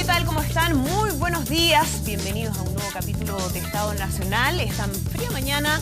tal? ¿Cómo están? Muy buenos días. Bienvenidos a un nuevo capítulo de Estado Nacional. Esta fría mañana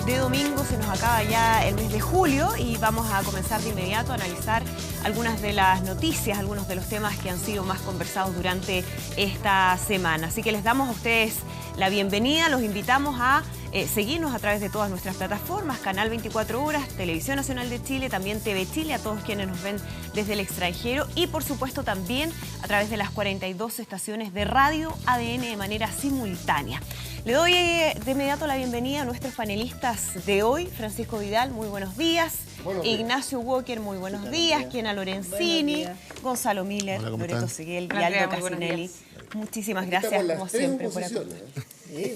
de domingo se nos acaba ya el mes de julio y vamos a comenzar de inmediato a analizar algunas de las noticias, algunos de los temas que han sido más conversados durante esta semana. Así que les damos a ustedes la bienvenida, los invitamos a seguirnos a través de todas nuestras plataformas, Canal 24 Horas, Televisión Nacional de Chile, también TV Chile, a todos quienes nos ven desde el extranjero y por supuesto también a través de las 42 estaciones de radio ADN de manera simultánea. Le doy de inmediato la bienvenida a nuestros panelistas de hoy. Francisco Vidal, muy buenos días. Ignacio Walker, muy buenos días. Kiana Lorenzini, Gonzalo Miller, Loreto Seguel y Aldo Casinelli. Muchísimas gracias, como siempre, por acompañarnos.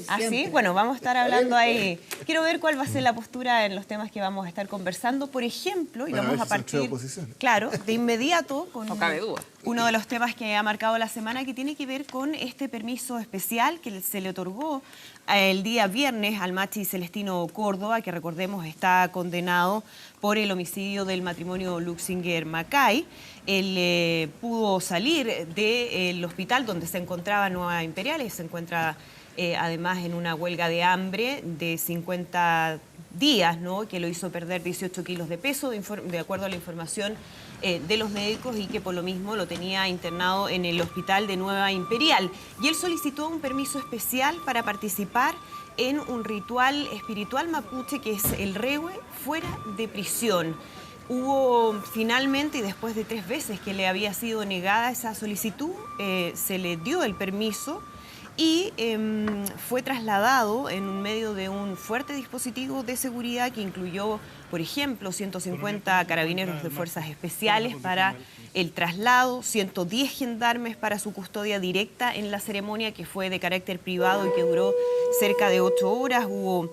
¿Ah, sí? Bueno, vamos a estar hablando ahí. Quiero ver cuál va a ser la postura en los temas que vamos a estar conversando. Por ejemplo, y vamos a partir, claro, de inmediato con uno de los temas que ha marcado la semana, que tiene que ver con este permiso especial que se le otorgó el día viernes al Machi Celestino Córdoba, que recordemos está condenado por el homicidio del matrimonio Luxinger-Macay. Él pudo salir del hospital donde se encontraba Nueva Imperial y se encuentra además en una huelga de hambre de 50 días, ¿no? Que lo hizo perder 18 kilos de peso, de acuerdo a la información de los médicos, y que por lo mismo lo tenía internado en el hospital de Nueva Imperial. Y él solicitó un permiso especial para participar en un ritual espiritual mapuche que es el Rehue fuera de prisión. Hubo finalmente, y después de 3 veces que le había sido negada esa solicitud, se le dio el permiso y fue trasladado en medio de un fuerte dispositivo de seguridad que incluyó, por ejemplo, 150 carabineros de fuerzas especiales para el traslado, 110 gendarmes para su custodia directa en la ceremonia, que fue de carácter privado y que duró cerca de 8 horas. Hubo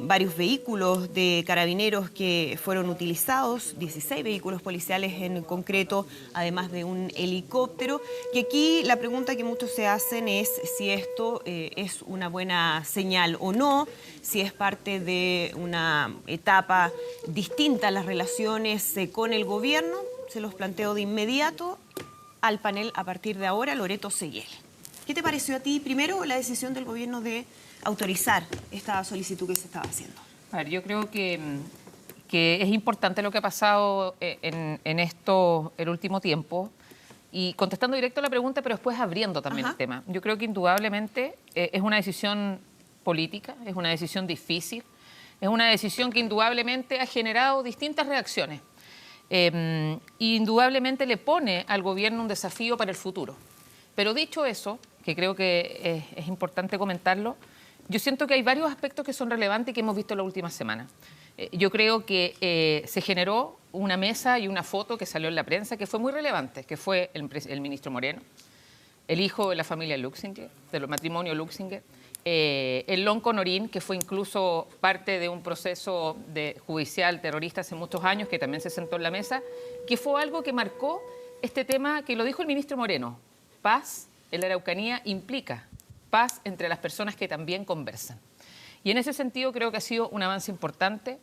varios vehículos de carabineros que fueron utilizados, 16 vehículos policiales en concreto, además de un helicóptero. Y aquí la pregunta que muchos se hacen es si esto es una buena señal o no, si es parte de una etapa distinta a las relaciones con el gobierno. Se los planteo de inmediato al panel a partir de ahora. Loreto Seguel, ¿qué te pareció a ti primero la decisión del gobierno de autorizar esta solicitud que se estaba haciendo? A ver, yo creo que es importante lo que ha pasado en el último tiempo, y contestando directo a la pregunta, pero después abriendo también el tema. Yo creo que indudablemente es una decisión política, es una decisión difícil, es una decisión que indudablemente ha generado distintas reacciones. Indudablemente le pone al gobierno un desafío para el futuro. Pero dicho eso, que creo que es importante comentarlo, yo siento que hay varios aspectos que son relevantes y que hemos visto en la última semana. Yo creo que se generó una mesa y una foto que salió en la prensa que fue muy relevante, que fue el ministro Moreno, el hijo de la familia Luxinger, del matrimonio Luxinger, el Lonco Norín, que fue incluso parte de un proceso judicial terrorista hace muchos años, que también se sentó en la mesa, que fue algo que marcó este tema que lo dijo el ministro Moreno: paz en la Araucanía implica paz entre las personas que también conversan. Y en ese sentido creo que ha sido un avance importante.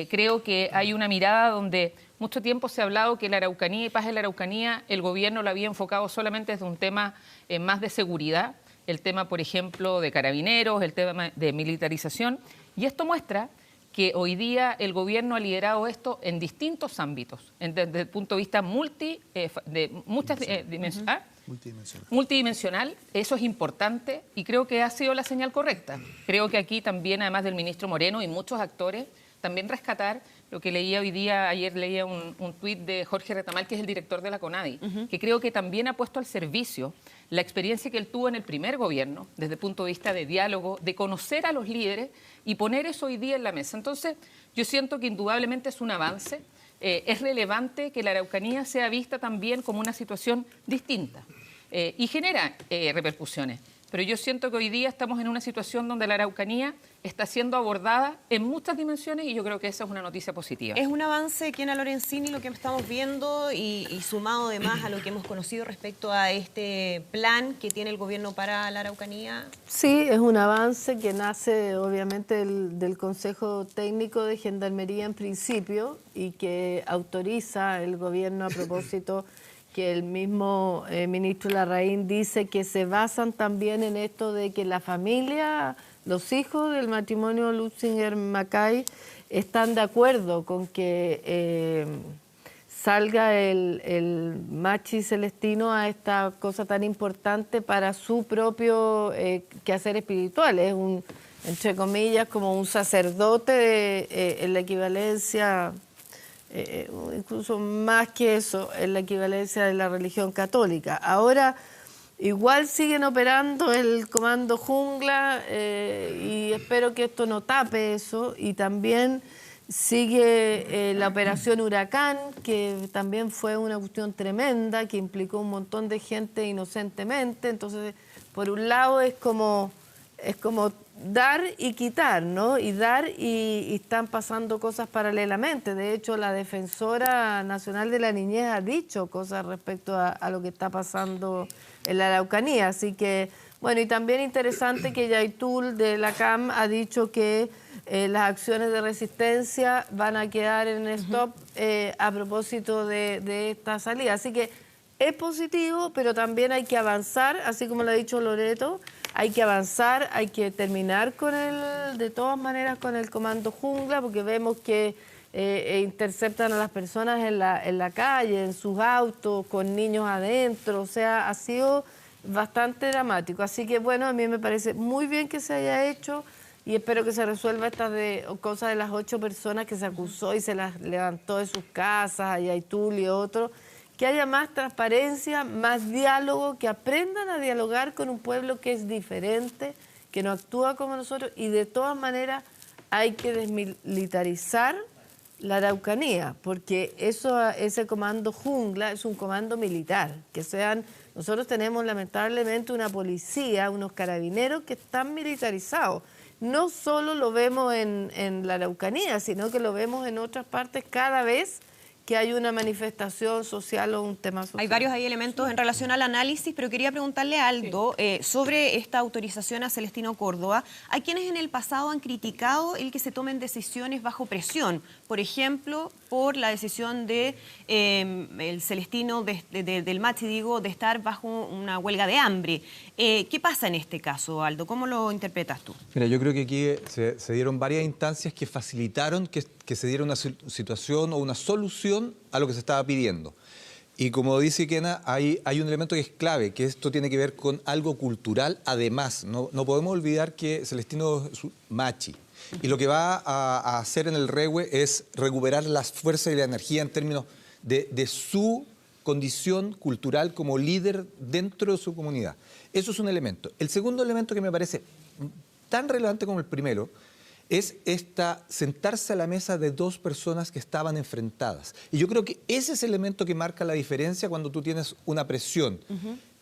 Creo que hay una mirada donde mucho tiempo se ha hablado que la Araucanía y paz en la Araucanía, el gobierno lo había enfocado solamente desde un tema más de seguridad, el tema, por ejemplo, de carabineros, el tema de militarización. Y esto muestra que hoy día el gobierno ha liderado esto en distintos ámbitos, desde el punto de vista multidimensional. Eso es importante y creo que ha sido la señal correcta. Creo que aquí también, además del ministro Moreno y muchos actores, también rescatar lo que leía hoy día, ayer leía un tuit de Jorge Retamal, que es el director de la CONADI, que creo que también ha puesto al servicio la experiencia que él tuvo en el primer gobierno, desde el punto de vista de diálogo, de conocer a los líderes y poner eso hoy día en la mesa. Entonces, yo siento que indudablemente es un avance. Es relevante que la Araucanía sea vista también como una situación distinta y genera repercusiones. Pero yo siento que hoy día estamos en una situación donde la Araucanía está siendo abordada en muchas dimensiones y yo creo que esa es una noticia positiva. Es un avance, Kiana Lorenzini, lo que estamos viendo y sumado además a lo que hemos conocido respecto a este plan que tiene el gobierno para la Araucanía. Sí, es un avance que nace obviamente del Consejo Técnico de Gendarmería en principio y que autoriza el gobierno a propósito que el mismo ministro Larraín dice que se basan también en esto de que la familia, los hijos del matrimonio Lutzinger-Mackay están de acuerdo con que salga el Machi Celestino a esta cosa tan importante para su propio quehacer espiritual. Es un, entre comillas, como un sacerdote en la equivalencia, incluso más que eso, en la equivalencia de la religión católica. Ahora, igual siguen operando el Comando Jungla y espero que esto no tape eso, y también sigue la operación Huracán, que también fue una cuestión tremenda, que implicó un montón de gente inocentemente. Entonces, por un lado es como dar y quitar, ¿no? Y dar y están pasando cosas paralelamente. De hecho, la Defensora Nacional de la Niñez ha dicho cosas respecto a lo que está pasando en la Araucanía. Así que, bueno, y también interesante que Yaitul de la CAM ha dicho que las acciones de resistencia van a quedar en stop a propósito de esta salida. Así que es positivo, pero también hay que avanzar, así como lo ha dicho Loreto, hay que avanzar, hay que terminar de todas maneras con el Comando Jungla, porque vemos que interceptan a las personas en la calle, en sus autos, con niños adentro. O sea, ha sido bastante dramático. Así que, bueno, a mí me parece muy bien que se haya hecho y espero que se resuelva estas cosas de las 8 personas que se acusó y se las levantó de sus casas, a Yaitul y otros. Que haya más transparencia, más diálogo, que aprendan a dialogar con un pueblo que es diferente, que no actúa como nosotros, y de todas maneras hay que desmilitarizar la Araucanía, porque ese comando Jungla es un comando militar. Nosotros tenemos lamentablemente una policía, unos carabineros que están militarizados. No solo lo vemos en la Araucanía, sino que lo vemos en otras partes cada vez que hay una manifestación social o un tema social. Hay varios elementos en relación al análisis, pero quería preguntarle a Aldo sobre esta autorización a Celestino Córdoba. Hay quienes en el pasado han criticado el que se tomen decisiones bajo presión, por ejemplo, por la decisión de el Celestino del Machi, de estar bajo una huelga de hambre. ¿Qué pasa en este caso, Aldo? ¿Cómo lo interpretas tú? Mira, yo creo que aquí se dieron varias instancias que facilitaron que se diera una situación o una solución a lo que se estaba pidiendo. Y como dice Kena, hay un elemento que es clave, que esto tiene que ver con algo cultural. Además, no podemos olvidar que Celestino es Machi. Y lo que va a hacer en el Rehue es recuperar las fuerzas y la energía en términos de su condición cultural como líder dentro de su comunidad. Eso es un elemento. El segundo elemento que me parece tan relevante como el primero es sentarse a la mesa de 2 personas que estaban enfrentadas. Y yo creo que ese es el elemento que marca la diferencia cuando tú tienes una presión.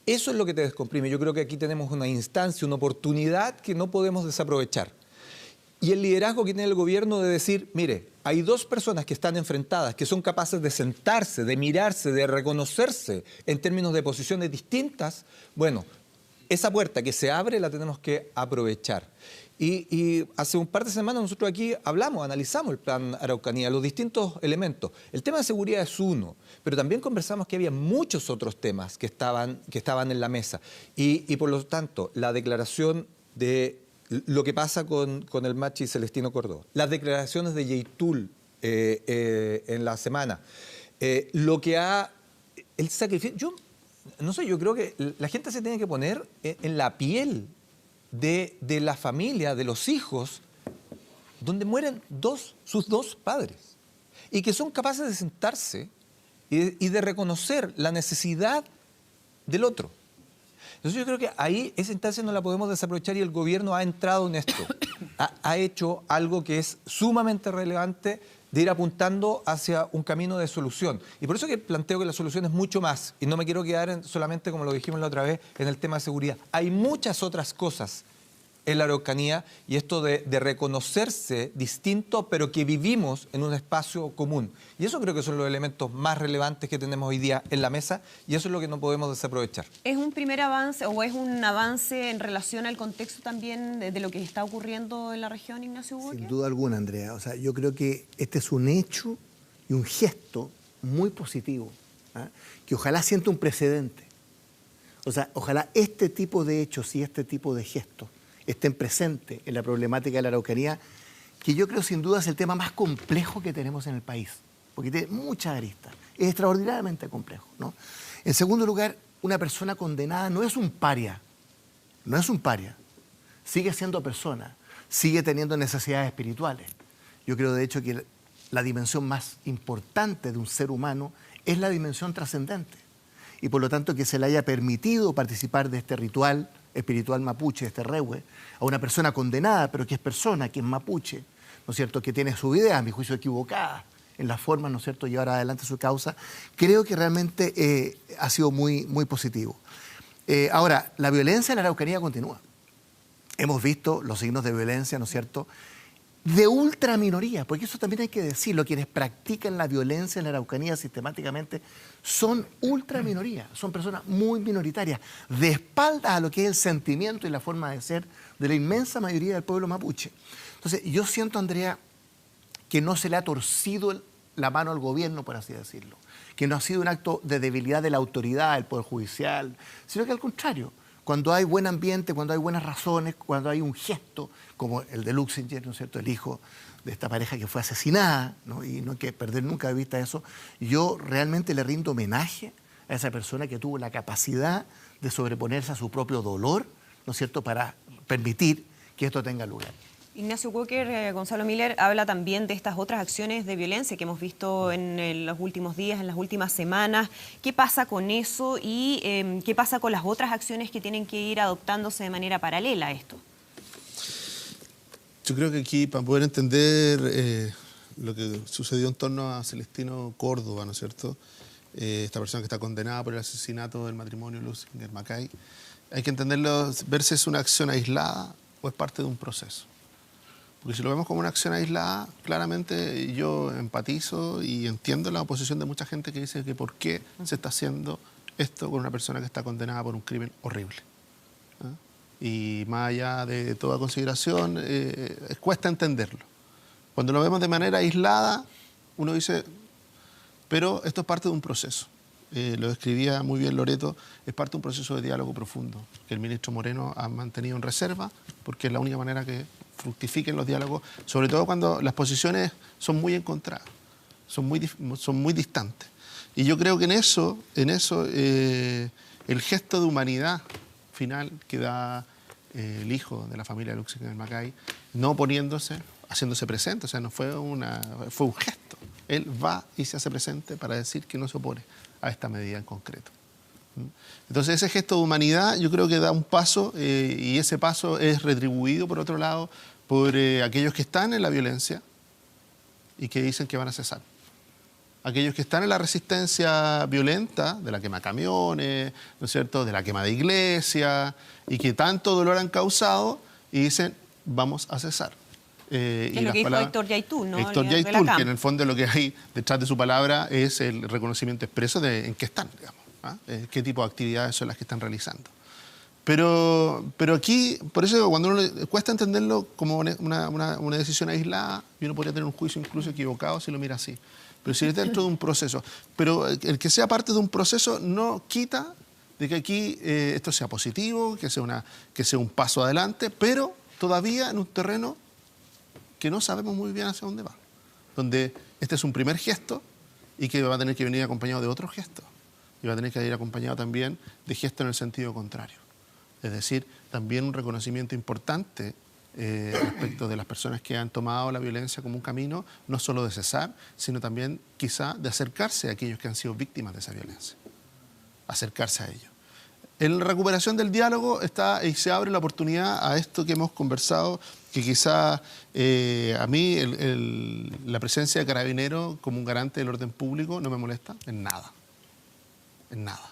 Eso es lo que te descomprime. Yo creo que aquí tenemos una instancia, una oportunidad que no podemos desaprovechar. Y el liderazgo que tiene el gobierno de decir, mire, hay 2 personas que están enfrentadas, que son capaces de sentarse, de mirarse, de reconocerse en términos de posiciones distintas. Bueno, esa puerta que se abre la tenemos que aprovechar. Y hace un par de semanas nosotros aquí analizamos el plan Araucanía, los distintos elementos. El tema de seguridad es uno, pero también conversamos que había muchos otros temas que estaban en la mesa. Y por lo tanto, la declaración de lo que pasa con el Machi Celestino Córdoba, las declaraciones de Yaitul en la semana, el sacrificio. Yo no sé, yo creo que la gente se tiene que poner en la piel de la familia, de los hijos, donde mueren sus dos padres, y que son capaces de sentarse y de reconocer la necesidad del otro. Entonces yo creo que ahí esa instancia no la podemos desaprovechar, y el gobierno ha entrado en esto. Ha hecho algo que es sumamente relevante, de ir apuntando hacia un camino de solución. Y por eso que planteo que la solución es mucho más, y no me quiero quedar solamente, como lo dijimos la otra vez, en el tema de seguridad. Hay muchas otras cosas en la Araucanía, y esto de reconocerse distinto, pero que vivimos en un espacio común. Y eso creo que son los elementos más relevantes que tenemos hoy día en la mesa, y eso es lo que no podemos desaprovechar. ¿Es un primer avance o es un avance en relación al contexto también de lo que está ocurriendo en la región, Ignacio Burgues? Sin duda alguna, Andrea. O sea, yo creo que este es un hecho y un gesto muy positivo ¿ah? Que ojalá sienta un precedente. O sea, ojalá este tipo de hechos y este tipo de gestos estén presentes en la problemática de la Araucanía, que yo creo sin duda es el tema más complejo que tenemos en el país, porque tiene muchas aristas, es extraordinariamente complejo, ¿no? En segundo lugar, una persona condenada no es un paria, no es un paria, sigue siendo persona, sigue teniendo necesidades espirituales. Yo creo de hecho que la dimensión más importante de un ser humano es la dimensión trascendente. Y por lo tanto que se le haya permitido participar de este ritual espiritual mapuche, este rehue, a una persona condenada, pero que es persona, que es mapuche, ¿no es cierto?, que tiene su idea, a mi juicio equivocada, en la forma, ¿no es cierto?, de llevar adelante su causa, creo que realmente ha sido muy, muy positivo. Ahora, la violencia en la Araucanía continúa. Hemos visto los signos de violencia, ¿no es cierto?, de ultraminoría, porque eso también hay que decirlo, quienes practican la violencia en la Araucanía sistemáticamente son ultraminoría, son personas muy minoritarias, de espaldas a lo que es el sentimiento y la forma de ser de la inmensa mayoría del pueblo mapuche. Entonces, yo siento, Andrea, que no se le ha torcido la mano al gobierno, por así decirlo, que no ha sido un acto de debilidad de la autoridad, del Poder Judicial, sino que al contrario, cuando hay buen ambiente, cuando hay buenas razones, cuando hay un gesto, como el de Luxinger, ¿no es cierto?, el hijo de esta pareja que fue asesinada, ¿no?, y no hay que perder nunca de vista eso, yo realmente le rindo homenaje a esa persona que tuvo la capacidad de sobreponerse a su propio dolor, ¿no es cierto?, para permitir que esto tenga lugar. Ignacio Walker, Gonzalo Miller habla también de estas otras acciones de violencia que hemos visto en los últimos días, en las últimas semanas. ¿Qué pasa con eso y qué pasa con las otras acciones que tienen que ir adoptándose de manera paralela a esto? Yo creo que aquí, para poder entender lo que sucedió en torno a Celestino Córdoba, ¿no es cierto?, esta persona que está condenada por el asesinato del matrimonio Luxinger Macay, hay que entenderlo, ver si es una acción aislada o es parte de un proceso. Porque si lo vemos como una acción aislada, claramente yo empatizo y entiendo la oposición de mucha gente que dice que por qué se está haciendo esto con una persona que está condenada por un crimen horrible. ¿Ah? Y más allá de toda consideración, cuesta entenderlo. Cuando lo vemos de manera aislada, uno dice, pero esto es parte de un proceso. Lo describía muy bien Loreto, es parte de un proceso de diálogo profundo que el ministro Moreno ha mantenido en reserva, porque es la única manera que fructifiquen los diálogos, sobre todo cuando las posiciones son muy encontradas, son muy distantes. Y yo creo que en eso el gesto de humanidad final que da el hijo de la familia Luxinger Macay, no oponiéndose, haciéndose presente, o sea, no fue fue un gesto. Él va y se hace presente para decir que no se opone a esta medida en concreto. Entonces ese gesto de humanidad yo creo que da un paso y ese paso es retribuido por otro lado por aquellos que están en la violencia y que dicen que van a cesar. Aquellos que están en la resistencia violenta, de la quema de camiones, ¿no es cierto?, de la quema de iglesias, y que tanto dolor han causado y dicen vamos a cesar. Es lo que dijo Héctor Yaitul, ¿no? Héctor Yaitul, que en el fondo lo que hay detrás de su palabra es el reconocimiento expreso de en qué están, digamos, ¿ah? Qué tipo de actividades son las que están realizando. Pero aquí, por eso cuando uno cuesta entenderlo como una decisión aislada, y uno podría tener un juicio incluso equivocado si lo mira así. Pero si es dentro de un proceso. Pero el que sea parte de un proceso no quita de que aquí esto sea positivo, que sea un paso adelante, pero todavía en un terreno que no sabemos muy bien hacia dónde va. Donde este es un primer gesto y que va a tener que venir acompañado de otros gestos. Y va a tener que ir acompañado también de gestos en el sentido contrario. Es decir, también un reconocimiento importante respecto de las personas que han tomado la violencia como un camino, no solo de cesar, sino también quizá de acercarse a aquellos que han sido víctimas de esa violencia. Acercarse a ellos. En la recuperación del diálogo está y se abre la oportunidad a esto que hemos conversado, que quizá a mí la presencia de Carabineros como un garante del orden público no me molesta en nada. En nada.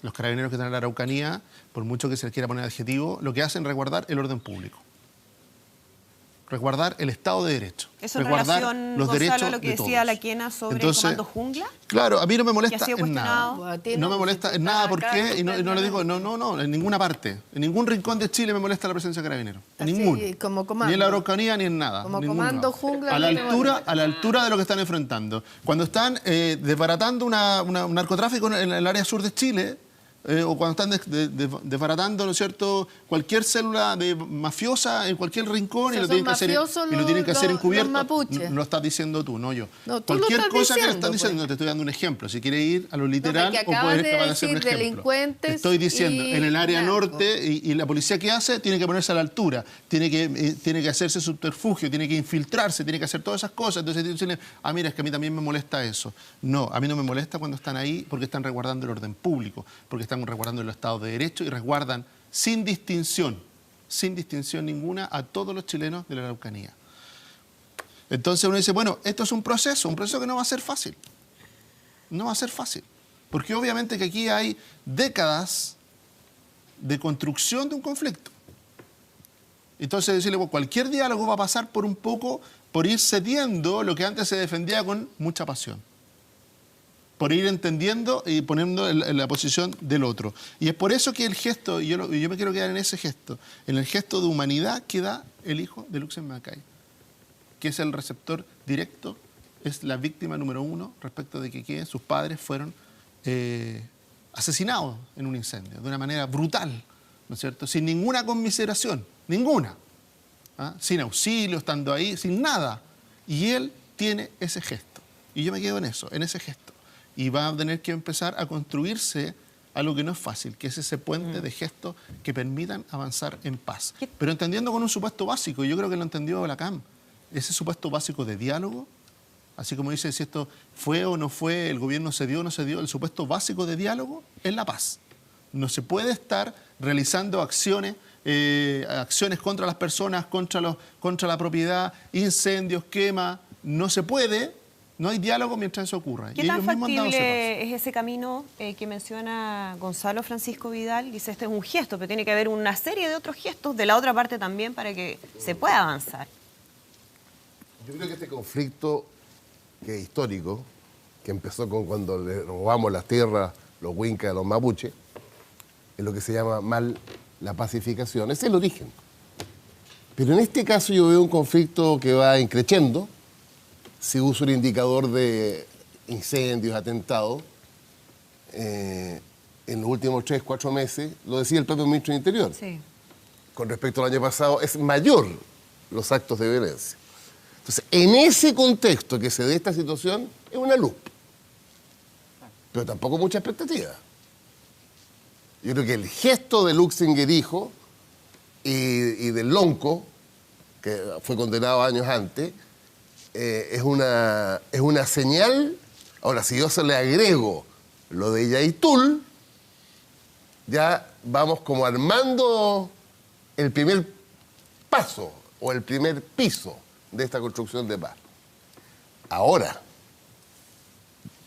Los carabineros que están en la Araucanía, por mucho que se les quiera poner adjetivo, lo que hacen es resguardar el orden público. resguardar el Estado de Derecho. Eso en resguardar relación, los Gonzalo, derechos a lo que de decía todos. la Quena sobre Entonces, el Comando Jungla. Claro, a mí no me molesta ha sido en nada. cuestionado. No me molesta en nada, ¿por qué? Y no le digo, no, en ninguna parte. En ningún rincón de Chile me molesta la presencia de Carabineros. En Así, ninguno. como comando. Ni en la Araucanía ni en nada. Como ninguno. comando jungla A la no me altura de lo que están enfrentando. Cuando están desbaratando un narcotráfico en el área sur de Chile, o cuando están desbaratando, ¿no es cierto?, cualquier célula mafiosa en cualquier rincón, O sea, y lo tienen que son hacer, mafiosos y lo tienen que hacer los encubierto. mapuches. Lo estás diciendo tú, no yo. No, tú lo cualquier estás cosa que le diciendo, están diciendo, pues. te estoy dando un ejemplo. Si quiere ir a lo literal, porque o acabas puedes de acabar de hacer un decir ejemplo. delincuentes Estoy diciendo, y en el área narcos. norte, y la policía que hace, tiene que ponerse a la altura, tiene que hacerse subterfugio, tiene que infiltrarse, tiene que hacer todas esas cosas. Entonces dicen, mira, es que a mí también me molesta eso. No, a mí no me molesta cuando están ahí porque están resguardando el orden público, porque están resguardando el Estado de Derecho y resguardan sin distinción ninguna a todos los chilenos de la Araucanía. Entonces uno dice, bueno, esto es un proceso que no va a ser fácil. No va a ser fácil. Porque obviamente que aquí hay décadas de construcción de un conflicto. Entonces decirle, bueno, cualquier diálogo va a pasar por un poco, por ir cediendo lo que antes se defendía con mucha pasión. Por ir entendiendo y poniendo en la posición del otro. Y es por eso que el gesto, y yo me quiero quedar en ese gesto, en el gesto de humanidad que da el hijo de Luxen Macay, que es el receptor directo, es la víctima número 1 respecto de que sus padres fueron asesinados en un incendio, de una manera brutal, ¿no es cierto? Sin ninguna conmiseración, ninguna. ¿Ah? Sin auxilio, estando ahí, sin nada. Y él tiene ese gesto. Y yo me quedo en eso, en ese gesto. Y va a tener que empezar a construirse algo que no es fácil, que es ese puente de gestos que permitan avanzar en paz. Pero entendiendo con un supuesto básico, y yo creo que lo entendió Blacam, ese supuesto básico de diálogo, así como dice si esto fue o no fue, el gobierno cedió o no cedió, el supuesto básico de diálogo es la paz. No se puede estar realizando acciones contra las personas, contra la propiedad, incendios, quema, no se puede. No hay diálogo mientras eso ocurra. ¿Qué tan factible es ese camino que menciona Gonzalo Francisco Vidal? Dice, este es un gesto, pero tiene que haber una serie de otros gestos de la otra parte también para que se pueda avanzar. Yo creo que este conflicto, que es histórico, que empezó con cuando le robamos las tierras, los huincas a los mapuches, es lo que se llama mal la pacificación. Ese es el origen. Pero en este caso yo veo un conflicto que va increciendo. Si uso el indicador de incendios, atentados, en los últimos 3, 4 meses, lo decía el propio ministro del Interior. Sí. Con respecto al año pasado, es mayor los actos de violencia. Entonces, en ese contexto que se dé esta situación, es una luz. Pero tampoco mucha expectativa. Yo creo que el gesto de Luxinger hijo y del Lonco, que fue condenado años antes, es una señal. Ahora, si yo se le agrego lo de Yaitul, ya vamos como armando el primer paso o el primer piso de esta construcción de paz. Ahora,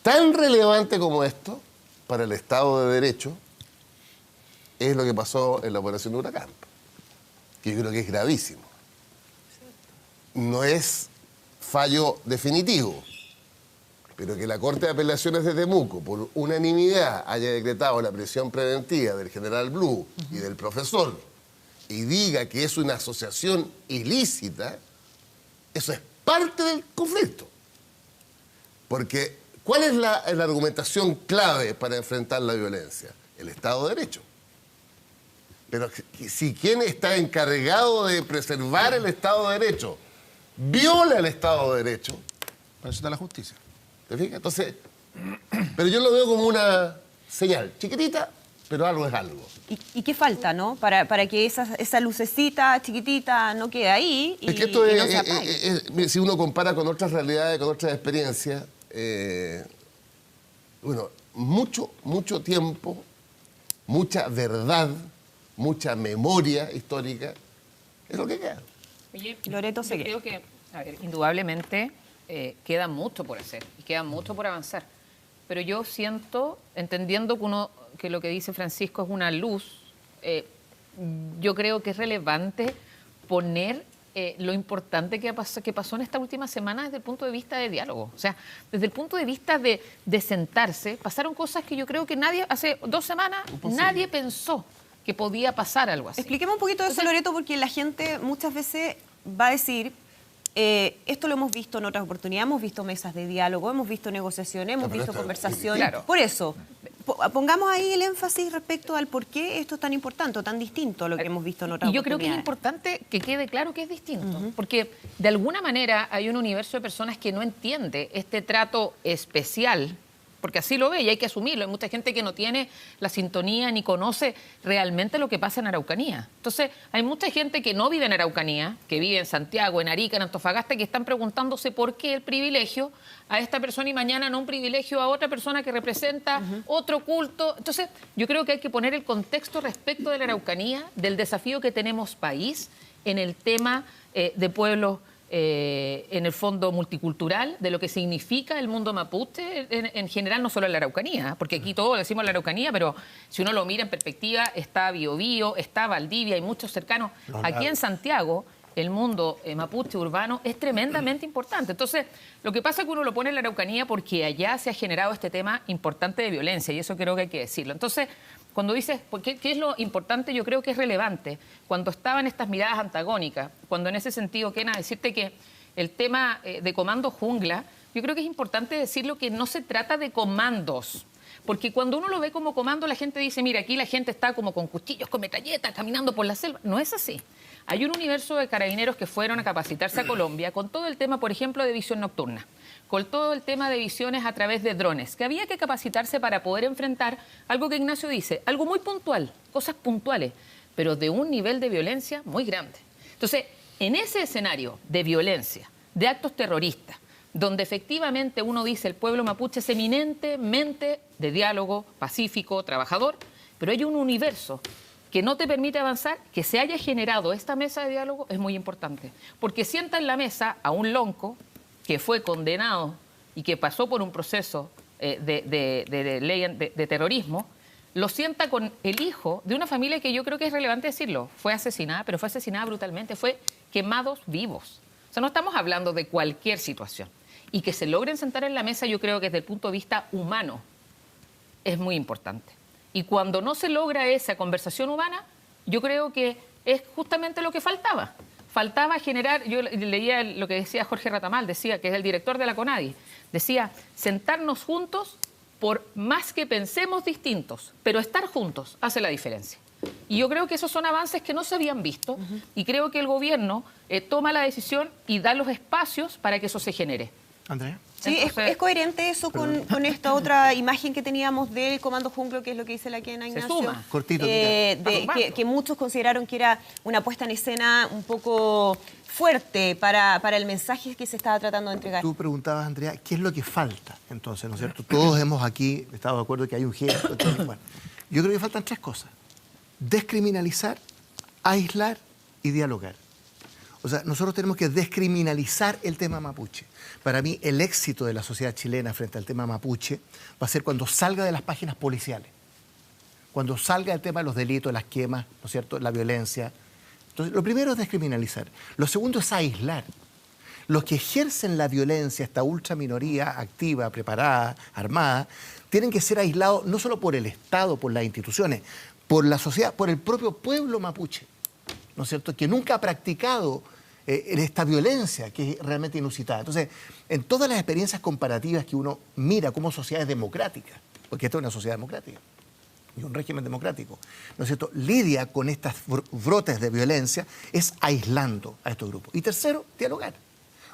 tan relevante como esto para el Estado de Derecho es lo que pasó en la operación de Huracán, que yo creo que es gravísimo. No es fallo definitivo, pero que la Corte de Apelaciones de Temuco, por unanimidad, haya decretado la prisión preventiva del general Blue y del profesor, y diga que es una asociación ilícita, eso es parte del conflicto. Porque, ¿cuál es la argumentación clave para enfrentar la violencia? El Estado de Derecho. Pero si quien está encargado de preservar el Estado de Derecho viola el Estado de Derecho, para eso está la justicia. ¿te fijas? Entonces, pero yo lo veo como una señal chiquitita, pero algo es algo. ¿Y qué falta, no? Para que esa lucecita chiquitita no quede ahí y, Es que esto y no se apague. si uno compara con otras realidades, con otras experiencias, bueno, mucho tiempo, mucha verdad, mucha memoria histórica, es lo que queda. Oye, Loreto yo Segué. creo que, a ver, indudablemente queda mucho por hacer y queda mucho por avanzar. Pero yo siento, entendiendo que lo que dice Francisco es una luz, yo creo que es relevante poner lo importante que pasó en esta última semana desde el punto de vista de diálogo. O sea, desde el punto de vista de sentarse, pasaron cosas que yo creo que hace 2 semanas, nadie pensó que podía pasar algo así. Expliquemos un poquito de eso, Loreto, porque la gente muchas veces va a decir, esto lo hemos visto en otras oportunidades, hemos visto mesas de diálogo, hemos visto negociaciones, hemos visto conversaciones. Claro. Por eso, pongamos ahí el énfasis respecto al por qué esto es tan importante o tan distinto a lo que hemos visto en otras Y yo creo oportunidades. que es importante que quede claro que es distinto, porque de alguna manera hay un universo de personas que no entiende este trato especial, porque así lo ve y hay que asumirlo. Hay mucha gente que no tiene la sintonía ni conoce realmente lo que pasa en Araucanía. Entonces, hay mucha gente que no vive en Araucanía, que vive en Santiago, en Arica, en Antofagasta, que están preguntándose por qué el privilegio a esta persona y mañana no un privilegio a otra persona que representa otro culto. Entonces, yo creo que hay que poner el contexto respecto de la Araucanía, del desafío que tenemos país en el tema de pueblos en el fondo multicultural, de lo que significa el mundo mapuche en general, no solo en la Araucanía, porque aquí todos decimos la Araucanía, pero si uno lo mira en perspectiva, está Biobío, está Valdivia, hay muchos cercanos. Aquí en Santiago, el mundo mapuche urbano es tremendamente importante. Entonces, lo que pasa es que uno lo pone en la Araucanía porque allá se ha generado este tema importante de violencia, y eso creo que hay que decirlo. Entonces, cuando dices, ¿qué es lo importante? Yo creo que es relevante. Cuando estaban estas miradas antagónicas, cuando en ese sentido, Kena, decirte que el tema de Comando Jungla, yo creo que es importante decirlo que no se trata de comandos. Porque cuando uno lo ve como comando, la gente dice, mira, aquí la gente está como con cuchillos, con metralletas, caminando por la selva. No es así. Hay un universo de carabineros que fueron a capacitarse a Colombia con todo el tema, por ejemplo, de visión nocturna, con todo el tema de visiones a través de drones, que había que capacitarse para poder enfrentar algo que Ignacio dice, algo muy puntual, cosas puntuales, pero de un nivel de violencia muy grande. Entonces, en ese escenario de violencia, de actos terroristas, donde efectivamente uno dice el pueblo mapuche es eminentemente de diálogo pacífico, trabajador, pero hay un universo que no te permite avanzar, que se haya generado esta mesa de diálogo es muy importante, porque sienta en la mesa a un lonco que fue condenado y que pasó por un proceso de ley de terrorismo, lo sienta con el hijo de una familia que yo creo que es relevante decirlo, fue asesinada, pero fue asesinada brutalmente, fue quemados vivos. O sea, no estamos hablando de cualquier situación. Y que se logren sentar en la mesa, yo creo que desde el punto de vista humano es muy importante. Y cuando no se logra esa conversación humana, yo creo que es justamente lo que faltaba. Faltaba generar, yo leía lo que decía Jorge Ratamal, decía, que es el director de la CONADI, decía, sentarnos juntos por más que pensemos distintos, pero estar juntos hace la diferencia. Y yo creo que esos son avances que no se habían visto y creo que el gobierno toma la decisión y da los espacios para que eso se genere. Andrea. Sí, Entonces, es coherente eso con esta otra imagen que teníamos del Comando Jungla, que es lo que dice la Kena, Ignacio. suma. Cortito, que muchos consideraron que era una puesta en escena un poco fuerte para el mensaje que se estaba tratando de entregar. Tú preguntabas, Andrea, ¿qué es lo que falta? Entonces, ¿no es cierto? Todos hemos aquí estado de acuerdo que hay un gesto. Bueno, yo creo que faltan 3 cosas. Descriminalizar, aislar y dialogar. O sea, nosotros tenemos que descriminalizar el tema mapuche. Para mí, el éxito de la sociedad chilena frente al tema mapuche va a ser cuando salga de las páginas policiales, cuando salga el tema de los delitos, las quemas, ¿no es cierto?, la violencia. Entonces, lo primero es descriminalizar. Lo segundo es aislar. Los que ejercen la violencia, esta ultra minoría activa, preparada, armada, tienen que ser aislados no solo por el Estado, por las instituciones, por la sociedad, por el propio pueblo mapuche, ¿no es cierto?, que nunca ha practicado en esta violencia que es realmente inusitada. Entonces, en todas las experiencias comparativas que uno mira como sociedades democráticas, porque esta es una sociedad democrática y un régimen democrático, ¿no es cierto?, lidia con estas brotes de violencia, es aislando a estos grupos. Y tercero, dialogar.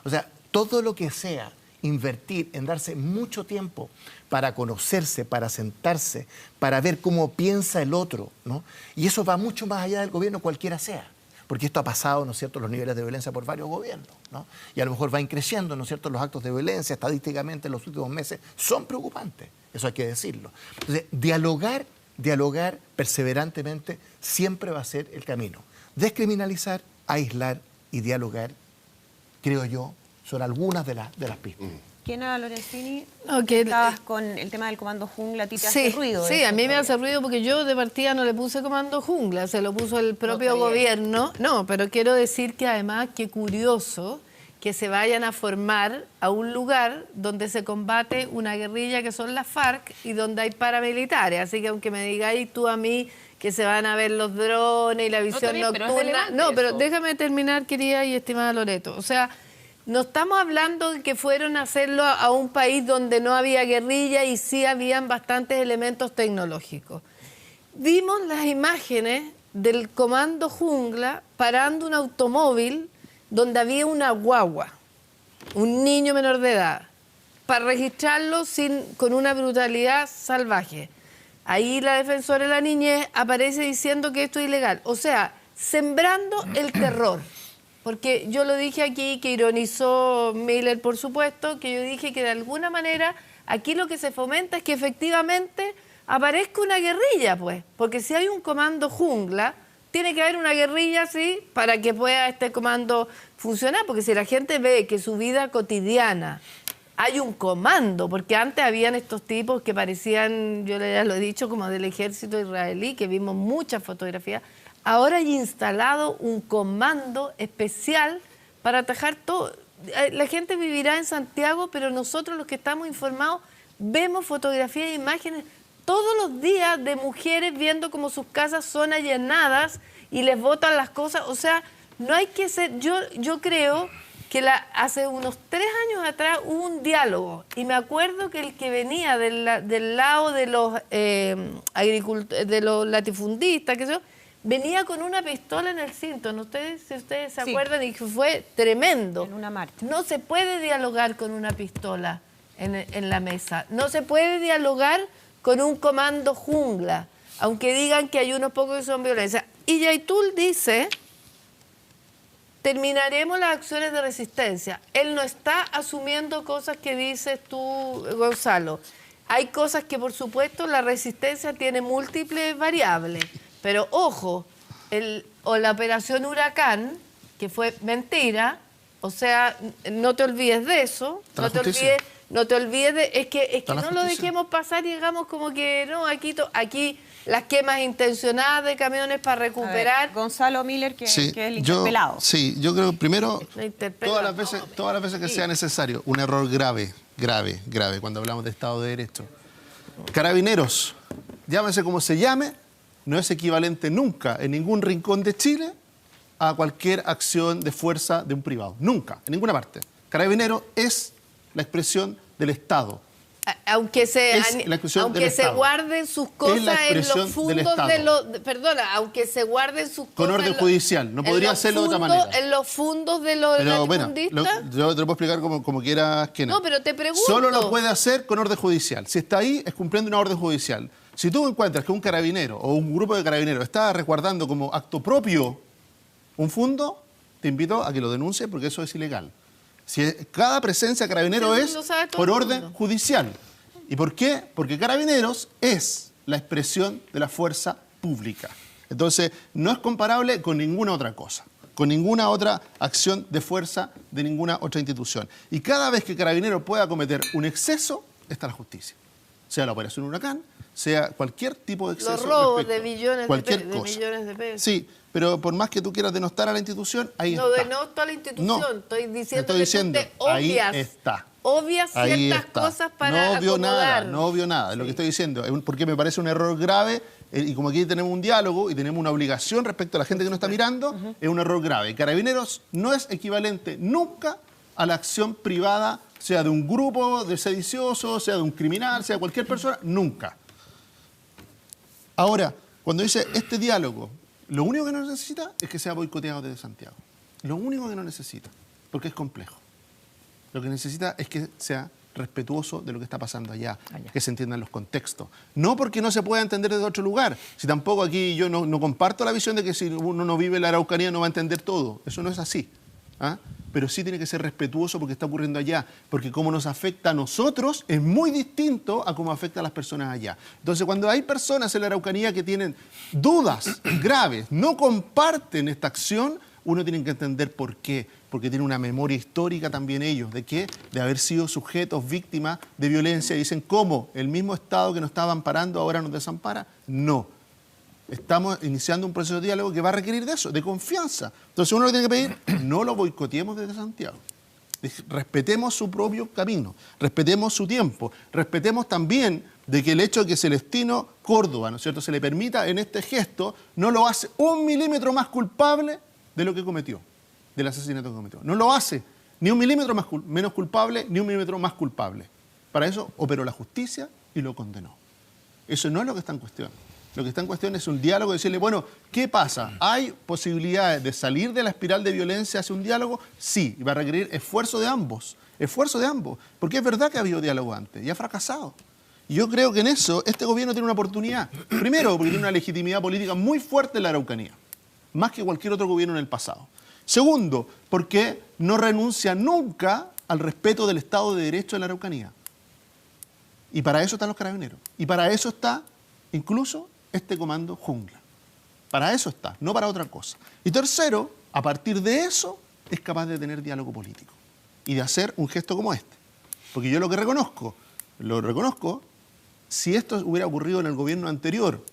O sea, todo lo que sea invertir en darse mucho tiempo para conocerse, para sentarse, para ver cómo piensa el otro, ¿no? Y eso va mucho más allá del gobierno, cualquiera sea. Porque esto ha pasado, ¿no es cierto?, los niveles de violencia por varios gobiernos, ¿no? Y a lo mejor van creciendo, ¿no es cierto?, los actos de violencia estadísticamente en los últimos meses son preocupantes, eso hay que decirlo. Entonces, dialogar perseverantemente siempre va a ser el camino. Descriminalizar, aislar y dialogar, creo yo, son algunas de las pistas. Kena Lorenzini, No, que- estabas con el tema del comando jungla, ¿a ti te Sí, hace ruido? sí, eso a mí me todavía? hace ruido porque yo de partida no le puse comando jungla, se lo puso el propio está bien. gobierno. No, pero quiero decir que además, qué curioso que se vayan a formar a un lugar donde se combate una guerrilla que son las FARC y donde hay paramilitares. Así que aunque me digáis tú a mí que se van a ver los drones y la visión está bien, pero es nocturna... relevante No, pero eso. déjame terminar, querida y estimada Loreto. O sea, no estamos hablando de que fueron a hacerlo a un país donde no había guerrilla y sí habían bastantes elementos tecnológicos. Vimos las imágenes del comando jungla parando un automóvil donde había una guagua, un niño menor de edad, para registrarlo con una brutalidad salvaje. Ahí la defensora de la niñez aparece diciendo que esto es ilegal. O sea, sembrando el terror. Porque yo lo dije aquí, que ironizó Miller, por supuesto, que yo dije que de alguna manera aquí lo que se fomenta es que efectivamente aparezca una guerrilla, pues. Porque si hay un comando jungla, tiene que haber una guerrilla, sí, para que pueda este comando funcionar. Porque si la gente ve que su vida cotidiana hay un comando, porque antes habían estos tipos que parecían, yo ya lo he dicho, como del ejército israelí, que vimos muchas fotografías. Ahora hay instalado un comando especial para atajar todo. La gente vivirá en Santiago, pero nosotros los que estamos informados vemos fotografías e imágenes todos los días de mujeres viendo cómo sus casas son allanadas y les botan las cosas. O sea, no hay que ser... Yo creo que hace unos 3 años atrás hubo un diálogo y me acuerdo que el que venía del lado de los de los latifundistas, que venía con una pistola en el cinto, ¿no? Si ustedes se Sí. acuerdan, y que fue tremendo. En una marcha. No se puede dialogar con una pistola en la mesa. No se puede dialogar con un comando jungla, aunque digan que hay unos pocos que son violencia. Y Yaitul dice, terminaremos las acciones de resistencia. Él no está asumiendo cosas que dices tú, Gonzalo. Hay cosas que, por supuesto, la resistencia tiene múltiples variables. Pero ojo, la operación Huracán, que fue mentira, o sea, no te olvides de eso, Está la justicia. no te olvides de... Es que Está la no lo justicia. dejemos pasar y digamos como que no, aquí las quemas intencionadas de camiones para A ver, recuperar... Gonzalo Miller, que es el yo interpelado. creo primero La interpelado. todas las veces que sea necesario, un error grave cuando hablamos de Estado de Derecho. Carabineros, llámese como se llame, no es equivalente nunca en ningún rincón de Chile a cualquier acción de fuerza de un privado. Nunca, en ninguna parte. Carabinero es la expresión del Estado. Aunque se, Es la expresión del Estado. guarden sus Es la cosas en expresión los del fundos Estado. de los... Perdona, aunque se guarden sus cosas... Con orden judicial, no podría hacerlo de otra manera. En los fundos de los Pero bueno, latifundistas... yo te lo puedo explicar como quieras, Kena. No, pero te pregunto. Solo lo puede hacer con orden judicial. Si está ahí, es cumpliendo una orden judicial. Si tú encuentras que un carabinero o un grupo de carabineros está resguardando como acto propio un fundo, te invito a que lo denuncies porque eso es ilegal. Cada presencia de carabinero Eso es lo sabe todo por el orden mundo. judicial. ¿Y por qué? Porque carabineros es la expresión de la fuerza pública. Entonces, no es comparable con ninguna otra cosa, con ninguna otra acción de fuerza de ninguna otra institución. Y cada vez que carabinero pueda cometer un exceso, está la justicia. Sea la operación Huracán, sea cualquier tipo de exceso. Los robos respecto, de millones cualquier de cosa. millones de pesos. Sí, pero por más que tú quieras denostar a la institución, ahí No está. denoto a la institución, No, estoy diciendo estoy que diciendo, tú te obvias. ahí está. Obvias Ahí ciertas está. cosas para no obvio nada, acomodar. no obvio nada. Es lo que estoy diciendo. Porque me parece un error grave y como aquí tenemos un diálogo y tenemos una obligación respecto a la gente que nos está mirando, es un error grave. Carabineros no es equivalente nunca a la acción privada, sea de un grupo de sediciosos, sea de un criminal, sea de cualquier persona, nunca. Ahora, cuando dice este diálogo, lo único que no necesita es que sea boicoteado desde Santiago. Lo único que no necesita, porque es complejo. Lo que necesita es que sea respetuoso de lo que está pasando allá, que se entiendan los contextos. No porque no se pueda entender desde otro lugar. Si tampoco aquí yo no comparto la visión de que si uno no vive en la Araucanía no va a entender todo. Eso no es así. ¿Ah? Pero sí tiene que ser respetuoso porque está ocurriendo allá. Porque cómo nos afecta a nosotros es muy distinto a cómo afecta a las personas allá. Entonces, cuando hay personas en la Araucanía que tienen dudas graves, no comparten esta acción, uno tiene que entender por qué. Porque tiene una memoria histórica también ellos. ¿De qué? De haber sido sujetos, víctimas de violencia. Y dicen, ¿cómo? ¿El mismo Estado que nos estaba amparando ahora nos desampara? No. Estamos iniciando un proceso de diálogo que va a requerir de eso, de confianza. Entonces uno lo que tiene que pedir, no lo boicoteemos desde Santiago. Respetemos su propio camino, respetemos su tiempo, respetemos también de que el hecho de que Celestino Córdoba, ¿no es cierto?, se le permita en este gesto, no lo hace 1 milímetro más culpable de lo que cometió, del asesinato que cometió. No lo hace ni 1 milímetro menos culpable, ni 1 milímetro más culpable. Para eso operó la justicia y lo condenó. Eso no es lo que está en cuestión. Lo que está en cuestión es un diálogo, decirle, bueno, ¿qué pasa? ¿Hay posibilidades de salir de la espiral de violencia hacia un diálogo? Sí, y va a requerir esfuerzo de ambos, porque es verdad que ha habido diálogo antes y ha fracasado. Y yo creo que en eso este gobierno tiene una oportunidad. Primero, porque tiene una legitimidad política muy fuerte en la Araucanía, más que cualquier otro gobierno en el pasado. Segundo, porque no renuncia nunca al respeto del Estado de Derecho en la Araucanía. Y para eso están los carabineros. Y para eso está incluso este comando jungla. Para eso está, no para otra cosa. Y tercero, a partir de eso, es capaz de tener diálogo político y de hacer un gesto como este. Porque yo lo reconozco, si esto hubiera ocurrido en el gobierno anterior,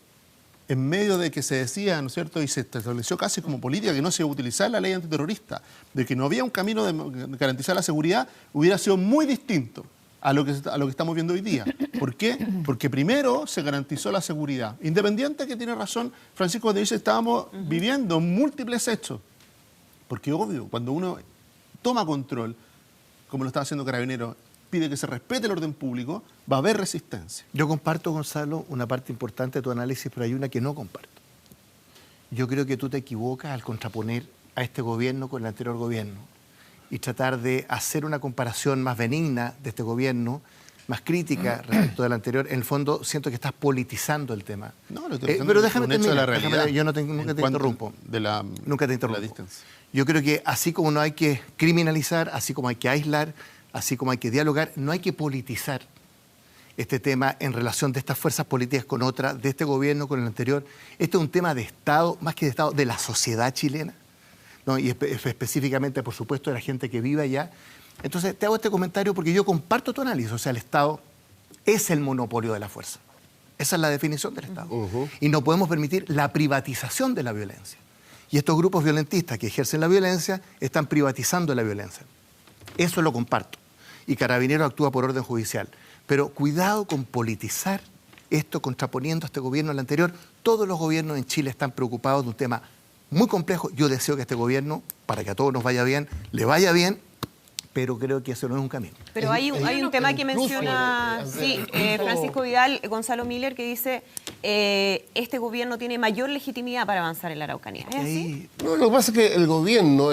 en medio de que se decía, ¿no es cierto?, y se estableció casi como política que no se iba a utilizar la ley antiterrorista, de que no había un camino de garantizar la seguridad, hubiera sido muy distinto a lo que estamos viendo hoy día. ¿Por qué? Porque primero se garantizó la seguridad. Independiente que tiene razón Francisco cuando dice estábamos viviendo múltiples hechos. Porque obvio, cuando uno toma control, como lo está haciendo Carabineros, pide que se respete el orden público, va a haber resistencia. Yo comparto, Gonzalo, una parte importante de tu análisis, pero hay una que no comparto. Yo creo que tú te equivocas al contraponer a este gobierno con el anterior gobierno y tratar de hacer una comparación más benigna de este gobierno, más crítica respecto del anterior. En el fondo, siento que estás politizando el tema. No, lo estoy pero déjame un hecho de la terminar. realidad. Yo nunca te interrumpo. Nunca te interrumpo. La distancia. Yo creo que así como no hay que criminalizar, así como hay que aislar, así como hay que dialogar, no hay que politizar este tema en relación de estas fuerzas políticas con otras, de este gobierno con el anterior. Este es un tema de Estado, más que de Estado, de la sociedad chilena, ¿no? Y específicamente, por supuesto, de la gente que vive allá. Entonces, te hago este comentario porque yo comparto tu análisis. O sea, el Estado es el monopolio de la fuerza. Esa es la definición del Estado. Y no podemos permitir la privatización de la violencia. Y estos grupos violentistas que ejercen la violencia están privatizando la violencia. Eso lo comparto. Y Carabineros actúa por orden judicial. Pero cuidado con politizar esto contraponiendo a este gobierno al anterior. Todos los gobiernos en Chile están preocupados de un tema muy complejo. Yo deseo que este gobierno, para que a todos nos vaya bien, le vaya bien, pero creo que eso no es un camino. Pero hay un tema que menciona Francisco Vidal, Gonzalo Miller, que dice este gobierno tiene mayor legitimidad para avanzar en la Araucanía. ¿Es así? No, lo que pasa es que el gobierno,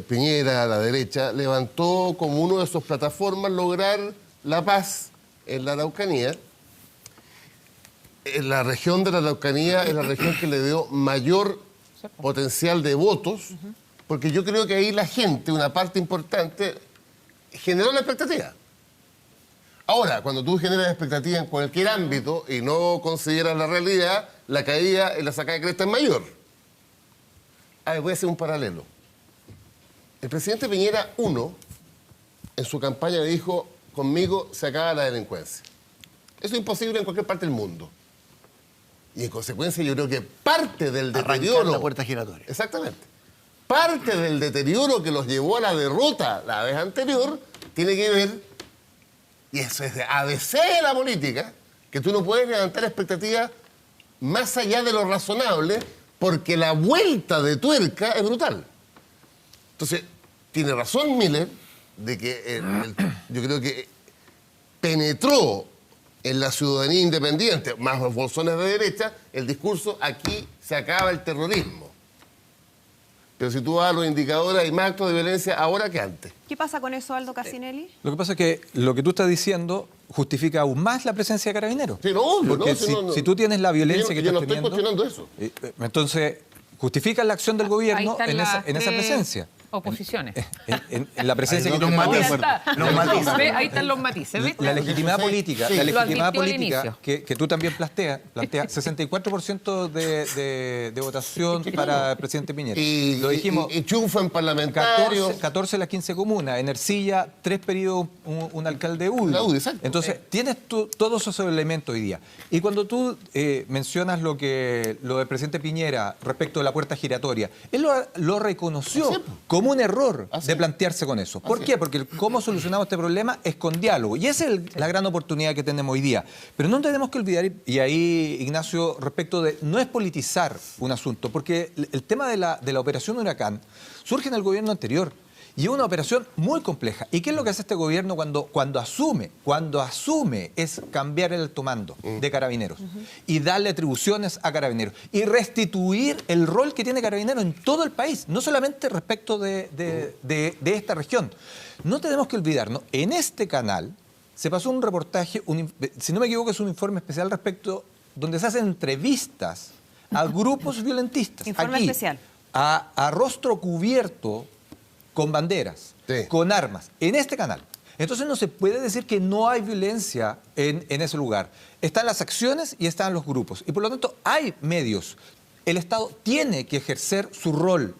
Piñera, a la derecha, levantó como uno de sus plataformas lograr la paz en la Araucanía. En la región de la Araucanía es la región que le dio mayor potencial de votos, porque yo creo que ahí la gente, una parte importante, generó la expectativa. Ahora, cuando tú generas expectativa en cualquier ámbito y no consideras la realidad, la caída y la sacada de cresta es mayor. A ver, voy a hacer un paralelo. El presidente Piñera, en su campaña dijo, conmigo se acaba la delincuencia. Eso es imposible en cualquier parte del mundo. Y en consecuencia yo creo que parte del deterioro... Arrancar la puerta giratoria. Exactamente. Parte del deterioro que los llevó a la derrota la vez anterior tiene que ver, y eso es de ABC de la política, que tú no puedes levantar expectativas más allá de lo razonable porque la vuelta de tuerca es brutal. Entonces, tiene razón Miller de que yo creo que penetró en la ciudadanía independiente, más los bolsones de derecha, el discurso, aquí se acaba el terrorismo. Pero si tú vas a los indicadores, hay más actos de violencia ahora que antes. ¿Qué pasa con eso, Aldo Cassinelli? Lo que pasa es que lo que tú estás diciendo justifica aún más la presencia de Carabineros. Sí, no, porque si tú tienes la violencia que yo estás no estoy teniendo... cuestionando eso. Entonces, justifica la acción del gobierno Ahí en están esa presencia. oposiciones. En la presencia que Los tiene el matices. gobierno. Los matices. Ve, ahí están los matices. ¿Ves? La legitimidad política, Sí. la Lo legitimidad advirtió al política inicio. que tú también planteas 64% de votación para el presidente Piñera. Y, Lo dijimos, y triunfo en parlamentario. 14 de las 15 comunas. En Ercilla, 3 periodos, un alcalde UDI. La UDI, exacto. Entonces, tienes tú todos esos elementos hoy día. Y cuando tú mencionas lo del presidente Piñera respecto de la puerta giratoria, él lo reconoció Así es. como un error Así de es. plantearse con eso. ¿Por Así qué? es. Porque cómo solucionamos este problema es con diálogo. Y esa es la gran oportunidad que tenemos hoy día. Pero no tenemos que olvidar, y ahí, Ignacio, respecto de no es politizar un asunto, porque el tema de la operación Huracán surge en el gobierno anterior. Y es una operación muy compleja. ¿Y qué es lo que hace este gobierno cuando asume? Cuando asume es cambiar el alto mando de Carabineros y darle atribuciones a Carabineros y restituir el rol que tiene Carabineros en todo el país, no solamente respecto de esta región. No tenemos que olvidarnos, en este canal se pasó un reportaje, si no me equivoco es un informe especial respecto, donde se hacen entrevistas a grupos violentistas. Informe aquí, especial. a rostro cubierto, con banderas, Sí. con armas, en este canal. Entonces no se puede decir que no hay violencia en ese lugar. Están las acciones y están los grupos. Y por lo tanto hay medios. El Estado tiene que ejercer su rol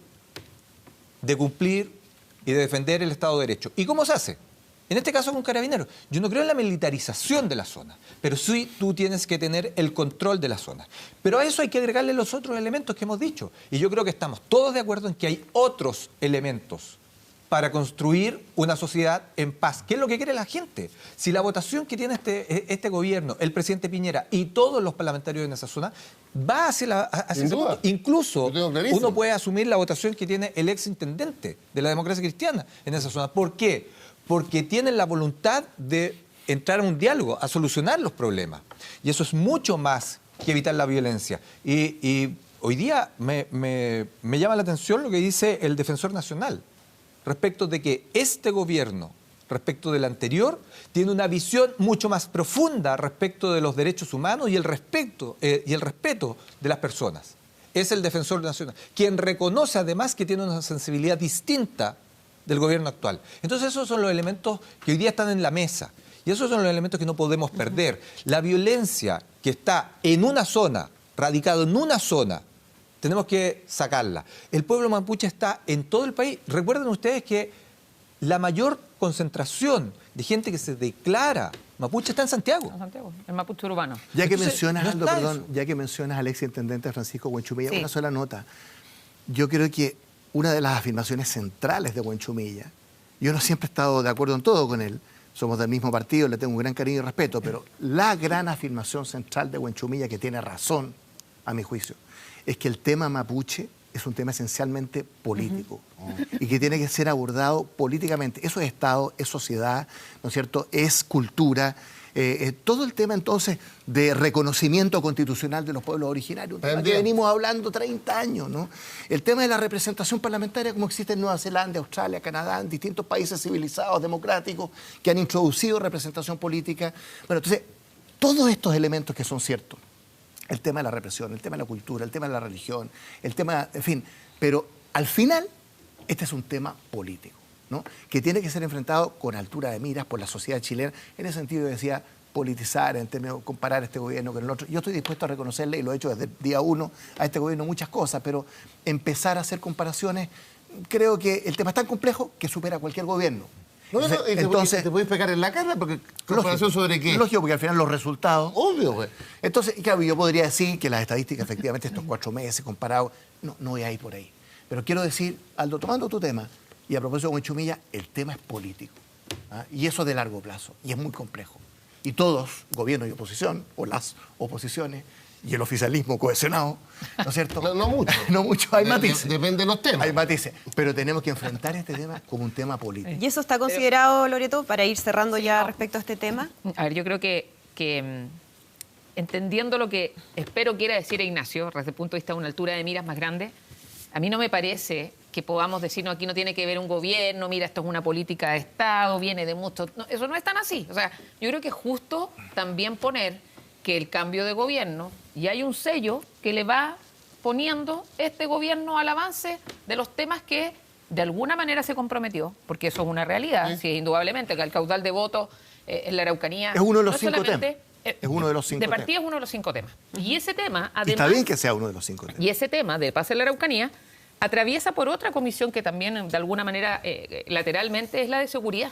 de cumplir y de defender el Estado de Derecho. ¿Y cómo se hace? En este caso con Carabineros. Yo no creo en la militarización de la zona, pero sí tú tienes que tener el control de la zona. Pero a eso hay que agregarle los otros elementos que hemos dicho. Y yo creo que estamos todos de acuerdo en que hay otros elementos para construir una sociedad en paz. ¿Qué es lo que quiere la gente? Si la votación que tiene este gobierno, el presidente Piñera y todos los parlamentarios en esa zona, va hacia Sin ese duda. punto. Incluso Lo tengo clarísimo. uno puede asumir la votación que tiene el ex intendente de la democracia cristiana en esa zona. ¿Por qué? Porque tienen la voluntad de entrar en un diálogo, a solucionar los problemas. Y eso es mucho más que evitar la violencia. Y hoy día me llama la atención lo que dice el Defensor Nacional respecto de que este gobierno, respecto del anterior, tiene una visión mucho más profunda respecto de los derechos humanos y el respeto de las personas. Es el Defensor Nacional, quien reconoce además que tiene una sensibilidad distinta del gobierno actual. Entonces esos son los elementos que hoy día están en la mesa y esos son los elementos que no podemos perder. La violencia que está en una zona, radicado en una zona, tenemos que sacarla. El pueblo mapuche está en todo el país. Recuerden ustedes que la mayor concentración de gente que se declara mapuche está en Santiago. En Santiago, el mapuche urbano. Ya que Entonces, mencionas, no Aldo, está perdón, eso. ya que mencionas al exintendente Francisco Huenchumilla, Sí. una sola nota. Yo creo que una de las afirmaciones centrales de Huenchumilla, yo no siempre he estado de acuerdo en todo con él, somos del mismo partido, le tengo un gran cariño y respeto, pero la gran afirmación central de Huenchumilla, que tiene razón, a mi juicio, es que el tema mapuche es un tema esencialmente político y que tiene que ser abordado políticamente. Eso es Estado, es sociedad, ¿no es cierto? Es cultura. Todo el tema entonces de reconocimiento constitucional de los pueblos originarios, un tema que También. venimos hablando 30 años, ¿no? El tema de la representación parlamentaria como existe en Nueva Zelanda, Australia, Canadá, en distintos países civilizados, democráticos, que han introducido representación política. Bueno, entonces, todos estos elementos que son ciertos, el tema de la represión, el tema de la cultura, el tema de la religión, el tema, en fin, pero al final este es un tema político, ¿no? Que tiene que ser enfrentado con altura de miras por la sociedad chilena. En ese sentido decía politizar, en términos de comparar este gobierno con el otro. Yo estoy dispuesto a reconocerle, y lo he hecho desde el día 1, a este gobierno muchas cosas, pero empezar a hacer comparaciones, creo que el tema es tan complejo que supera cualquier gobierno. Entonces, te puedes pegar en la cara porque comparación sobre qué. Lógico, porque al final los resultados... Obvio, güey. Entonces, claro, yo podría decir que las estadísticas, efectivamente, estos 4 meses comparados, no voy a ir por ahí. Pero quiero decir, Aldo, tomando tu tema, y a propósito de Huenchumilla, el tema es político. ¿Ah? Y eso de largo plazo, y es muy complejo. Y todos, gobierno y oposición, o las oposiciones, y el oficialismo cohesionado, ¿no es cierto? No mucho. No mucho, hay matices. Depende de los temas. Hay matices, pero tenemos que enfrentar este tema como un tema político. ¿Y eso está considerado, Loreto, para ir cerrando ya respecto a este tema? A ver, yo creo que entendiendo lo que espero quiera decir Ignacio, desde el punto de vista de una altura de miras más grande, a mí no me parece que podamos decir, no, aquí no tiene que ver un gobierno, mira, esto es una política de Estado, viene de muchos... No, eso no es tan así. O sea, yo creo que es justo también poner que el cambio de gobierno, y hay un sello que le va poniendo este gobierno al avance de los temas que de alguna manera se comprometió, porque eso es una realidad, sí, indudablemente, que el caudal de votos en la Araucanía... Es uno de los no 5 temas. Es uno de los 5 de temas. partida es uno de los 5 temas. Y ese tema, además... Y está bien que sea uno de los 5 temas. Y ese tema de paz en la Araucanía atraviesa por otra comisión que también, de alguna manera, lateralmente es la de seguridad.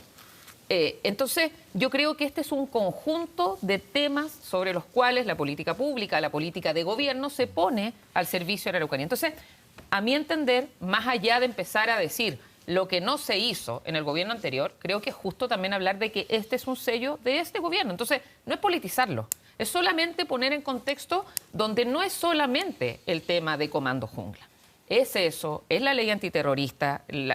Entonces, yo creo que este es un conjunto de temas sobre los cuales la política pública, la política de gobierno se pone al servicio de la Araucanía. Entonces, a mi entender, más allá de empezar a decir lo que no se hizo en el gobierno anterior, creo que es justo también hablar de que este es un sello de este gobierno. Entonces, no es politizarlo, es solamente poner en contexto donde no es solamente el tema de Comando Jungla. Es eso, es la ley antiterrorista, en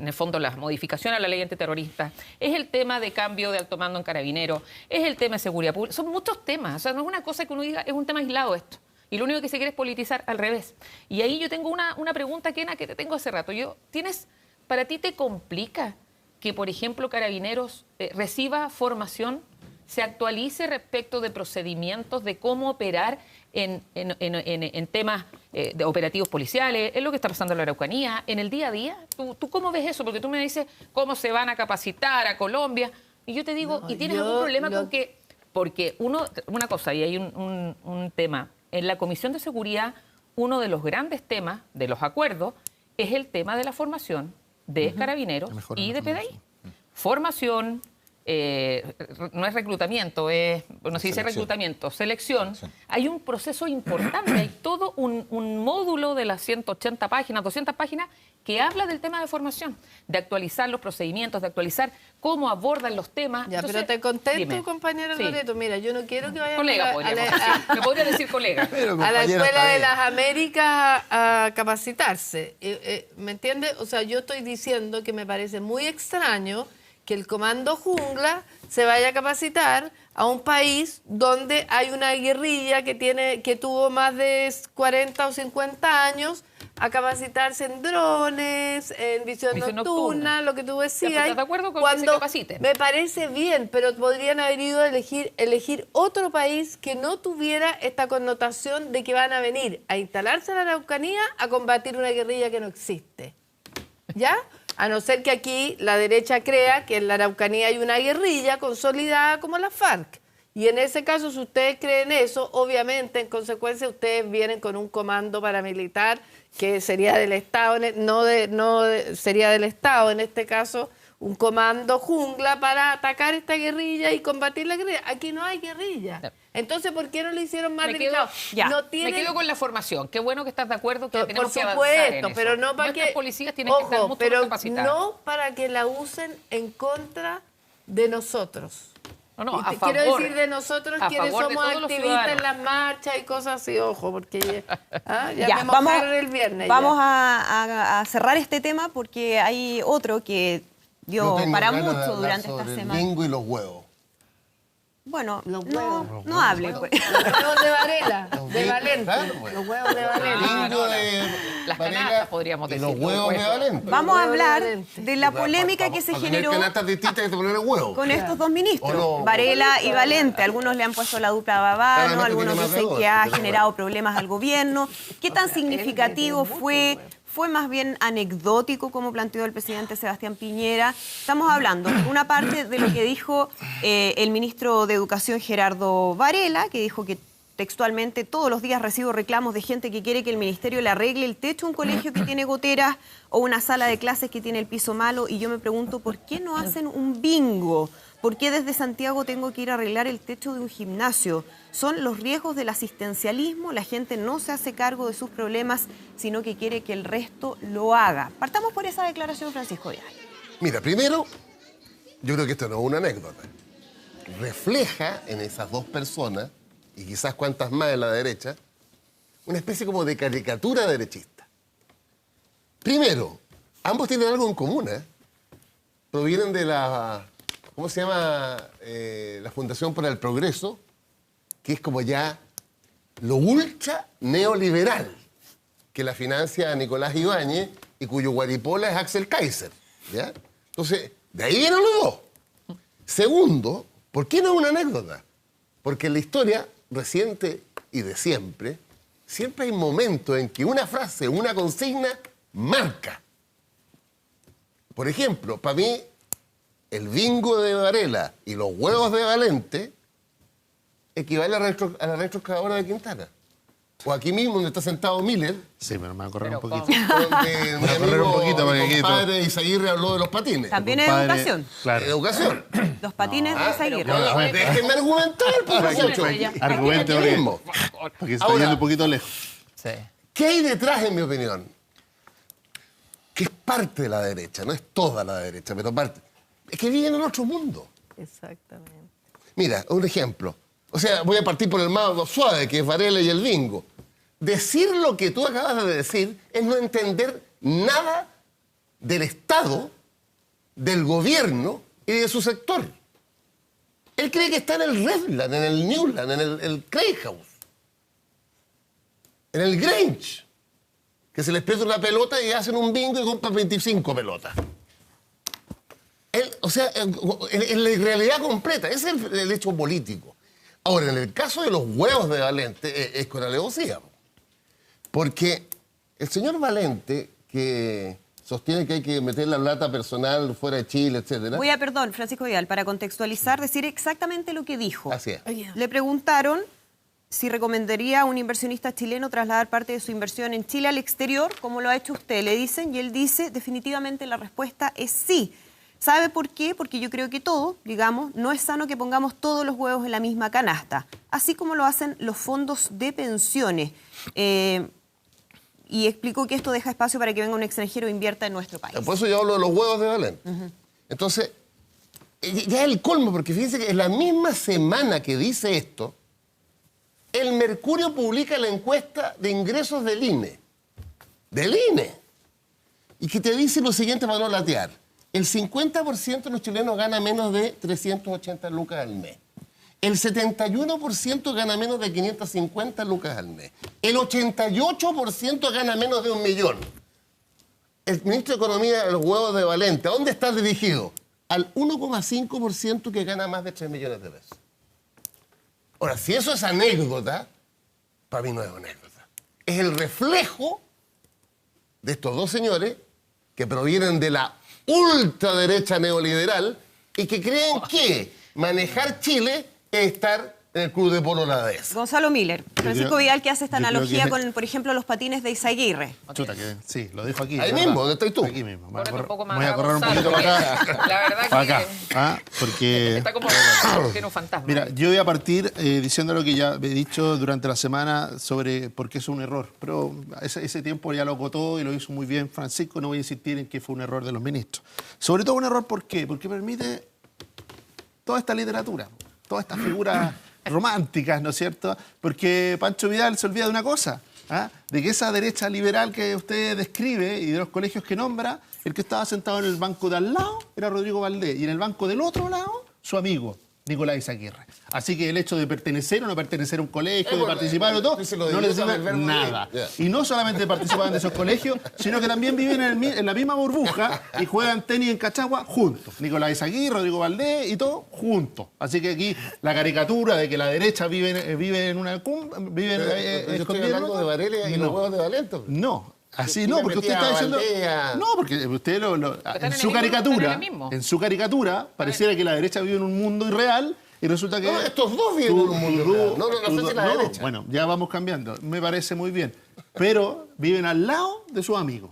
el fondo la modificación a la ley antiterrorista, es el tema de cambio de alto mando en Carabineros, es el tema de seguridad pública, son muchos temas, o sea, no es una cosa que uno diga, es un tema aislado esto. Y lo único que se quiere es politizar al revés. Y ahí yo tengo una pregunta, Kena, que te tengo hace rato. ¿Para ti te complica que, por ejemplo, Carabineros reciba formación, se actualice respecto de procedimientos, de cómo operar en temas de operativos policiales, en lo que está pasando en la Araucanía, en el día a día? ¿Tú cómo ves eso? Porque tú me dices cómo se van a capacitar a Colombia. Y yo te digo, no, ¿y tienes algún problema con que...? Porque una cosa, y hay un tema... En la Comisión de Seguridad, uno de los grandes temas de los acuerdos es el tema de la formación de Carabineros y de PDI. Formación, no es reclutamiento, no se dice reclutamiento, selección. Hay un proceso importante, hay todo un módulo de las 180 páginas, 200 páginas, que habla del tema de formación, de actualizar los procedimientos, de actualizar cómo abordan los temas. Ya, entonces, pero te contesto, dime. compañero Loreto. Mira, yo no quiero que vayan colega, me podría decir colega. A la Escuela de las Américas a capacitarse. ¿Me entiendes? O sea, yo estoy diciendo que me parece muy extraño que el Comando Jungla se vaya a capacitar a un país donde hay una guerrilla que tuvo más de 40 o 50 años a capacitarse en drones, en visión nocturna, lo que tú decías. ¿Estás de acuerdo con que se capaciten? Me parece bien, pero podrían haber ido a elegir otro país que no tuviera esta connotación de que van a venir a instalarse en la Araucanía a combatir una guerrilla que no existe. ¿Ya? A no ser que aquí la derecha crea que en la Araucanía hay una guerrilla consolidada como la FARC. Y en ese caso, si ustedes creen eso, obviamente, en consecuencia, ustedes vienen con un comando paramilitar que sería del Estado, sería del Estado, en este caso, un comando jungla para atacar esta guerrilla y combatir la guerrilla. Aquí no hay guerrilla. Entonces, ¿por qué no lo hicieron más delicado? Me quedo con la formación. Qué bueno que estás de acuerdo que tenemos que avanzar en eso. Pero no para Nuestros que policías tienen que estar mucho más capacitados. No para que la usen en contra de nosotros. No, a favor. Quiero decir de nosotros quienes somos activistas en las marchas y cosas así, ojo, porque ya me mojaron el viernes. Vamos a cerrar este tema porque hay otro que dio para mucho durante esta semana. El bingo y los huevos. Bueno, no hable. Pues. Los huevos de Varela, de Valente. Claro, pues. Los huevos de Valente. El bingo de las Varela canastas, podríamos y decir. los huevos de Valente. Vamos a hablar de la polémica que se generó canastas distintas que te ponen huevos. con estos dos ministros, no, Varela y Valente. Algunos le han puesto la dupla Babano, algunos dicen que ha generado problemas al gobierno. ¿Qué tan significativo fue? ¿Fue más bien anecdótico, como planteó el presidente Sebastián Piñera? Estamos hablando, una parte de lo que dijo el ministro de Educación, Gerardo Varela, que dijo que textualmente todos los días recibo reclamos de gente que quiere que el ministerio le arregle el techo a un colegio que tiene goteras o una sala de clases que tiene el piso malo. Y yo me pregunto, ¿por qué no hacen un bingo? ¿Por qué desde Santiago tengo que ir a arreglar el techo de un gimnasio? Son los riesgos del asistencialismo, la gente no se hace cargo de sus problemas, sino que quiere que el resto lo haga. Partamos por esa declaración, Francisco Vidal. Mira, primero, yo creo que esto no es una anécdota. Refleja en esas dos personas, y quizás cuantas más en la derecha, una especie como de caricatura derechista. Primero, ambos tienen algo en común, Provienen de la... ¿Cómo se llama? La Fundación para el Progreso, que es como ya lo ultra neoliberal, que la financia Nicolás Ibáñez y cuyo guaripola es Axel Kaiser. ¿Ya? Entonces, de ahí vienen los dos. Segundo, ¿por qué no es una anécdota? Porque en la historia reciente y de siempre hay momentos en que una frase, una consigna marca. Por ejemplo, para mí, el bingo de Varela y los huevos de Valente equivale a la retroexcavadora de Quintana. O aquí mismo, donde está sentado Miller. Sí, pero me va a correr Pero un poquito. Donde mi a correr un amigo, poquito porque mi aquí compadre Isaguirre habló de los patines. También es Compadre, educación. Claro. Educación. Los patines de Isaguirre. No, déjenme argumentar, por favor. Argumente, Aquí mismo. porque se está Ahora, yendo un poquito lejos. Sí. ¿Qué hay detrás, en mi opinión? Que es parte de la derecha, no es toda la derecha, pero parte. Es que viven en otro mundo. Exactamente. Mira, un ejemplo. O sea, voy a partir por el más suave, que es Varela y el bingo. Decir lo que tú acabas de decir es no entender nada del Estado, del gobierno y de su sector. Él cree que está en el Redland, en el Newland, en el Cray House, en el Grange, que se les pierde una pelota y hacen un bingo y compran 25 pelotas. O sea, en la realidad completa, ese es el hecho político. Ahora, en el caso de los huevos de Valente, es con alevosía. Porque el señor Valente, que sostiene que hay que meter la plata personal fuera de Chile, etcétera. Voy a, perdón, Francisco Vidal, para contextualizar, decir exactamente lo que dijo. Así es. Le preguntaron si recomendaría a un inversionista chileno trasladar parte de su inversión en Chile al exterior, como lo ha hecho usted, le dicen, y él dice, definitivamente la respuesta es sí. ¿Sabe por qué? Porque yo creo que todo, digamos, no es sano que pongamos todos los huevos en la misma canasta, así como lo hacen los fondos de pensiones. Y explicó que esto deja espacio para que venga un extranjero e invierta en nuestro país. Por eso yo hablo de los huevos de Valente. Entonces, ya es el colmo, porque fíjense que en la misma semana que dice esto, el Mercurio publica la encuesta de ingresos del INE. Del INE. Y que te dice lo siguiente para no latear. El 50% de los chilenos gana menos de 380 lucas al mes. El 71% gana menos de 550 lucas al mes. El 88% gana menos de 1 millón. El ministro de Economía de los huevos de Valente, ¿a dónde está dirigido? Al 1,5% que gana más de 3 millones de pesos. Ahora, si eso es anécdota, para mí no es anécdota. Es el reflejo de estos dos señores que provienen de la ultraderecha neoliberal y que creen que manejar Chile es estar en el club de polo la DS. Gonzalo Miller, Francisco Vidal, que hace esta yo creo analogía que- con, por ejemplo, los patines de Isaguirre. Chuta, que sí, lo dejo aquí. Ahí es mismo, verdad. ¿dónde estás tú? Aquí mismo. Córrete un poco más Voy a a correr un Gonzalo, poquito para porque acá. la verdad Para que- acá. Porque... Está como tiene un fantasma. Mira, yo voy a partir diciendo lo que ya he dicho durante la semana sobre por qué es un error. Pero ese tiempo ya lo acotó y lo hizo muy bien Francisco. No voy a insistir en que fue un error de los ministros. Sobre todo un error, ¿por qué? Porque permite toda esta literatura, todas estas figuras románticas, ¿no es cierto? Porque Pancho Vidal se olvida de una cosa, ¿ah? De que esa derecha liberal que usted describe y de los colegios que nombra, el que estaba sentado en el banco de al lado era Rodrigo Valdés y en el banco del otro lado, su amigo, Nicolás Izaguirre. Así que el hecho de pertenecer o no pertenecer a un colegio, de participar o todo, no les sirve nada. Y no solamente participan de esos colegios, sino que también viven en la misma burbuja y juegan tenis en Cachagua juntos. Nicolás Izaguirre, Rodrigo Valdés y todo juntos. Así que aquí la caricatura de que la derecha vive en una vive Yo estoy escondida, hablando de Varela y los huevos de Valente. no, así ¿Por no, qué porque usted metía está a diciendo... Valdea? No, porque usted están en en su el mismo, caricatura, están en el mismo. en su caricatura, pareciera que la derecha vive en un mundo irreal y resulta que... No, estos dos viven en un mundo real. No sé si la derecha. Bueno, ya vamos cambiando, me parece muy bien. Pero viven al lado de sus amigos.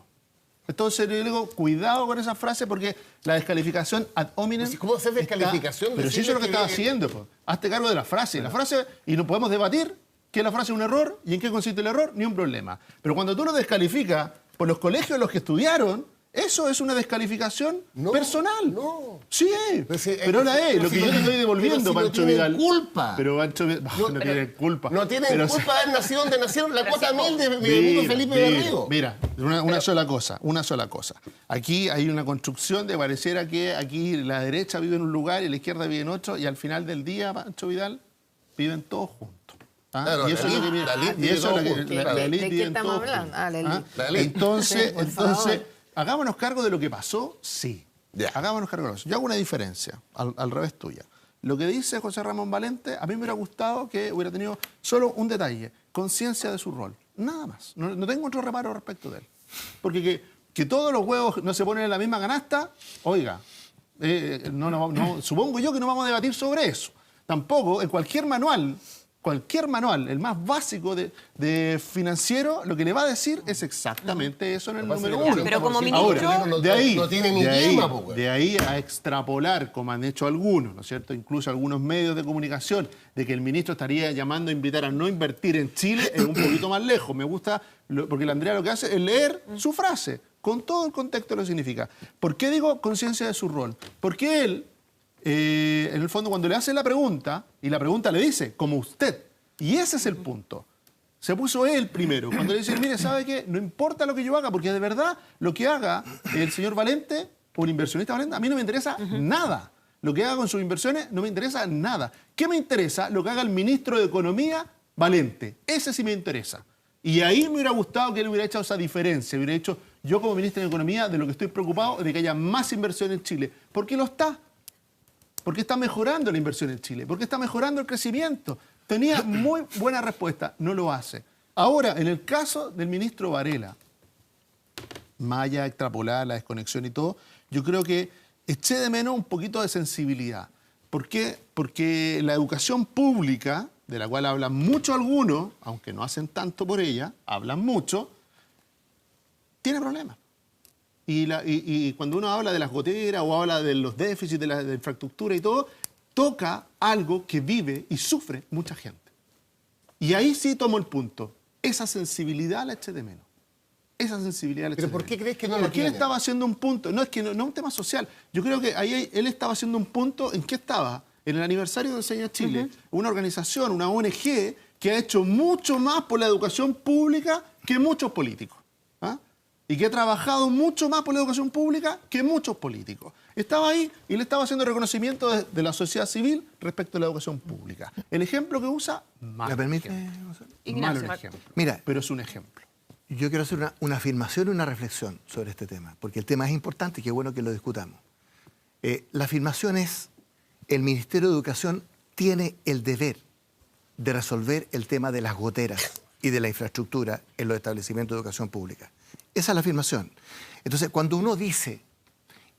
Entonces yo digo, cuidado con esa frase porque la descalificación ad hominem... Pues, ¿cómo hacer descalificación? Pero si eso es lo que estaba haciendo, pues. Hazte cargo de la frase. La frase, y no podemos debatir que la frase es un error y en qué consiste el error, ni un problema. Pero cuando tú lo descalificas por los colegios en los que estudiaron, eso es una descalificación personal. no. Sí, pero la es. Lo que yo te estoy devolviendo, pero si Pancho no Vidal. tienen culpa. Pero Pancho Vidal, no tienen culpa. No tienen Pero- culpa de haber nacido donde nacieron. La cuota 1000 de mi amigo Mira, Felipe mira, Berrío. Mira, una sola cosa. Aquí hay una construcción de pareciera que aquí la derecha vive en un lugar y la izquierda vive en otro y al final del día, Pancho Vidal, viven todos juntos. ¿Ah? Claro, Y eso es lo que la elite y vive eso es lo todos que juntos, la claro. elite ¿De qué vive estamos todos hablando? juntos. Ah, la ¿Ah? elite. La elite. Entonces, Sí, por favor. hagámonos cargo de lo que pasó, sí. Ya. Hagámonos cargo de eso. Yo hago una diferencia, al revés tuya. Lo que dice José Ramón Valente, a mí me hubiera gustado que hubiera tenido solo un detalle, conciencia de su rol. Nada más. No tengo otro reparo respecto de él. Porque que todos los huevos no se ponen en la misma canasta, oiga, supongo yo que no vamos a debatir sobre eso. Tampoco en cualquier manual, el más básico de financiero, lo que le va a decir es exactamente eso en el número 1. Pero como ministro... Ahora, de ahí a extrapolar, como han hecho algunos, ¿no es cierto? Incluso algunos medios de comunicación, de que el ministro estaría llamando a invitar a no invertir en Chile, es un poquito más lejos. Me gusta, porque la Andrea lo que hace es leer su frase, con todo el contexto lo que significa. ¿Por qué digo conciencia de su rol? Porque él... en el fondo, cuando le hace la pregunta, y la pregunta le dice, como usted, y ese es el punto. Se puso él primero, cuando le dice, mire, ¿sabe qué? No importa lo que yo haga, porque de verdad lo que haga el señor Valente, o el inversionista Valente, a mí no me interesa nada. Lo que haga con sus inversiones no me interesa nada. ¿Qué me interesa? Lo que haga el ministro de Economía Valente. Ese sí me interesa. Y ahí me hubiera gustado que él hubiera hecho esa diferencia, hubiera hecho, yo como ministro de Economía, de lo que estoy preocupado, es de que haya más inversión en Chile. ¿Por qué lo está? Porque está mejorando la inversión en Chile, porque está mejorando el crecimiento. Tenía muy buena respuesta, no lo hace. Ahora, en el caso del ministro Varela, más allá de extrapolar la desconexión y todo, yo creo que eché de menos un poquito de sensibilidad. ¿Por qué? Porque la educación pública, de la cual hablan mucho algunos, aunque no hacen tanto por ella, hablan mucho, tiene problemas. Y cuando uno habla de las goteras o habla de los déficits de la infraestructura y todo, toca algo que vive y sufre mucha gente. Y ahí sí tomo el punto. Esa sensibilidad la eché de menos. Esa sensibilidad la eché de menos. ¿Pero por qué crees que no la Porque tiene? él estaba haciendo un punto. No, es que no es un tema social. Yo creo que ahí él estaba haciendo un punto. ¿En qué estaba? En el aniversario de Enseña Chile. Una organización, una ONG, que ha hecho mucho más por la educación pública que muchos políticos. ¿Ah? Y que ha trabajado mucho más por la educación pública que muchos políticos. Estaba ahí y le estaba haciendo reconocimiento de la sociedad civil respecto a la educación pública. El ejemplo que usa, malo. ¿Me permite, ejemplo. Gonzalo? Malo el ejemplo. Mira, Pero es un ejemplo. yo quiero hacer una afirmación y una reflexión sobre este tema, porque el tema es importante y qué bueno que lo discutamos. La afirmación es, el Ministerio de Educación tiene el deber de resolver el tema de las goteras y de la infraestructura en los establecimientos de educación pública. Esa es la afirmación. Entonces, cuando uno dice,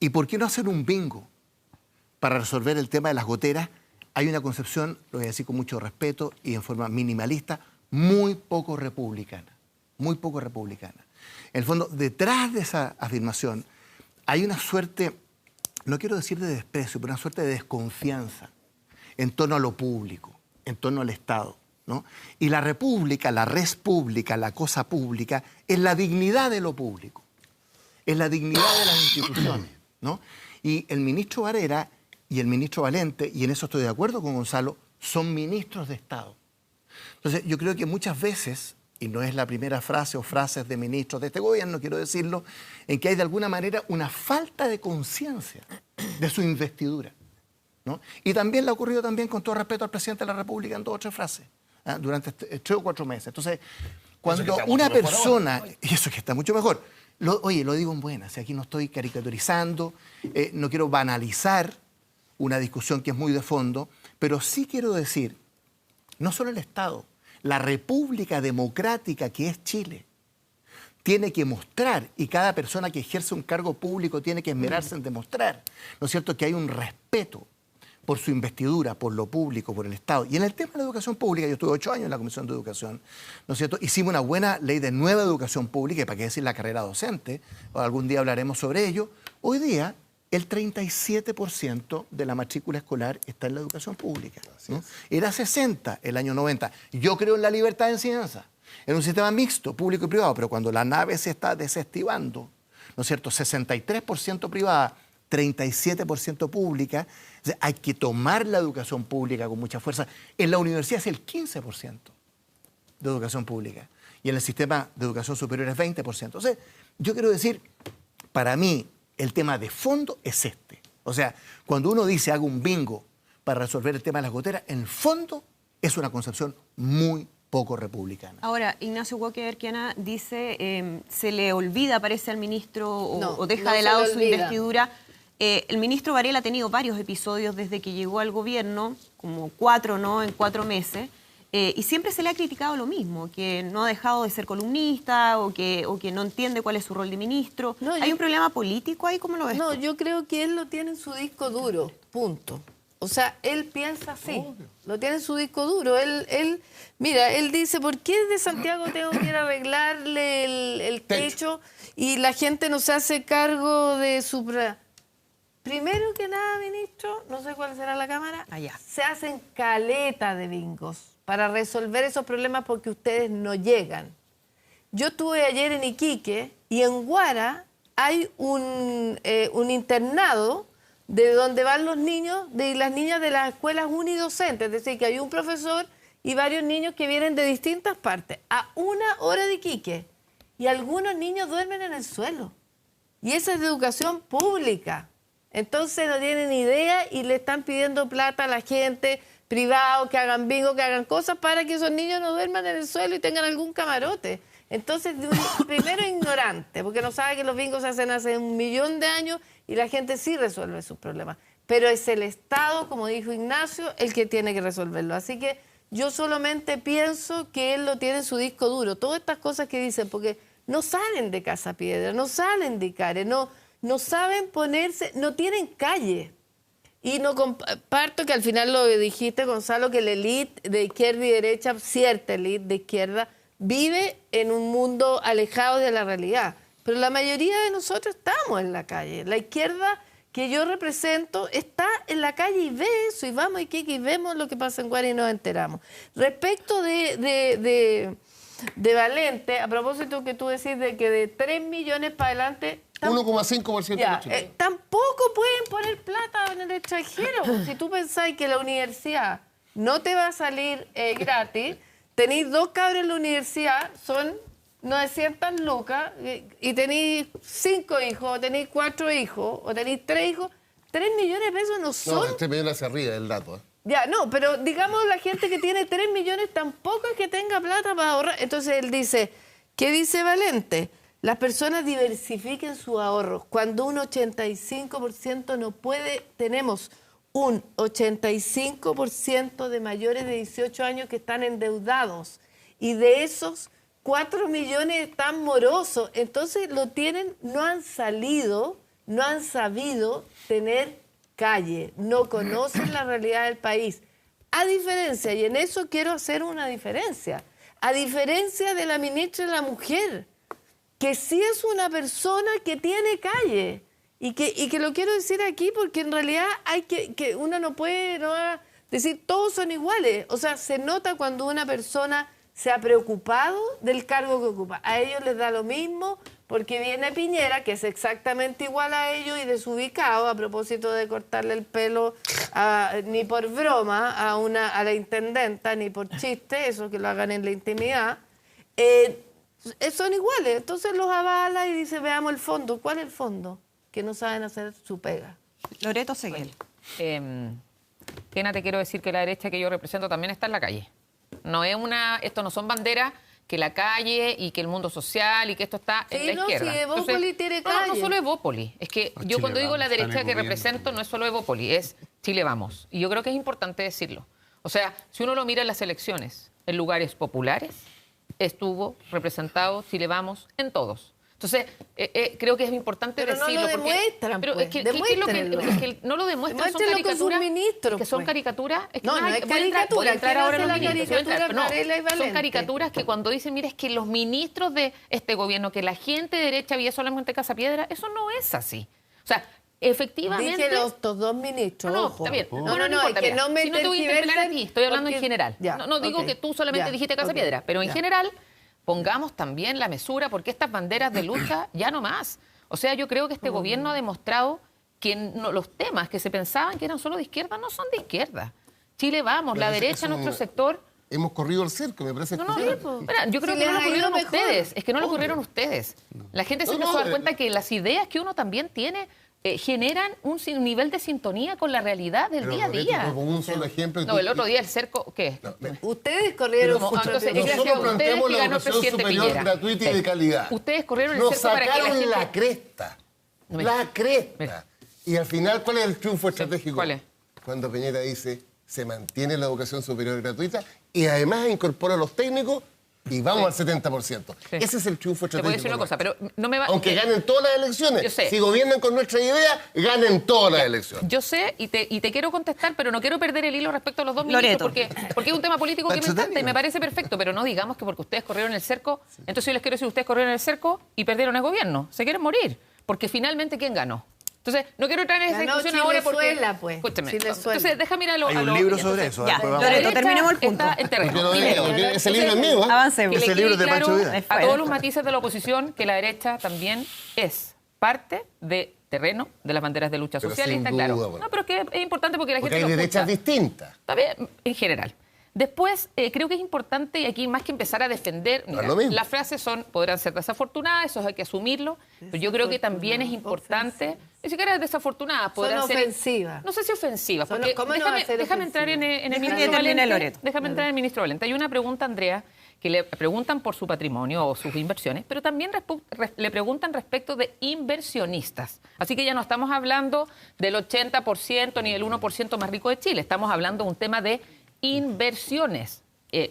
¿y por qué no hacer un bingo para resolver el tema de las goteras? Hay una concepción, lo voy a decir con mucho respeto y en forma minimalista, muy poco republicana. Muy poco republicana. En el fondo, detrás de esa afirmación hay una suerte, no quiero decir de desprecio, pero una suerte de desconfianza en torno a lo público, en torno al Estado, ¿no? Y la república, la res pública, la cosa pública, es la dignidad de lo público, es la dignidad de las instituciones, ¿no? Y el ministro Varela y el ministro Valente, y en eso estoy de acuerdo con Gonzalo, son ministros de Estado. Entonces, yo creo que muchas veces, y no es la primera frase o frases de ministros de este gobierno, quiero decirlo, en que hay de alguna manera una falta de conciencia de su investidura, ¿no? Y también le ha ocurrido también, con todo respeto al presidente de la República, en 2 o 3 frases, ¿ah? Durante 3 o 4 meses. Entonces, cuando una persona, y eso que está mucho mejor, oye, lo digo en buena, si aquí no estoy caricaturizando, no quiero banalizar una discusión que es muy de fondo, pero sí quiero decir, no solo el Estado, la República Democrática que es Chile, tiene que mostrar, y cada persona que ejerce un cargo público tiene que esmerarse en demostrar, ¿no es cierto?, que hay un respeto por su investidura, por lo público, por el Estado. Y en el tema de la educación pública, yo estuve 8 años en la Comisión de Educación, ¿no es cierto? Hicimos una buena ley de nueva educación pública, y para qué decir la carrera docente, algún día hablaremos sobre ello. Hoy día, el 37% de la matrícula escolar está en la educación pública, ¿no? Era 60% el año 90. Yo creo en la libertad de enseñanza, en un sistema mixto, público y privado, pero cuando la nave se está desestivando, ¿no es cierto?, 63% privada, 37% pública, hay que tomar la educación pública con mucha fuerza. En la universidad es el 15% de educación pública y en el sistema de educación superior es 20%. Entonces, yo quiero decir, para mí, el tema de fondo es este. O sea, cuando uno dice hago un bingo para resolver el tema de las goteras, en el fondo es una concepción muy poco republicana. Ahora, Ignacio Walker Quiana dice, se le olvida, parece al ministro, o deja de lado su investidura. El ministro Varela ha tenido varios episodios desde que llegó al gobierno, como 4, ¿no?, en 4 meses, Y siempre se le ha criticado lo mismo, que no ha dejado de ser columnista o que no entiende cuál es su rol de ministro. No, ¿Hay un problema político ahí? ¿Cómo lo ves No, tú? yo creo que él lo tiene en su disco duro, punto. O sea, él piensa así, lo tiene en su disco duro. Mira, él dice, ¿por qué de Santiago tengo que ir a arreglarle el techo y la gente no se hace cargo de su... Primero que nada, ministro, no sé cuál será la cámara, Allá. se hacen caleta de bingos para resolver esos problemas porque ustedes no llegan. Yo estuve ayer en Iquique y en Huara hay un internado de donde van los niños y las niñas de las escuelas unidocentes, es decir, que hay un profesor y varios niños que vienen de distintas partes, a 1 hora de Iquique, y algunos niños duermen en el suelo. Y esa es de educación pública. Entonces no tienen idea y le están pidiendo plata a la gente, privado, que hagan bingo, que hagan cosas para que esos niños no duerman en el suelo y tengan algún camarote. Entonces, primero ignorante, porque no sabe que los bingos se hacen hace 1 millón de años y la gente sí resuelve sus problemas. Pero es el Estado, como dijo Ignacio, el que tiene que resolverlo. Así que yo solamente pienso que él lo tiene en su disco duro. Todas estas cosas que dicen, porque no salen de Casa Piedra, no salen de Icare, no saben ponerse, no tienen calle. Y no comparto que al final lo dijiste, Gonzalo, que la élite de izquierda y derecha, cierta élite de izquierda, vive en un mundo alejado de la realidad. Pero la mayoría de nosotros estamos en la calle. La izquierda que yo represento está en la calle y ve eso, y vamos a Iquique y vemos lo que pasa en Guara y nos enteramos. Respecto de Valente, a propósito que tú decís de que de 3 millones para adelante... 1,5% Ya, de Chile. tampoco pueden poner plata en el extranjero. Si tú pensáis que la universidad no te va a salir gratis, tenéis 2 cabros en la universidad, son 900 lucas, y tenéis 5 hijos, o tenéis 4 hijos, o tenéis 3 hijos, 3 millones de pesos no son... No, 3 millones hacia arriba el dato. Ya, no, pero digamos la gente que tiene 3 millones tampoco es que tenga plata para ahorrar. Entonces él dice, ¿qué dice Valente? Las personas diversifiquen sus ahorros. Cuando un 85% no puede, tenemos un 85% de mayores de 18 años que están endeudados. Y de esos, 4 millones están morosos. Entonces lo tienen, no han salido, no han sabido tener calle, no conocen la realidad del país. A diferencia, y en eso quiero hacer una diferencia, a diferencia de la ministra de la Mujer, que sí es una persona que tiene calle, y que lo quiero decir aquí porque en realidad hay que uno no puede decir todos son iguales. O sea, se nota cuando una persona se ha preocupado del cargo que ocupa. A ellos les da lo mismo porque viene Piñera, que es exactamente igual a ellos y desubicado, a propósito de cortarle el pelo ni por broma a la intendenta, ni por chiste, eso que lo hagan en la intimidad. Son iguales. Entonces los avala y dice, veamos el fondo. ¿Cuál es el fondo? Que no saben hacer su pega. Loreto Seguel. Kena, te quiero decir que la derecha que yo represento también está en la calle. Esto no son banderas que la calle y que el mundo social y que esto está en la izquierda. Sí, Evópoli tiene calle. No solo Evópoli. Es que yo cuando digo la derecha que represento no es solo Evópoli, es Chile Vamos. Y yo creo que es importante decirlo. O sea, si uno lo mira en las elecciones, en lugares populares, estuvo representado Chile Vamos en todos. Entonces, creo que es importante pero decirlo. No lo demuestran, pero pues. Es que no lo demuestran, son caricaturas. Con sus ministros, que son pues. caricaturas. Es que no es caricatura. Voy a entrar ahora en los ministros. No, son caricaturas que cuando dicen, mira, es que los ministros de este gobierno, que la gente de derecha había solamente Casa Piedra, eso no es así. O sea, efectivamente... Dije los 2 ministros. No, ojo. está bien. No, es que no me si no te voy a interpelar a ti, estoy hablando en general. Ya, no digo que tú solamente dijiste Casa Piedra, pero en general... Pongamos también la mesura, porque estas banderas de lucha ya no más. O sea, yo creo que este gobierno ha demostrado que los temas que se pensaban que eran solo de izquierda no son de izquierda. Chile Vamos, la derecha, nuestro sector... Hemos corrido el cerco, me parece. Yo creo que no lo ocurrieron ustedes. Es que no lo ocurrieron ustedes. La gente se empezó a dar cuenta que las ideas que uno también tiene generan un nivel de sintonía con la realidad del día a día. Como un solo ejemplo. No, el otro día el cerco, ¿qué? Ustedes corrieron Nosotros planteamos la educación superior gratuita y de calidad. Ustedes corrieron el cerco para que la gente... la cresta. La cresta. Y al final, ¿cuál es el triunfo estratégico? ¿Cuál es? Cuando Piñera dice, se mantiene la educación superior gratuita y además incorpora a los técnicos y vamos al 70%. Sí. Ese es el triunfo Te voy a estratégico. decir una cosa, pero no me va... Aunque ganen todas las elecciones, Yo sé. si gobiernan con nuestra idea, ganen todas las elecciones. Yo sé y te quiero contestar, pero no quiero perder el hilo respecto a los dos Loreto. ministros, porque es un tema político que me encanta y me parece perfecto, pero no digamos que porque ustedes corrieron el cerco, entonces yo les quiero decir, ustedes corrieron el cerco y perdieron el gobierno. Se quieren morir, porque finalmente, ¿quién ganó? Entonces, no quiero entrar en esa Ganó discusión ahora porque... Chilezuela, pues. Escúcheme. Chilezuela. Entonces, déjame ir a lo... Hay a un lo- libro entonces, sobre eso. ya, después vamos. la Loreto, derecha terminemos el punto. está en terreno. Porque no Primero, digo, ese libro es mío, ¿eh? Avancemos. que le Ese libro quede es de Pancho claro Vidal. a todos los matices de la oposición que la derecha también es parte de terreno de las banderas de lucha Pero social y sin está duda, claro. bueno. No, pero es que es importante porque la Porque gente hay lo derechas escucha. distintas. Está bien, en general. Después, creo que es importante, y aquí más que empezar a defender, No es lo mismo. las frases podrán ser desafortunadas, eso hay que asumirlo, pero yo creo que también es importante, ni siquiera desafortunadas, podrán ser... ofensivas. No sé si ofensivas, Son- porque ¿cómo no va a ser déjame entrar en ofensiva? el Déjame ministro que termine Valente. Loreto. Déjame entrar en el ministro Valente. Hay una pregunta, Andrea, que le preguntan por su patrimonio o sus inversiones, pero también le preguntan respecto de inversionistas. Así que ya no estamos hablando del 80% ni del 1% más rico de Chile, estamos hablando de un tema de inversiones.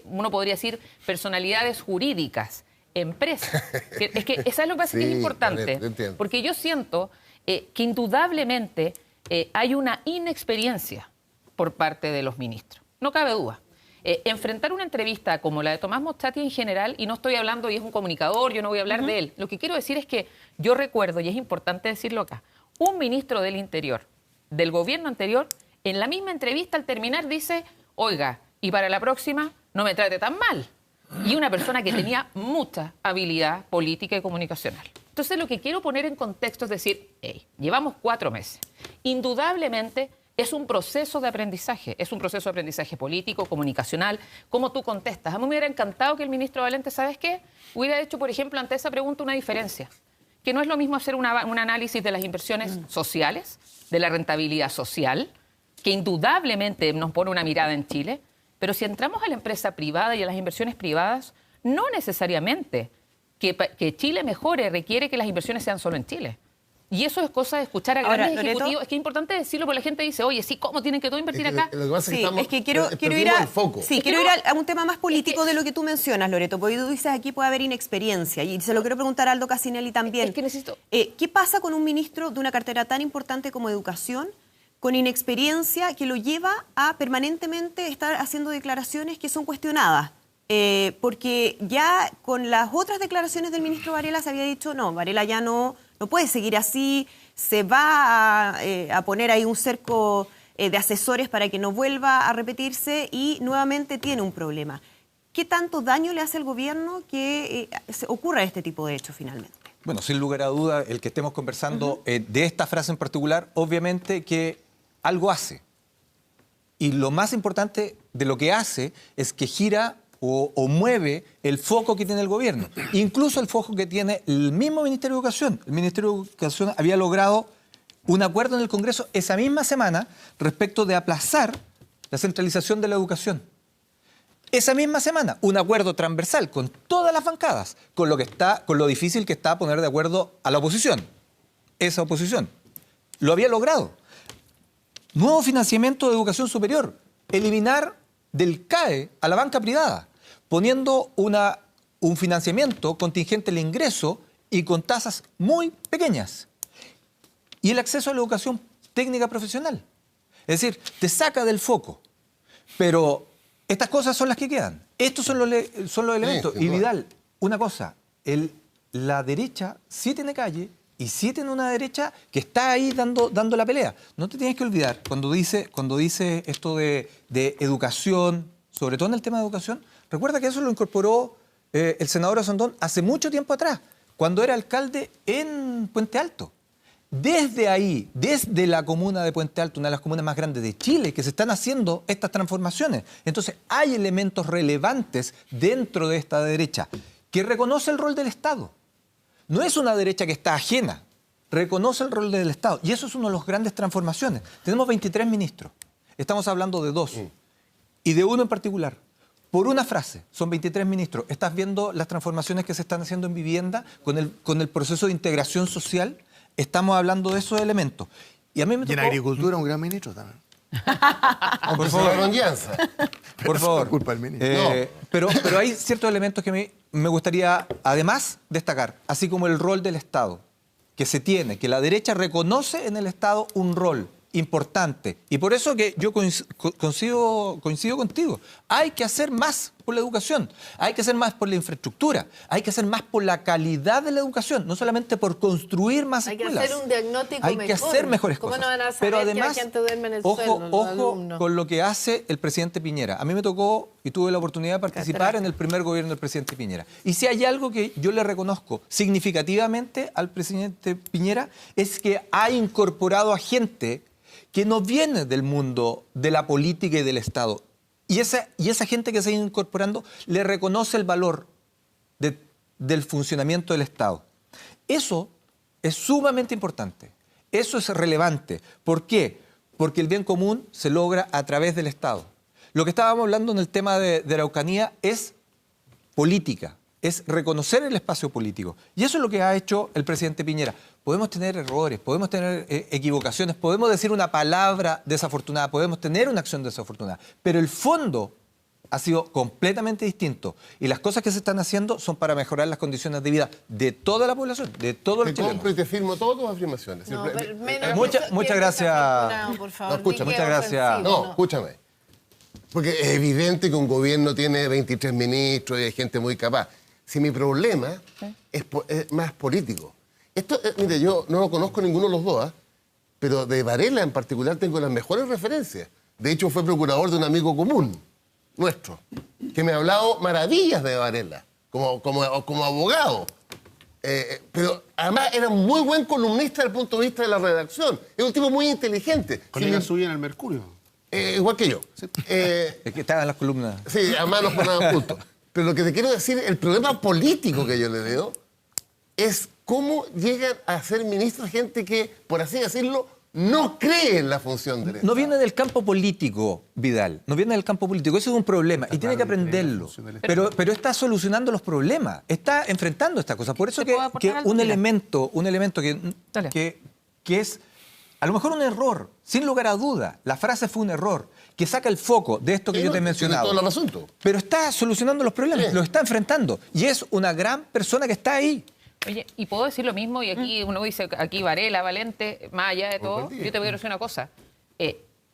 Uno podría decir personalidades jurídicas, empresas. Es que esa es lo que pasa que es Sí, importante, Loreto, te entiendo. porque yo siento que indudablemente hay una inexperiencia por parte de los ministros. No cabe duda. Enfrentar una entrevista como la de Tomás Moschati en general, y no estoy hablando, y es un comunicador, yo no voy a hablar de él. Lo que quiero decir es que yo recuerdo, y es importante decirlo acá, un ministro del Interior del gobierno anterior, en la misma entrevista al terminar dice, oiga, y para la próxima no me trate tan mal. Y una persona que tenía mucha habilidad política y comunicacional. Entonces lo que quiero poner en contexto es decir, hey, llevamos 4 meses. Indudablemente es un proceso de aprendizaje, es un proceso de aprendizaje político, comunicacional, cómo tú contestas. A mí me hubiera encantado que el ministro Valente, ¿sabes qué? Hubiera hecho, por ejemplo, ante esa pregunta una diferencia. Que no es lo mismo hacer un análisis de las inversiones sociales, de la rentabilidad social, que indudablemente nos pone una mirada en Chile, pero si entramos a la empresa privada y a las inversiones privadas, no necesariamente que Chile mejore requiere que las inversiones sean solo en Chile. Y eso es cosa de escuchar a Ahora, grandes Loreto, ejecutivos. Es que es importante decirlo porque la gente dice, oye, sí, ¿cómo tienen que todo invertir Es que acá? lo que pasa es que Sí, estamos- es que quiero ir perdimos a, el foco. sí, Es que quiero no- ir a un tema más político es que- de lo que tú mencionas, Loreto, porque tú dices aquí puede haber inexperiencia y se lo quiero preguntar a Aldo Casinelli también. Es que necesito- ¿Qué pasa con un ministro de una cartera tan importante como Educación, con inexperiencia que lo lleva a permanentemente estar haciendo declaraciones que son cuestionadas? Porque ya con las otras declaraciones del ministro Varela se había dicho, no, Varela ya no puede seguir así, se va a poner ahí un cerco de asesores para que no vuelva a repetirse y nuevamente tiene un problema. ¿Qué tanto daño le hace al gobierno que ocurra este tipo de hechos finalmente? Bueno, sin lugar a duda, el que estemos conversando de esta frase en particular, obviamente que algo hace. Y lo más importante de lo que hace es que gira o mueve el foco que tiene el gobierno. Incluso el foco que tiene el mismo Ministerio de Educación. El Ministerio de Educación había logrado un acuerdo en el Congreso esa misma semana respecto de aplazar la centralización de la educación. Esa misma semana, un acuerdo transversal con todas las bancadas, con lo difícil que está poner de acuerdo a la oposición. Esa oposición. Lo había logrado. Nuevo financiamiento de educación superior. Eliminar del CAE a la banca privada, poniendo un financiamiento contingente al ingreso y con tasas muy pequeñas. Y el acceso a la educación técnica profesional. Es decir, te saca del foco. Pero estas cosas son las que quedan. Estos son los elementos. sin Y duda. Vidal, una cosa, la derecha sí tiene calle y sí tiene una derecha que está ahí dando la pelea. No te tienes que olvidar, cuando dice esto de educación, sobre todo en el tema de educación, recuerda que eso lo incorporó el senador Asondón hace mucho tiempo atrás, cuando era alcalde en Puente Alto. Desde ahí, desde la comuna de Puente Alto, una de las comunas más grandes de Chile, que se están haciendo estas transformaciones. Entonces, hay elementos relevantes dentro de esta derecha que reconoce el rol del Estado. No es una derecha que está ajena, reconoce el rol del Estado. Y eso es una de las grandes transformaciones. Tenemos 23 ministros, estamos hablando de 2, y de uno en particular. Por una frase, son 23 ministros. ¿Estás viendo las transformaciones que se están haciendo en vivienda con el proceso de integración social? Estamos hablando de esos elementos. Y a mí me Y en tocó... agricultura un gran ministro también. Aunque se llamaron Llanza. Por favor. culpa del ministro. Pero hay ciertos elementos que me gustaría, además, destacar, así como el rol del Estado, que se tiene, que la derecha reconoce en el Estado un rol importante. Y por eso que yo coincido contigo. Hay que hacer más por la educación, hay que hacer más por la infraestructura, hay que hacer más por la calidad de la educación, no solamente por construir más escuelas. Hay que hacer un diagnóstico hay mejor. que hacer mejores ¿Cómo cosas. no van a saber Pero que además, la gente duerme en el suelo, los ojo alumnos? con lo que hace el presidente Piñera. A mí me tocó y tuve la oportunidad de participar en el primer gobierno del presidente Piñera. Y si hay algo que yo le reconozco significativamente al presidente Piñera, es que ha incorporado a gente que no viene del mundo de la política y del Estado. Y esa gente que se ha ido incorporando le reconoce el valor del funcionamiento del Estado. Eso es sumamente importante. Eso es relevante. ¿Por qué? Porque el bien común se logra a través del Estado. Lo que estábamos hablando en el tema de la Araucanía es política, es reconocer el espacio político. Y eso es lo que ha hecho el presidente Piñera. Podemos tener errores, podemos tener equivocaciones, podemos decir una palabra desafortunada, podemos tener una acción desafortunada, pero el fondo ha sido completamente distinto. Y las cosas que se están haciendo son para mejorar las condiciones de vida de toda la población, de todos los Te chilenos. compro y te firmo todas tus afirmaciones. No, pero Muchas gracias. Por favor, No, escúchame. ni que Muchas gracias. ofensivo, No, escúchame. Porque es evidente que un gobierno tiene 23 ministros y hay gente muy capaz. Si mi problema es más político. Esto, mire, yo no lo conozco ninguno de los dos, pero de Varela en particular tengo las mejores referencias. De hecho, fue procurador de un amigo común nuestro, que me ha hablado maravillas de Varela, como abogado. Pero además era un muy buen columnista desde el punto de vista de la redacción. Es un tipo muy inteligente. Colega suya en el Mercurio. Igual que yo. Es que estaban en las columnas. Sí, además nos ponían juntos. Pero lo que te quiero decir, el problema político que yo le veo es cómo llegan a ser ministros gente que, por así decirlo, no cree en la función del Estado. No viene del campo político, Vidal. No viene del campo político. Eso es un problema y tiene que aprenderlo. Pero está solucionando los problemas. Está enfrentando estas cosas. Por eso que un elemento que es a lo mejor un error, sin lugar a duda, la frase fue un error, que saca el foco de esto que yo te he mencionado. Tiene todo el asunto. Pero está solucionando los problemas, Sí. los está enfrentando. Y es una gran persona que está ahí. Oye, y puedo decir lo mismo, y aquí uno dice, aquí Varela, Valente, más allá de todo, yo te voy a decir una cosa.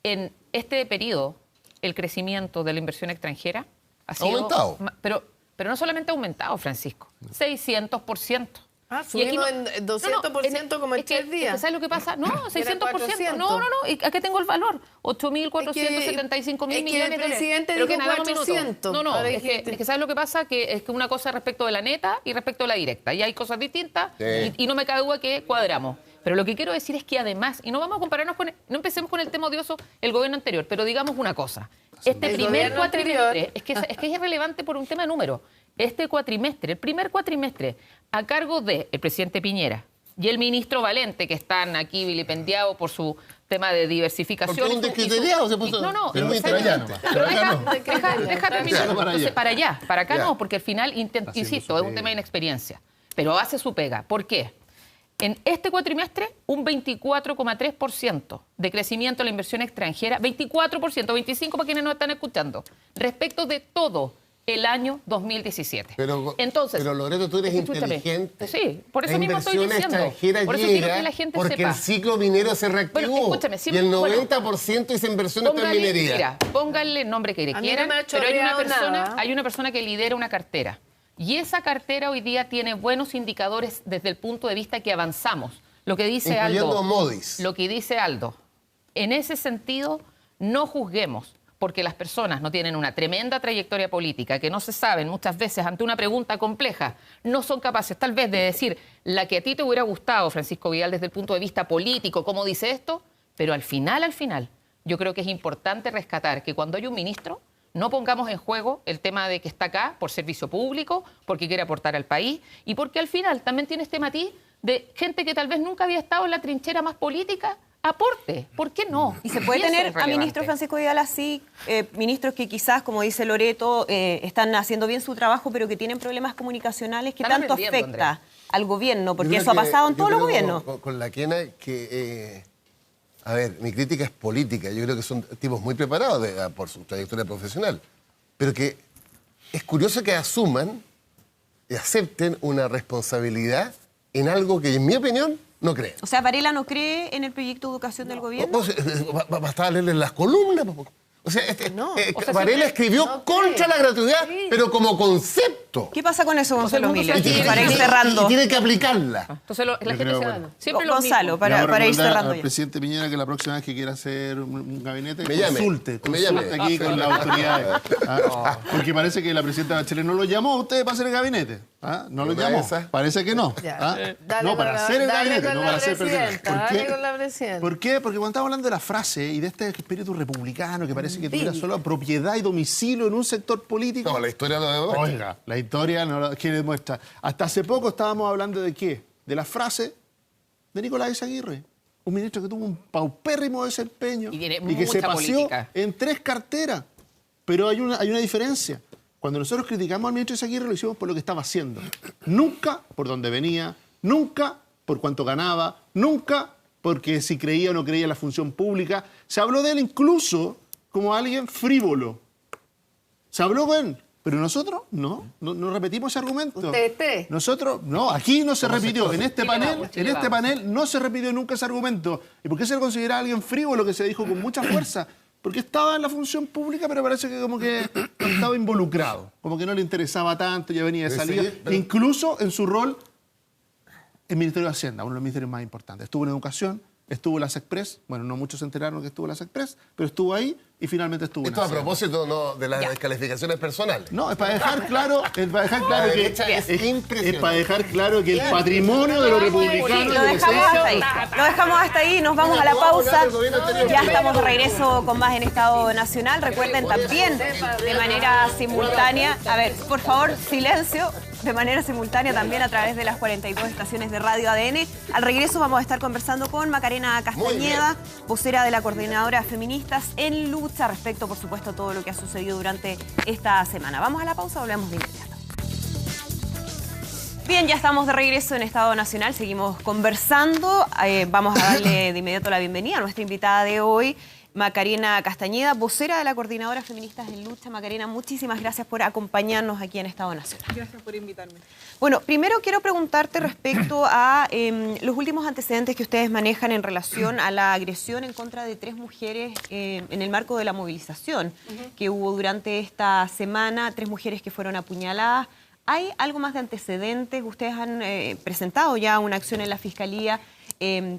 En este periodo, el crecimiento de la inversión extranjera ha sido... Aumentado. Pero no solamente ha aumentado, Francisco, 600%. Ah, Y aquí subimos en 200% como en es que, 3 días. ¿sabes lo que pasa? No, Era 600%. 400. No. ¿Y aquí tengo el valor? 8.475 mil es que millones el de dólares. presidente Pero que dijo nada, un minuto. 400. No, Ahora es que ¿sabes lo que pasa? Que es que una cosa respecto de la neta y respecto de la directa. Y hay cosas distintas y no me cabe duda que cuadramos. Pero lo que quiero decir es que además, y no vamos a compararnos con, no empecemos con el tema odioso el gobierno anterior, pero digamos una cosa. Este El primer gobierno cuatrimestre, anterior. es que es irrelevante por un tema de número. Este cuatrimestre, el primer cuatrimestre, a cargo del presidente Piñera y el ministro Valente, que están aquí vilipendiados por su tema de diversificación. Porque un descriteriado se puso... No, es muy ¿sabes? italiano. Pero deja terminar. Para allá. Entonces, para acá Ya. no, porque al final, insisto, es un tema de inexperiencia. Pero hace su pega. ¿Por qué? En este cuatrimestre, un 24,3% de crecimiento en la inversión extranjera, 24%, 25% para quienes no están escuchando, respecto de todo el año 2017. Pero Loreto, tú eres escúchame. inteligente. Sí, por eso la mismo estoy inversión diciendo. extranjera Por eso quiero llega que la gente porque sepa. el ciclo minero se reactivó. Bueno, escúchame, y el bueno, 90% de esa inversión está en minería. Mira, pónganle el nombre que A mí no quieran, me ha pero chorreado nada. hay una persona que lidera una cartera. Y esa cartera hoy día tiene buenos indicadores desde el punto de vista que avanzamos. Lo que dice Incluyendo Aldo. Modis. Lo que dice Aldo. En ese sentido, no juzguemos porque las personas no tienen una tremenda trayectoria política, que no se saben muchas veces ante una pregunta compleja, no son capaces tal vez de decir la que a ti te hubiera gustado, Francisco Vidal, desde el punto de vista político, cómo dice esto, pero al final, yo creo que es importante rescatar que cuando hay un ministro, no pongamos en juego el tema de que está acá por servicio público, porque quiere aportar al país y porque al final también tiene este matiz de gente que tal vez nunca había estado en la trinchera más política, aporte. ¿Por qué no? ¿Y se puede eso tener es a relevante. ministros Francisco Vidal así, ministros que quizás, como dice Loreto, están haciendo bien su trabajo, pero que tienen problemas comunicacionales que Están tanto aprendiendo, afecta Andrea. al gobierno? Yo Porque creo eso ha que- pasado en yo todos los creo gobiernos. Con la quena que A ver, mi crítica es política. Yo creo que son tipos muy preparados por su trayectoria profesional. Pero que es curioso que asuman y acepten una responsabilidad en algo que, en mi opinión, no creen. O sea, ¿Varela no cree en el proyecto de educación del gobierno? Bastaba leerle las columnas. O sea, Varela escribió contra la gratuidad, pero como concepto. ¿Qué pasa con eso, Gonzalo Miller? Y Para ir cerrando. Y tiene que aplicarla. Entonces la gente se da. Siempre lo Gonzalo, mismo. para ir cerrando al ya. presidente Piñera que la próxima vez que quiera hacer un gabinete, Me llame. consulte llame. aquí con las autoridades. Porque parece que la presidenta Bachelet no lo llamó a usted para hacer el gabinete. No lo llamó. Parece que no. No, para hacer el gabinete, no para ser presidente. ¿Por qué? Porque cuando estamos hablando de la frase y de este espíritu republicano que parece que tuviera solo propiedad y domicilio en un sector político. No, la historia lo demuestra. Oiga, la historia no que demuestra. Hasta hace poco estábamos hablando de qué? De la frase de Nicolás Izaguirre, un ministro que tuvo un paupérrimo desempeño Y tiene que se mucha paseó política. en 3 carteras. Pero hay una diferencia. Cuando nosotros criticamos al ministro Izaguirre lo hicimos por lo que estaba haciendo. Nunca por dónde venía, nunca por cuánto ganaba, nunca porque si creía o no creía en la función pública. Se habló de él incluso como alguien frívolo. Se habló de él. Pero nosotros no repetimos ese argumento. Nosotros, no, aquí no se repitió. En este panel no se repitió nunca ese argumento. ¿Y por qué se le considera alguien frívolo que se dijo con mucha fuerza? Porque estaba en la función pública, pero parece que como que no estaba involucrado. Como que no le interesaba tanto, ya venía de salida. Incluso en su rol en el Ministerio de Hacienda, uno de los ministerios más importantes. Estuvo en Educación, estuvo en la SECPRES. Bueno, no muchos se enteraron que estuvo en la SECPRES, pero estuvo ahí y finalmente estuvo en Esto a Hacienda. propósito no, de las descalificaciones personales. No, es para dejar claro, que es para dejar claro que el patrimonio de los republicanos Lo dejamos hasta ahí. Lo dejamos hasta ahí. Nos vamos a la pausa. Ya estamos de regreso con más en Estado Nacional. Recuerden también de manera simultánea. A ver, por favor, silencio. De manera simultánea también a través de las 42 estaciones de Radio ADN. Al regreso vamos a estar conversando con Macarena Castañeda, vocera de la Coordinadora Feministas en Lucha, respecto, por supuesto, a todo lo que ha sucedido durante esta semana. Vamos a la pausa, volvemos de inmediato. Bien, ya estamos de regreso en Estado Nacional, seguimos conversando. Vamos a darle de inmediato la bienvenida a nuestra invitada de hoy, Macarena Castañeda, vocera de la Coordinadora Feministas en Lucha. Macarena, muchísimas gracias por acompañarnos aquí en Estado Nacional. Gracias por invitarme. Bueno, primero quiero preguntarte respecto a los últimos antecedentes que ustedes manejan en relación a la agresión en contra de 3 mujeres en el marco de la movilización que hubo durante esta semana, 3 mujeres que fueron apuñaladas. ¿Hay algo más de antecedentes? Ustedes han presentado ya una acción en la Fiscalía.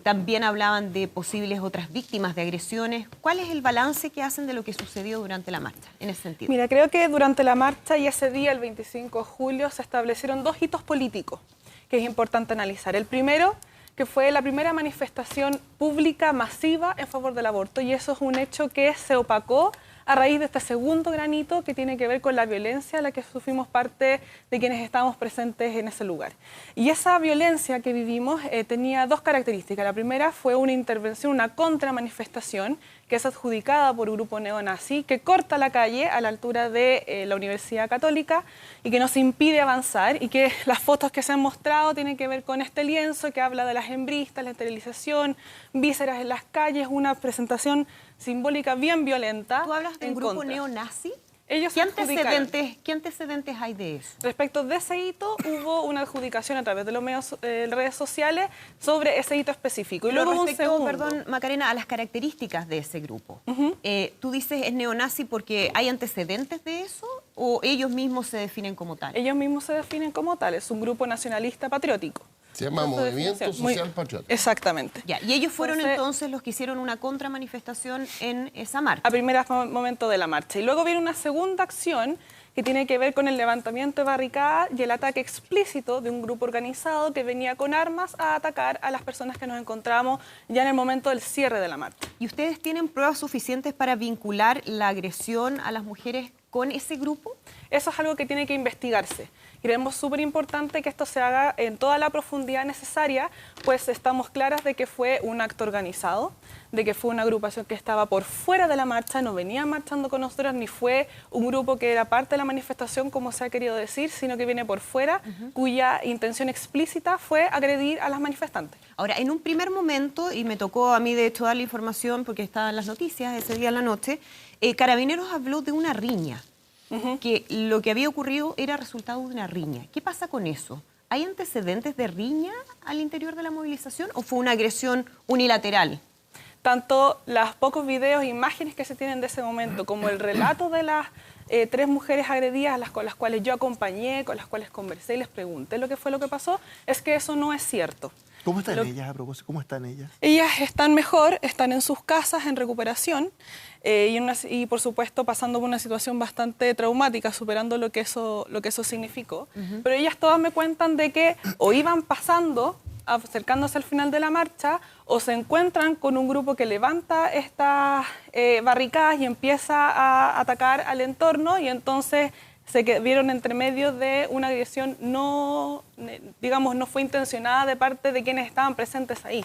También hablaban de posibles otras víctimas de agresiones. ¿Cuál es el balance que hacen de lo que sucedió durante la marcha en ese sentido? Mira, creo que durante la marcha y ese día, el 25 de julio, se establecieron 2 hitos políticos que es importante analizar. El primero, que fue la primera manifestación pública masiva en favor del aborto, y eso es un hecho que se opacó a raíz de este segundo granito que tiene que ver con la violencia a la que sufrimos parte de quienes estábamos presentes en ese lugar. Y esa violencia que vivimos tenía 2 características. La primera fue una intervención, una contramanifestación que es adjudicada por un grupo neonazi que corta la calle a la altura de la Universidad Católica y que nos impide avanzar, y que las fotos que se han mostrado tienen que ver con este lienzo que habla de las hembristas, la esterilización, vísceras en las calles, una presentación simbólica bien violenta. ¿Tú hablas de un grupo contra. neonazi? Ellos ¿Qué adjudicaron. antecedentes hay de eso? Respecto de ese hito, hubo una adjudicación a través de los medios, redes sociales sobre ese hito específico. Y Pero luego respecto, un segundo. perdón, Macarena, a las características de ese grupo. ¿Tú dices es neonazi porque hay antecedentes de eso o ellos mismos se definen como tal? Ellos mismos se definen como tal, es un grupo nacionalista patriótico. Se llama Movimiento Social Patriótico. Exactamente. Ya, y ellos fueron entonces los que hicieron una contramanifestación en esa marcha. A primer momento de la marcha. Y luego viene una segunda acción que tiene que ver con el levantamiento de barricadas y el ataque explícito de un grupo organizado que venía con armas a atacar a las personas que nos encontramos ya en el momento del cierre de la marcha. ¿Y ustedes tienen pruebas suficientes para vincular la agresión a las mujeres con ese grupo? Eso es algo que tiene que investigarse. Creemos súper importante que esto se haga en toda la profundidad necesaria, pues estamos claras de que fue un acto organizado, de que fue una agrupación que estaba por fuera de la marcha, no venía marchando con nosotros, ni fue un grupo que era parte de la manifestación, como se ha querido decir, sino que viene por fuera, cuya intención explícita fue agredir a las manifestantes. Ahora, en un primer momento, y me tocó a mí de hecho dar la información porque estaba en las noticias ese día en la noche, Carabineros habló de una riña, que lo que había ocurrido era resultado de una riña. ¿Qué pasa con eso? ¿Hay antecedentes de riña al interior de la movilización o fue una agresión unilateral? Tanto los pocos videos e imágenes que se tienen de ese momento como el relato de las 3 mujeres agredidas con las cuales yo acompañé, con las cuales conversé y les pregunté lo que fue lo que pasó, es que eso no es cierto. ¿Cómo están ellas a propósito? ¿Cómo están ellas? Ellas están mejor, están en sus casas en recuperación y por supuesto pasando por una situación bastante traumática, superando lo que eso significó. Pero ellas todas me cuentan de que o iban pasando, acercándose al final de la marcha, o se encuentran con un grupo que levanta estas barricadas y empieza a atacar al entorno, y entonces se vieron entre medio de una agresión no fue intencionada de parte de quienes estaban presentes ahí.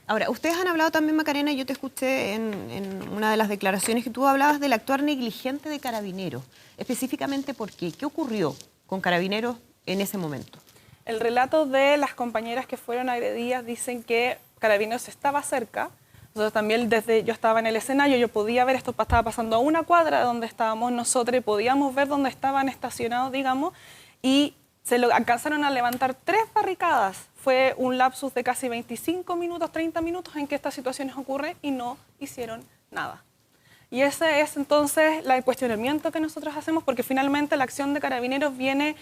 Ahora, ustedes han hablado también, Macarena, y yo te escuché en una de las declaraciones que tú hablabas del actuar negligente de Carabineros. Específicamente, ¿por qué? ¿Qué ocurrió con Carabineros en ese momento? El relato de las compañeras que fueron agredidas dicen que Carabineros estaba cerca. Nosotros también, yo estaba en el escenario, yo podía ver, esto estaba pasando a una cuadra de donde estábamos nosotros y podíamos ver dónde estaban estacionados, digamos, y alcanzaron a levantar 3 barricadas. Fue un lapsus de casi 25 minutos, 30 minutos en que estas situaciones ocurren y no hicieron nada. Y ese es entonces el cuestionamiento que nosotros hacemos, porque finalmente la acción de Carabineros viene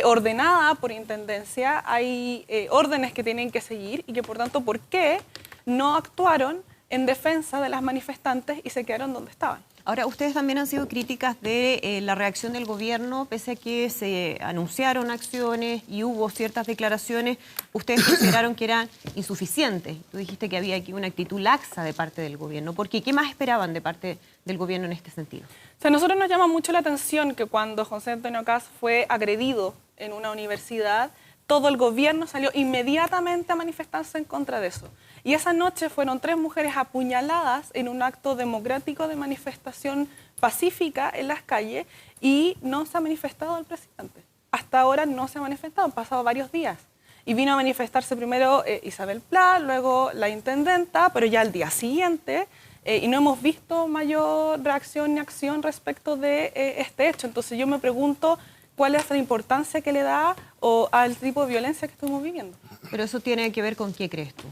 ordenada por Intendencia, hay órdenes que tienen que seguir y que por tanto, ¿por qué no actuaron en defensa de las manifestantes y se quedaron donde estaban? Ahora, ustedes también han sido críticas de la reacción del gobierno, pese a que se anunciaron acciones y hubo ciertas declaraciones, ustedes consideraron que eran insuficientes. Tú dijiste que había aquí una actitud laxa de parte del gobierno. ¿Por qué? ¿Qué más esperaban de parte del gobierno en este sentido? O sea, a nosotros nos llama mucho la atención que cuando José Antonio Kast fue agredido en una universidad, todo el gobierno salió inmediatamente a manifestarse en contra de eso. Y esa noche fueron 3 mujeres apuñaladas en un acto democrático de manifestación pacífica en las calles y no se ha manifestado el presidente. Hasta ahora no se ha manifestado, han pasado varios días. Y vino a manifestarse primero Isabel Pla, luego la intendenta, pero ya al día siguiente, y no hemos visto mayor reacción ni acción respecto de este hecho. Entonces yo me pregunto cuál es la importancia que le da al tipo de violencia que estamos viviendo. Pero eso tiene que ver con qué crees tú.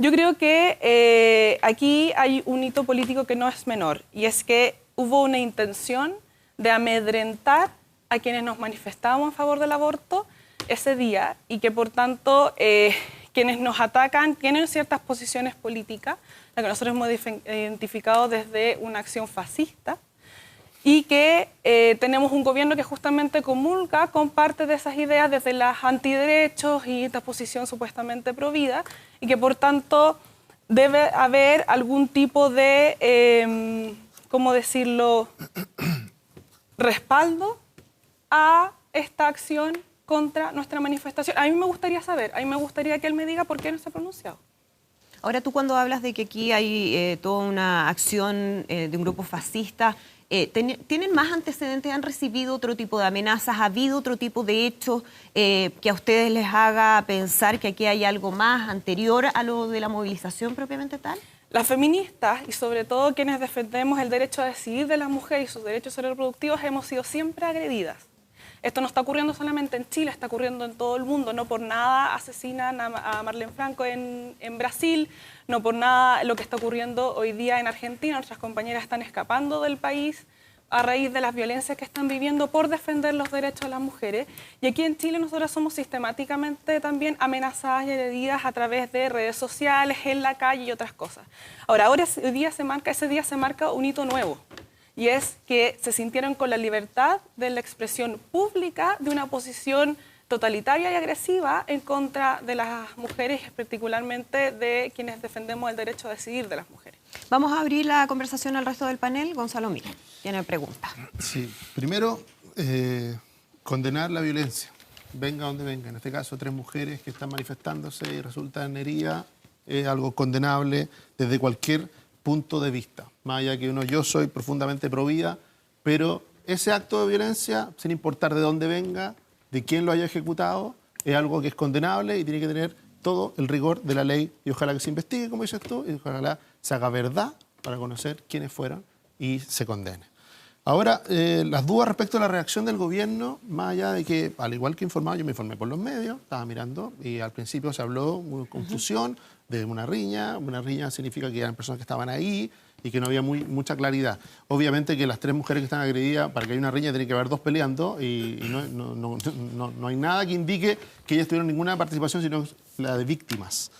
Yo creo que aquí hay un hito político que no es menor, y es que hubo una intención de amedrentar a quienes nos manifestábamos en favor del aborto ese día, y que por tanto quienes nos atacan tienen ciertas posiciones políticas, la que nosotros hemos identificado desde una acción fascista, y que tenemos un gobierno que justamente comulga con parte de esas ideas desde las antiderechos y esta posición supuestamente provida, y que por tanto debe haber algún tipo de, ¿cómo decirlo?, respaldo a esta acción contra nuestra manifestación. A mí me gustaría saber, a mí me gustaría que él me diga por qué no se ha pronunciado. Ahora, tú cuando hablas de que aquí hay toda una acción de un grupo fascista, ¿tienen más antecedentes? ¿Han recibido otro tipo de amenazas? ¿Ha habido otro tipo de hechos que a ustedes les haga pensar que aquí hay algo más anterior a lo de la movilización propiamente tal? Las feministas y sobre todo quienes defendemos el derecho a decidir de las mujeres y sus derechos reproductivos hemos sido siempre agredidas. Esto no está ocurriendo solamente en Chile, está ocurriendo en todo el mundo. No por nada asesinan a Marlene Franco en Brasil, no por nada lo que está ocurriendo hoy día en Argentina. Nuestras compañeras están escapando del país a raíz de las violencias que están viviendo por defender los derechos de las mujeres. Y aquí en Chile nosotras somos sistemáticamente también amenazadas y agredidas a través de redes sociales, en la calle y otras cosas. Ahora ese día se marca un hito nuevo. Y es que se sintieron con la libertad de la expresión pública de una posición totalitaria y agresiva en contra de las mujeres, particularmente de quienes defendemos el derecho a decidir de las mujeres. Vamos a abrir la conversación al resto del panel. Gonzalo Mira tiene preguntas. Sí, primero, condenar la violencia, venga donde venga. En este caso, 3 mujeres que están manifestándose y resultan heridas, es algo condenable desde cualquier punto de vista. Más allá que yo soy profundamente pro vida, pero ese acto de violencia, sin importar de dónde venga, de quién lo haya ejecutado, es algo que es condenable y tiene que tener todo el rigor de la ley. Y ojalá que se investigue, como dices tú, y ojalá se haga verdad para conocer quiénes fueron y se condene. Ahora, las dudas respecto a la reacción del gobierno, más allá de que, al igual que informaba, yo me informé por los medios, estaba mirando, y al principio se habló de confusión, de una riña. Una riña significa que eran personas que estaban ahí y que no había mucha claridad. Obviamente que las 3 mujeres que están agredidas, para que haya una riña tiene que haber 2 peleando y no hay nada que indique que ellas tuvieron ninguna participación, sino la de víctimas.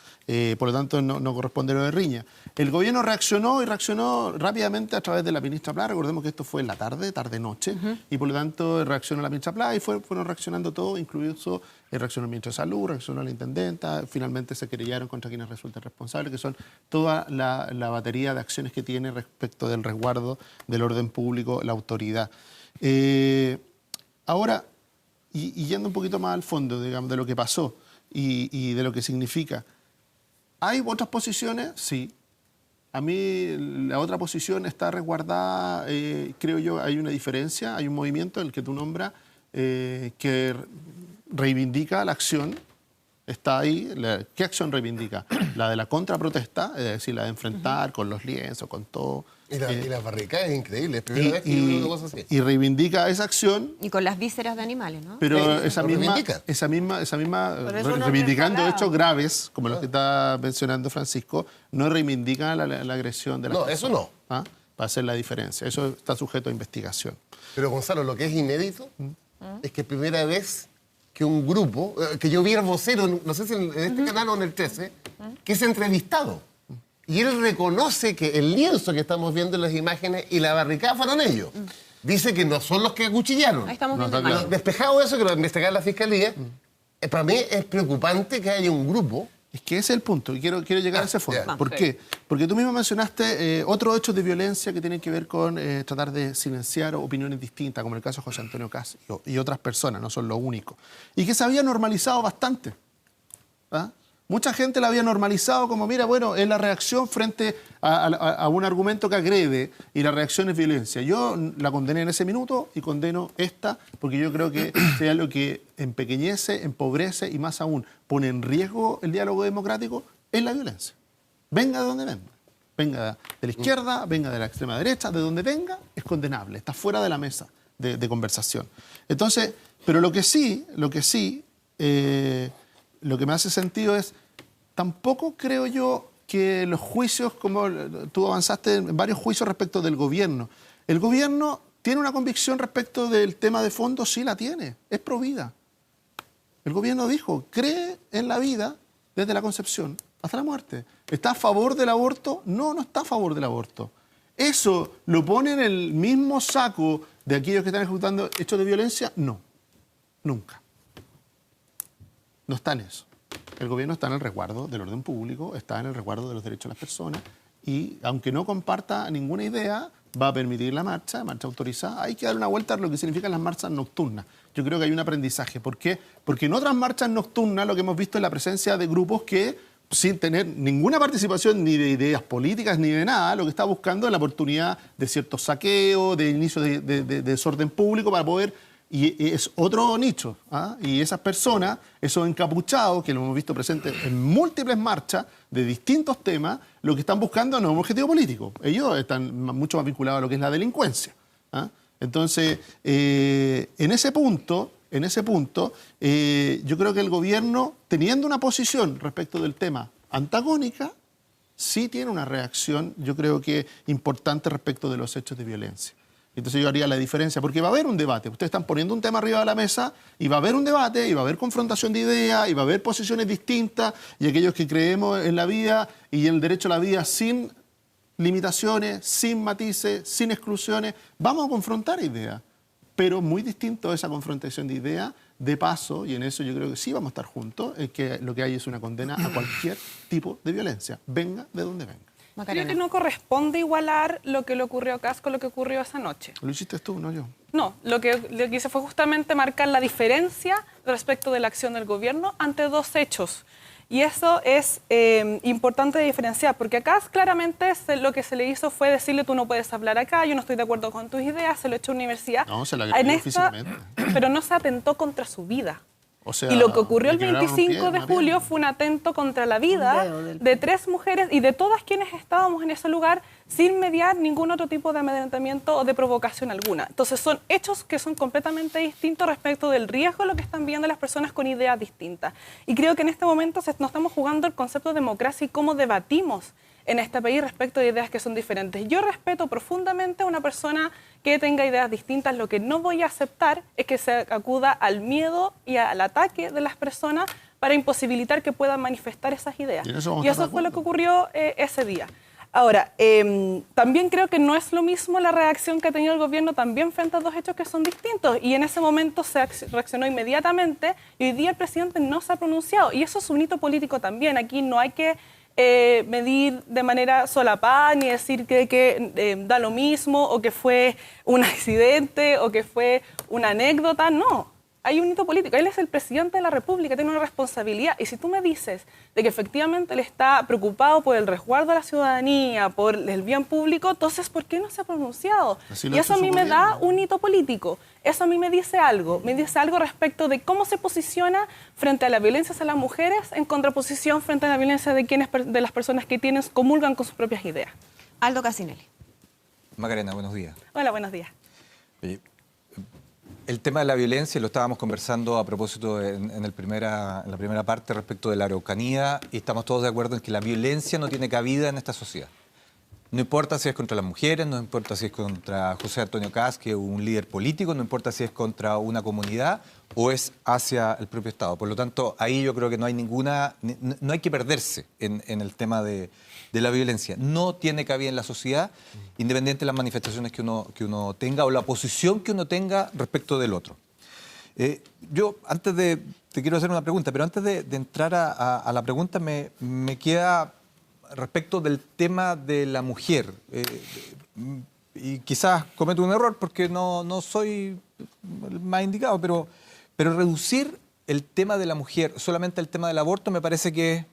Por lo tanto, no corresponde lo de riña. El gobierno reaccionó y reaccionó rápidamente a través de la ministra Pla. Recordemos que esto fue en la tarde-noche, y por lo tanto reaccionó la ministra Pla y fueron reaccionando todos, incluso reaccionó el ministro de Salud, reaccionó la intendenta, finalmente se querellaron contra quienes resulten responsables, que son toda la batería de acciones que tiene respecto del resguardo del orden público la autoridad. Ahora, y yendo un poquito más al fondo, digamos, de lo que pasó y de lo que significa, ¿hay otras posiciones? Sí. A mí la otra posición está resguardada, creo yo, hay una diferencia, hay un movimiento, el que tú nombras, que reivindica la acción, está ahí. ¿Qué acción reivindica? La de la contraprotesta, es decir, la de enfrentar con los lienzos, con todo. Y las barricadas es increíble, es primera vez que yo veo una cosa así. Y reivindica esa acción. Y con las vísceras de animales, ¿no? Pero esa misma eso no reivindicando es hechos graves, como los que está mencionando Francisco, no reivindica la agresión de la persona. Eso no. ¿Ah? Para hacer la diferencia. Eso está sujeto a investigación. Pero Gonzalo, lo que es inédito es que primera vez que un grupo, que yo vi al vocero, no sé si en este canal o en el 13, que es entrevistado. Y él reconoce que el lienzo que estamos viendo en las imágenes y la barricada fueron ellos. Dice que no son los que acuchillaron. Ahí estamos No, viendo está imágenes. claro. Despejado eso, que lo va a investigar la Fiscalía, para mí es preocupante que haya un grupo. Es que ese es el punto, y quiero llegar a ese fondo. ya. ¿Por qué? Porque tú mismo mencionaste otros hechos de violencia que tienen que ver con tratar de silenciar opiniones distintas, como el caso de José Antonio Caz y otras personas, no son los únicos. Y que se había normalizado bastante. ¿Ah? Mucha gente la había normalizado como, mira, bueno, es la reacción frente a un argumento que agrede, y la reacción es violencia. Yo la condené en ese minuto y condeno esta, porque yo creo que sea lo que empequeñece, empobrece y más aún pone en riesgo el diálogo democrático, es la violencia. Venga de donde venga. Venga de la izquierda, venga de la extrema derecha, de donde venga, es condenable, está fuera de la mesa de conversación. Entonces, pero lo que me hace sentido es, tampoco creo yo que los juicios, como tú avanzaste en varios juicios respecto del gobierno, el gobierno tiene una convicción respecto del tema de fondo, sí la tiene, es pro vida. El gobierno dijo, cree en la vida desde la concepción hasta la muerte. ¿Está a favor del aborto? No, no está a favor del aborto. ¿Eso lo pone en el mismo saco de aquellos que están ejecutando hechos de violencia? No, nunca. No está en eso. El gobierno está en el resguardo del orden público, está en el resguardo de los derechos de las personas, y aunque no comparta ninguna idea, va a permitir la marcha autorizada. Hay que dar una vuelta a lo que significan las marchas nocturnas. Yo creo que hay un aprendizaje. ¿Por qué? Porque en otras marchas nocturnas lo que hemos visto es la presencia de grupos que, sin tener ninguna participación ni de ideas políticas ni de nada, lo que está buscando es la oportunidad de ciertos saqueos, de inicio de desorden público para poder. Y es otro nicho. ¿Ah? Y esas personas, esos encapuchados, que lo hemos visto presentes en múltiples marchas de distintos temas, lo que están buscando no es un objetivo político. Ellos están mucho más vinculados a lo que es la delincuencia. ¿Ah? Entonces, en ese punto, yo creo que el gobierno, teniendo una posición respecto del tema antagónica, sí tiene una reacción, yo creo que importante respecto de los hechos de violencia. Entonces yo haría la diferencia, porque va a haber un debate. Ustedes están poniendo un tema arriba de la mesa y va a haber un debate, y va a haber confrontación de ideas, y va a haber posiciones distintas, y aquellos que creemos en la vida y en el derecho a la vida sin limitaciones, sin matices, sin exclusiones, vamos a confrontar ideas. Pero muy distinto a esa confrontación de ideas, de paso, y en eso yo creo que sí vamos a estar juntos, es que lo que hay es una condena a cualquier tipo de violencia, venga de donde venga. Creo que no corresponde igualar lo que le ocurrió a Kast con lo que ocurrió esa noche. Lo hiciste tú, no yo. No, lo que hice fue justamente marcar la diferencia respecto de la acción del gobierno ante dos hechos. Y eso es importante de diferenciar, porque acá claramente lo que se le hizo fue decirle: tú no puedes hablar acá, yo no estoy de acuerdo con tus ideas, se lo echó a la universidad. No, se la agredió físicamente. Pero no se atentó contra su vida. O sea, Y lo que ocurrió el le quebraron un 25 pie, de una julio pierna. fue un atento contra la vida de 3 mujeres y de todas quienes estábamos en ese lugar sin mediar ningún otro tipo de amedrentamiento o de provocación alguna. Entonces son hechos que son completamente distintos respecto del riesgo de lo que están viendo las personas con ideas distintas. Y creo que en este momento nos estamos jugando el concepto de democracia y cómo debatimos en este país respecto de ideas que son diferentes. Yo respeto profundamente a una persona que tenga ideas distintas. Lo que no voy a aceptar es que se acuda al miedo y al ataque de las personas para imposibilitar que puedan manifestar esas ideas. Y eso fue lo que ocurrió ese día. Ahora, también creo que no es lo mismo la reacción que ha tenido el gobierno también frente a dos hechos que son distintos. Y en ese momento se reaccionó inmediatamente y hoy día el presidente no se ha pronunciado. Y eso es un hito político también. Aquí no hay que medir de manera solapada ni decir que da lo mismo o que fue un accidente o que fue una anécdota. No, hay un hito político. Él es el presidente de la República, tiene una responsabilidad. Y si tú me dices de que efectivamente él está preocupado por el resguardo de la ciudadanía, por el bien público, entonces ¿por qué no se ha pronunciado? Y eso a mí me da un hito político. Eso a mí me dice algo respecto de cómo se posiciona frente a la violencia hacia las mujeres en contraposición frente a la violencia de las personas que comulgan con sus propias ideas. Aldo Casinelli. Macarena, buenos días. Hola, buenos días. El tema de la violencia lo estábamos conversando a propósito en la primera parte respecto de la Araucanía, y estamos todos de acuerdo en que la violencia no tiene cabida en esta sociedad. No importa si es contra las mujeres, no importa si es contra José Antonio Kast, que es un líder político, no importa si es contra una comunidad o es hacia el propio Estado. Por lo tanto, ahí yo creo que no hay que perderse en el tema de la violencia. No tiene cabida en la sociedad, independiente de las manifestaciones que uno tenga o la posición que uno tenga respecto del otro. Te quiero hacer una pregunta, pero antes de entrar a la pregunta me queda respecto del tema de la mujer. Y quizás cometo un error porque no soy el más indicado, pero reducir el tema de la mujer solamente al tema del aborto me parece que,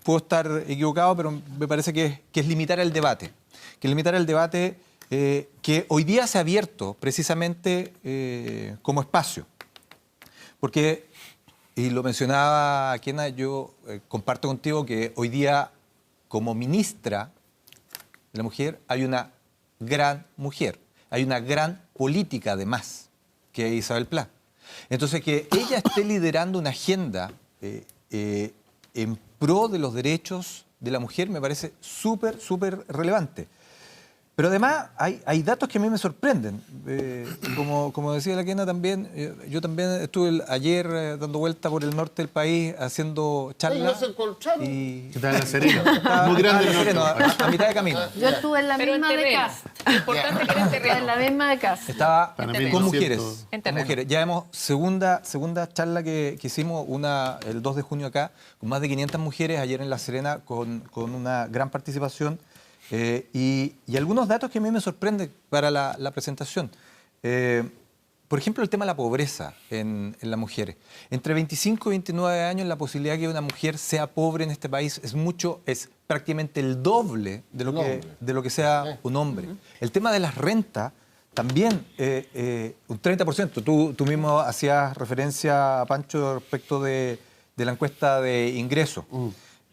puedo estar equivocado, pero me parece que es limitar el debate. Que limitar el debate que hoy día se ha abierto precisamente como espacio. Porque, y lo mencionaba Kena, yo comparto contigo que hoy día, como ministra de la mujer, hay una gran mujer, hay una gran política además, que es Isabel Pla. Entonces, que ella esté liderando una agenda en pro de los derechos de la mujer me parece súper, súper relevante. Pero además hay datos que a mí me sorprenden. Como decía la Kena también, yo también estuve ayer dando vuelta por el norte del país haciendo charlas. Y Está en La Serena. Muy grande el norte. A mitad de camino. Yo estuve en la Pero en misma de terreno. Kast. Lo importante que era en Estuve en terreno. la misma de Kast. Estaba Para con 1200. mujeres. En Con terreno. mujeres. Ya hemos segunda charla que hicimos, el 2 de junio acá, con más de 500 mujeres, ayer en La Serena, con una gran participación. Y algunos datos que a mí me sorprenden para la presentación. Por ejemplo, el tema de la pobreza en las mujeres. Entre 25 y 29 años, la posibilidad de que una mujer sea pobre en este país es prácticamente el doble de lo que sea un hombre. El tema de las rentas también, un 30%. Tú mismo hacías referencia, Pancho, respecto de la encuesta de ingresos.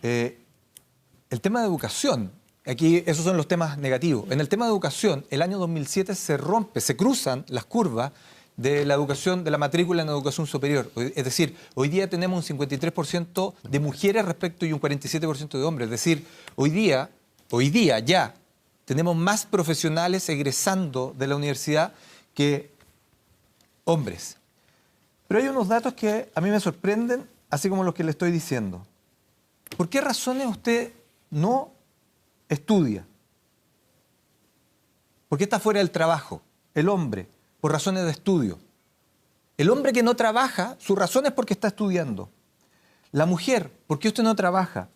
El tema de educación. Aquí esos son los temas negativos. En el tema de educación, el año 2007 se cruzan las curvas de la educación, de la matrícula en educación superior. Es decir, hoy día tenemos un 53% de mujeres respecto y un 47% de hombres. Es decir, hoy día ya tenemos más profesionales egresando de la universidad que hombres. Pero hay unos datos que a mí me sorprenden, así como los que le estoy diciendo. ¿Por qué razones usted no estudia? ¿Por qué está fuera del trabajo? El hombre, por razones de estudio. El hombre que no trabaja, su razón es porque está estudiando. La mujer, ¿por qué usted no trabaja?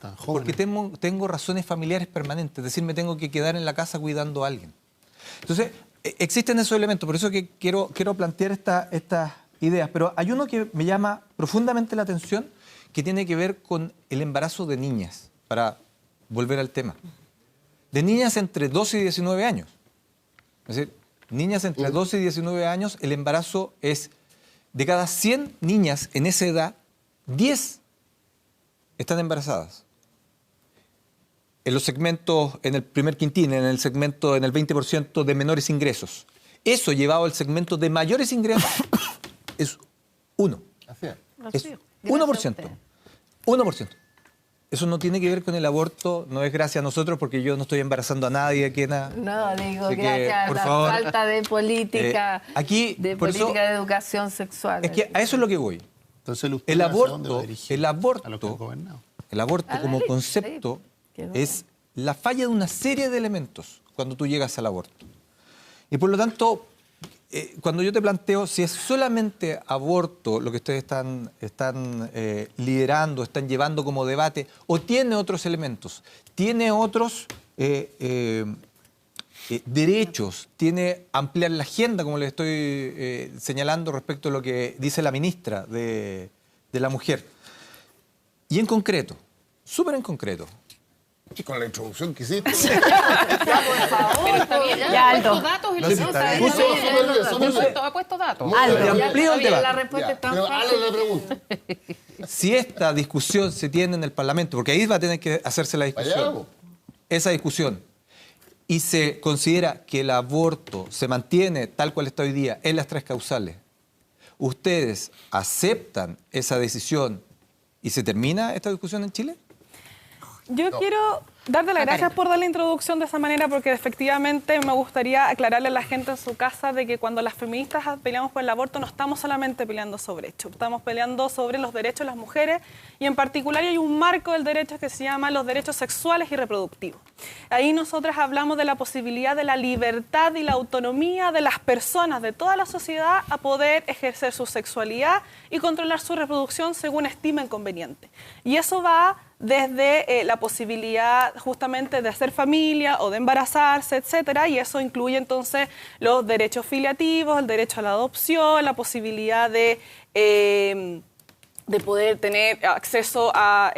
Tan jóvenes. porque tengo razones familiares permanentes, es decir, me tengo que quedar en la casa cuidando a alguien. Entonces, existen esos elementos, por eso que quiero plantear estas ideas, pero hay uno que me llama profundamente la atención, que tiene que ver con el embarazo de niñas, para volver al tema. De niñas entre 12 y 19 años. Es decir, niñas entre 12 y 19 años, el embarazo es, de cada 100 niñas en esa edad, 10 están embarazadas. En los segmentos, en el primer quintil, en el 20% de menores ingresos. Eso llevado al segmento de mayores ingresos es 1. Así es. Es 1%. 1%. Eso no tiene que ver con el aborto, no es gracias a nosotros, porque yo no estoy embarazando a nadie aquí. No, digo, Así que, gracias a por la favor, falta de política, aquí, por eso, de educación sexual. es que a eso es lo que voy. Entonces, usted El ¿hacia dónde va aborto, dirigido? el A lo que han aborto, gobernado. el aborto A la como ley, concepto sí, que no. es la falla de una serie de elementos cuando tú llegas al aborto. Y por lo tanto, cuando yo te planteo si es solamente aborto lo que ustedes están liderando, están llevando como debate, o tiene otros elementos, tiene otros derechos, tiene ampliar la agenda, como les estoy señalando respecto a lo que dice la ministra de la Mujer. Y en concreto, súper en concreto, Y con la introducción que hiciste. Pero está bien, Ya, ha Aldo. puesto datos y No, lo sí, ha está bien. ha puesto datos. Te amplío el La debate. respuesta Ya, es tan pero fácil. hazle la pregunta. Si esta discusión se tiene en el Parlamento, porque ahí va a tener que hacerse la Vaya, discusión, vamos. esa discusión, y se considera que el aborto se mantiene tal cual está hoy día en las 3 causales, ¿ustedes aceptan esa decisión y se termina esta discusión en Chile? Yo quiero darte las gracias por dar la introducción de esa manera, porque efectivamente me gustaría aclararle a la gente en su casa de que cuando las feministas peleamos por el aborto no estamos solamente peleando sobre esto, estamos peleando sobre los derechos de las mujeres, y en particular hay un marco del derecho que se llama los derechos sexuales y reproductivos. Ahí nosotras hablamos de la posibilidad de la libertad y la autonomía de las personas, de toda la sociedad, a poder ejercer su sexualidad y controlar su reproducción según estimen conveniente. Y eso va desde la posibilidad justamente de hacer familia o de embarazarse, etcétera, y eso incluye entonces los derechos filiativos, el derecho a la adopción, la posibilidad de poder tener acceso a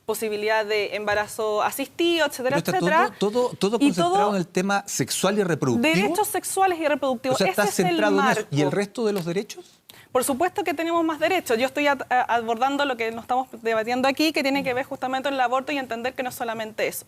posibilidad de embarazo asistido, etcétera, Pero está etcétera. todo Y concentrado en el tema sexual y reproductivo. derechos sexuales y reproductivos. O sea, Ese está es el centrado en eso. marco. ¿Y el resto de los derechos? Por supuesto que tenemos más derechos. Yo estoy abordando lo que nos estamos debatiendo aquí, que tiene que ver justamente con el aborto y entender que no es solamente eso.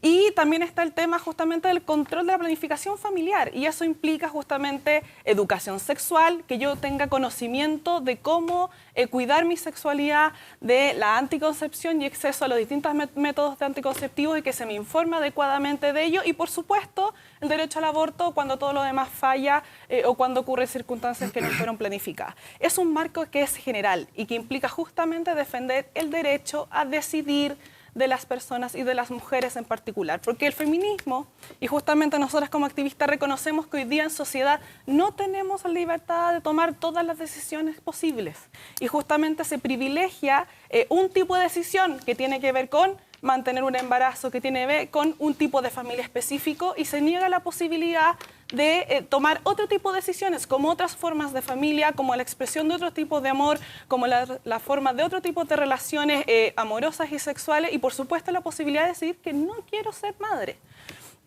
Y también está el tema justamente del control de la planificación familiar, y eso implica justamente educación sexual, que yo tenga conocimiento de cómo cuidar mi sexualidad, de la anticoncepción y acceso a los distintos métodos de anticonceptivos, y que se me informe adecuadamente de ello, y por supuesto el derecho al aborto cuando todo lo demás falla o cuando ocurren circunstancias que no fueron planificadas. Es un marco que es general y que implica justamente defender el derecho a decidir de las personas y de las mujeres en particular. Porque el feminismo, y justamente nosotras como activistas reconocemos que hoy día en sociedad no tenemos la libertad de tomar todas las decisiones posibles. Y justamente se privilegia un tipo de decisión que tiene que ver con mantener un embarazo, que tiene que ver con un tipo de familia específico, y se niega la posibilidad de tomar otro tipo de decisiones, como otras formas de familia, como la expresión de otro tipo de amor, como la forma de otro tipo de relaciones amorosas y sexuales, y por supuesto la posibilidad de decidir que no quiero ser madre.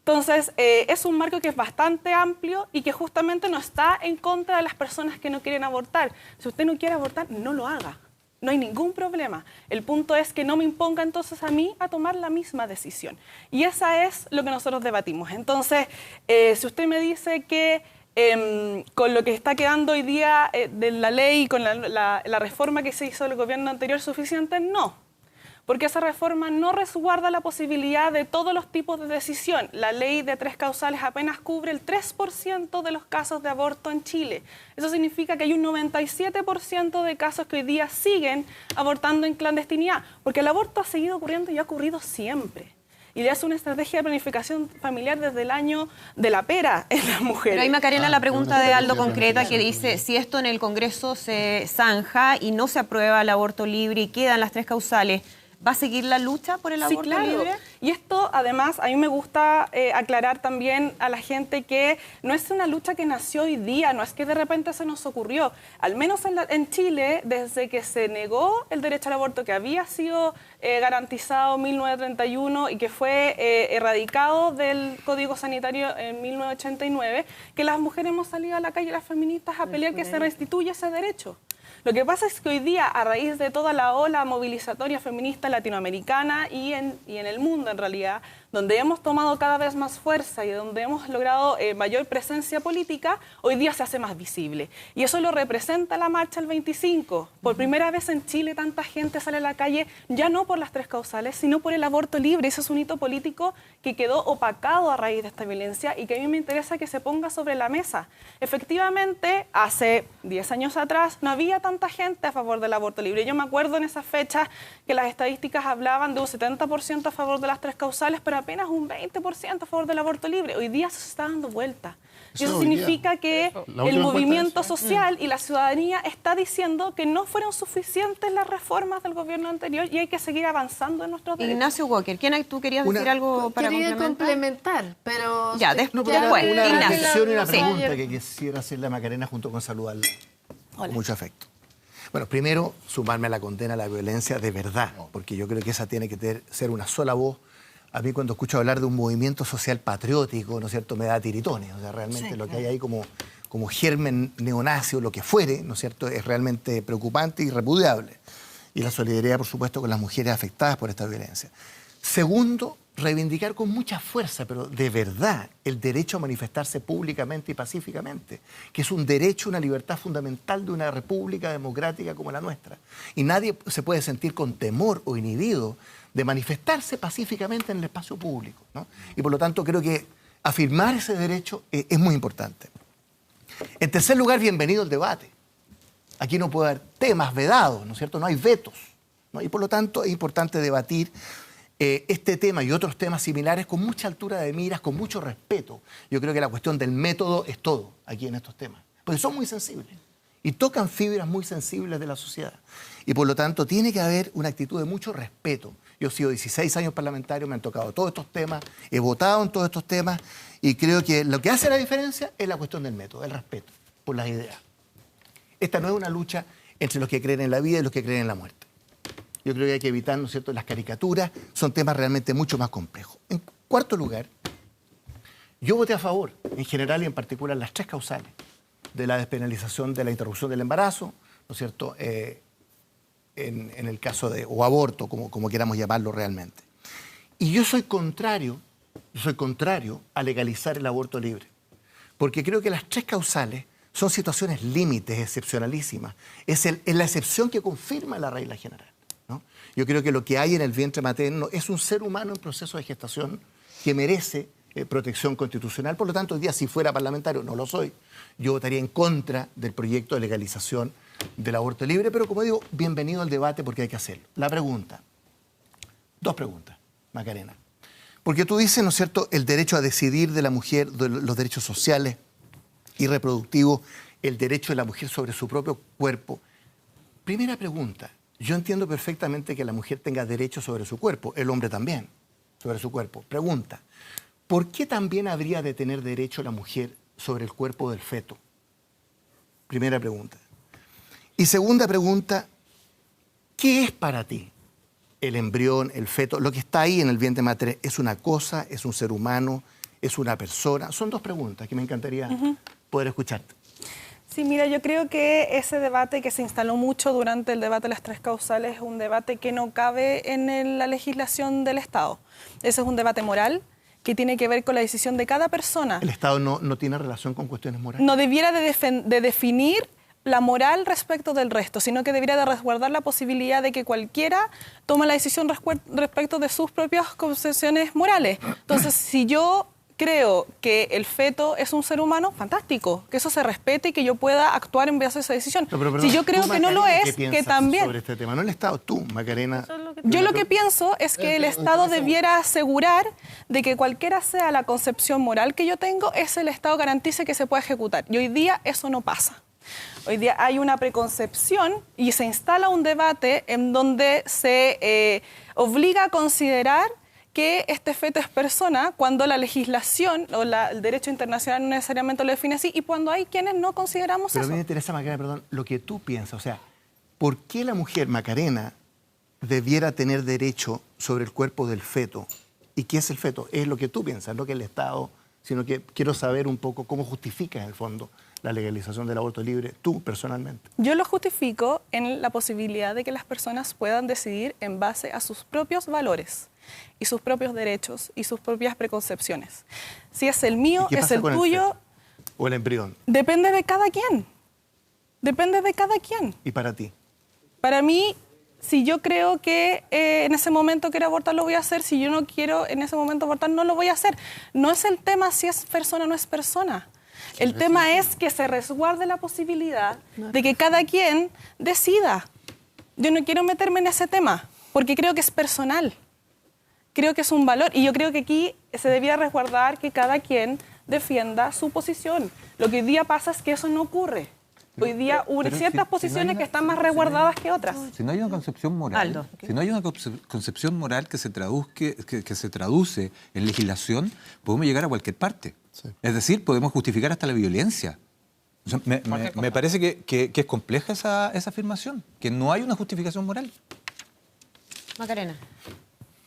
Entonces, es un marco que es bastante amplio y que justamente no está en contra de las personas que no quieren abortar. Si usted no quiere abortar, no lo haga. No hay ningún problema. El punto es que no me imponga entonces a mí a tomar la misma decisión. Y esa es lo que nosotros debatimos. Entonces, si usted me dice que con lo que está quedando hoy día de la ley, con la reforma que se hizo del gobierno anterior, ¿es suficiente? No. Porque esa reforma no resguarda la posibilidad de todos los tipos de decisión. La ley de 3 causales apenas cubre el 3% de los casos de aborto en Chile. Eso significa que hay un 97% de casos que hoy día siguen abortando en clandestinidad, porque el aborto ha seguido ocurriendo y ha ocurrido siempre. Y le hace una estrategia de planificación familiar desde el año de la pera en las mujeres. Pero ahí, Macarena, la pregunta de Aldo concreta que dice, si esto en el Congreso se zanja y no se aprueba el aborto libre y quedan las 3 causales, ¿Va a seguir la lucha por el aborto libre? Y esto, además, a mí me gusta aclarar también a la gente que no es una lucha que nació hoy día, no es que de repente se nos ocurrió. Al menos en Chile, desde que se negó el derecho al aborto, que había sido garantizado en 1931 y que fue erradicado del Código Sanitario en 1989, que las mujeres hemos salido a la calle, las feministas, a pelear que se restituya ese derecho. Lo que pasa es que hoy día, a raíz de toda la ola movilizatoria feminista latinoamericana y en el mundo en realidad, donde hemos tomado cada vez más fuerza y donde hemos logrado mayor presencia política, hoy día se hace más visible. Y eso lo representa la marcha del 25. Por primera vez en Chile tanta gente sale a la calle, ya no por las 3 causales, sino por el aborto libre. Ese es un hito político que quedó opacado a raíz de esta violencia y que a mí me interesa que se ponga sobre la mesa. Efectivamente, hace 10 años atrás no había tanta gente a favor del aborto libre. Yo me acuerdo en esas fechas que las estadísticas hablaban de un 70% a favor de las 3 causales, pero apenas un 20% a favor del aborto libre. Hoy día se está dando vuelta. Y eso significa que el movimiento social y la ciudadanía está diciendo que no fueron suficientes las reformas del gobierno anterior y hay que seguir avanzando en nuestros derechos. Ignacio Walker, ¿tú querías decir algo para complementar? Pero ya, después. Una Ignacio. reflexión y una pregunta que quisiera hacerle a Macarena junto con saludarla. Con mucho afecto. Bueno, primero, sumarme a la condena a la violencia de verdad, porque yo creo que esa tiene que ser una sola voz. A mí cuando escucho hablar de un movimiento social patriótico, ¿no es cierto?, me da tiritones. O sea, realmente lo que hay ahí como germen neonazi o lo que fuere, ¿no es cierto?, es realmente preocupante y repudiable. Y la solidaridad, por supuesto, con las mujeres afectadas por esta violencia. Segundo, reivindicar con mucha fuerza, pero de verdad, el derecho a manifestarse públicamente y pacíficamente, que es un derecho, una libertad fundamental de una república democrática como la nuestra. Y nadie se puede sentir con temor o inhibido de manifestarse pacíficamente en el espacio público, ¿no? Y por lo tanto creo que afirmar ese derecho es muy importante. En tercer lugar, bienvenido el debate. Aquí no puede haber temas vedados, ¿no es cierto? No hay vetos, ¿no? Y por lo tanto es importante debatir este tema y otros temas similares con mucha altura de miras, con mucho respeto. Yo creo que la cuestión del método es todo aquí en estos temas, porque son muy sensibles y tocan fibras muy sensibles de la sociedad. Y por lo tanto tiene que haber una actitud de mucho respeto. Yo he sido 16 años parlamentario, me han tocado todos estos temas, he votado en todos estos temas y creo que lo que hace la diferencia es la cuestión del método, el respeto por las ideas. Esta no es una lucha entre los que creen en la vida y los que creen en la muerte. Yo creo que hay que evitar, ¿no es cierto?, las caricaturas, son temas realmente mucho más complejos. En cuarto lugar, yo voté a favor, en general y en particular, las 3 causales de la despenalización de la interrupción del embarazo, ¿no es cierto?, en el caso de, o aborto, como queramos llamarlo realmente. Y yo soy contrario a legalizar el aborto libre, porque creo que las 3 causales son situaciones límites, excepcionalísimas. Es la excepción que confirma la regla general, ¿no? Yo creo que lo que hay en el vientre materno es un ser humano en proceso de gestación que merece protección constitucional. Por lo tanto, hoy día, si fuera parlamentario, no lo soy, yo votaría en contra del proyecto de legalización del aborto libre, pero como digo, bienvenido al debate porque hay que hacerlo. La pregunta, 2 preguntas, Macarena. Porque tú dices, ¿no es cierto?, el derecho a decidir de la mujer, de los derechos sociales y reproductivos, el derecho de la mujer sobre su propio cuerpo. Primera pregunta, yo entiendo perfectamente que la mujer tenga derecho sobre su cuerpo, el hombre también, sobre su cuerpo. Pregunta, ¿por qué también habría de tener derecho la mujer sobre el cuerpo del feto? Primera pregunta. Y segunda pregunta, ¿qué es para ti el embrión, el feto? Lo que está ahí en el vientre materno, ¿es una cosa, es un ser humano, es una persona? Son 2 preguntas que me encantaría poder escucharte. Sí, mira, yo creo que ese debate que se instaló mucho durante el debate de las 3 causales es un debate que no cabe en la legislación del Estado. Ese es un debate moral que tiene que ver con la decisión de cada persona. ¿El Estado no tiene relación con cuestiones morales? No debiera de definir la moral respecto del resto, sino que debería de resguardar la posibilidad de que cualquiera tome la decisión respecto de sus propias concesiones morales. Entonces, si yo creo que el feto es un ser humano, fantástico, que eso se respete y que yo pueda actuar en base a esa decisión. No, pero, si yo creo que no lo es, que también... sobre este tema? No el Estado, tú, Macarena. Yo lo que pienso es que el Estado debiera asegurar de que cualquiera sea la concepción moral que yo tengo, el Estado garantice que se pueda ejecutar. Y hoy día eso no pasa. Hoy día hay una preconcepción y se instala un debate en donde se obliga a considerar que este feto es persona cuando la legislación o el derecho internacional no necesariamente lo define así y cuando hay quienes no consideramos Pero eso. a mí me interesa, Macarena, perdón, lo que tú piensas. O sea, ¿por qué la mujer, Macarena, debiera tener derecho sobre el cuerpo del feto? ¿Y qué es el feto? Es lo que tú piensas, no que el Estado, sino que quiero saber un poco cómo justificas en el fondo la legalización del aborto libre, tú personalmente. Yo lo justifico en la posibilidad de que las personas puedan decidir en base a sus propios valores y sus propios derechos y sus propias preconcepciones. Si es el mío, ¿Y qué es pasa el con tuyo, feto? ¿O el embrión? depende de cada quien. Depende de cada quien. ¿Y para ti? Para mí, si yo creo que en ese momento quiero abortar, lo voy a hacer. Si yo no quiero en ese momento abortar, no lo voy a hacer. No es el tema si es persona o no es persona. El tema es que se resguarde la posibilidad de que cada quien decida. Yo no quiero meterme en ese tema, porque creo que es personal. Creo que es un valor. Y yo creo que aquí se debía resguardar que cada quien defienda su posición. Lo que hoy día pasa es que eso no ocurre. Hoy día hay ciertas posiciones que están más resguardadas que otras. Si no hay una concepción moral, Aldo. si no hay una concepción moral que se traduce en legislación, podemos llegar a cualquier parte. Sí. Es decir, podemos justificar hasta la violencia. O sea, me parece que es compleja esa afirmación, que no hay una justificación moral. Macarena.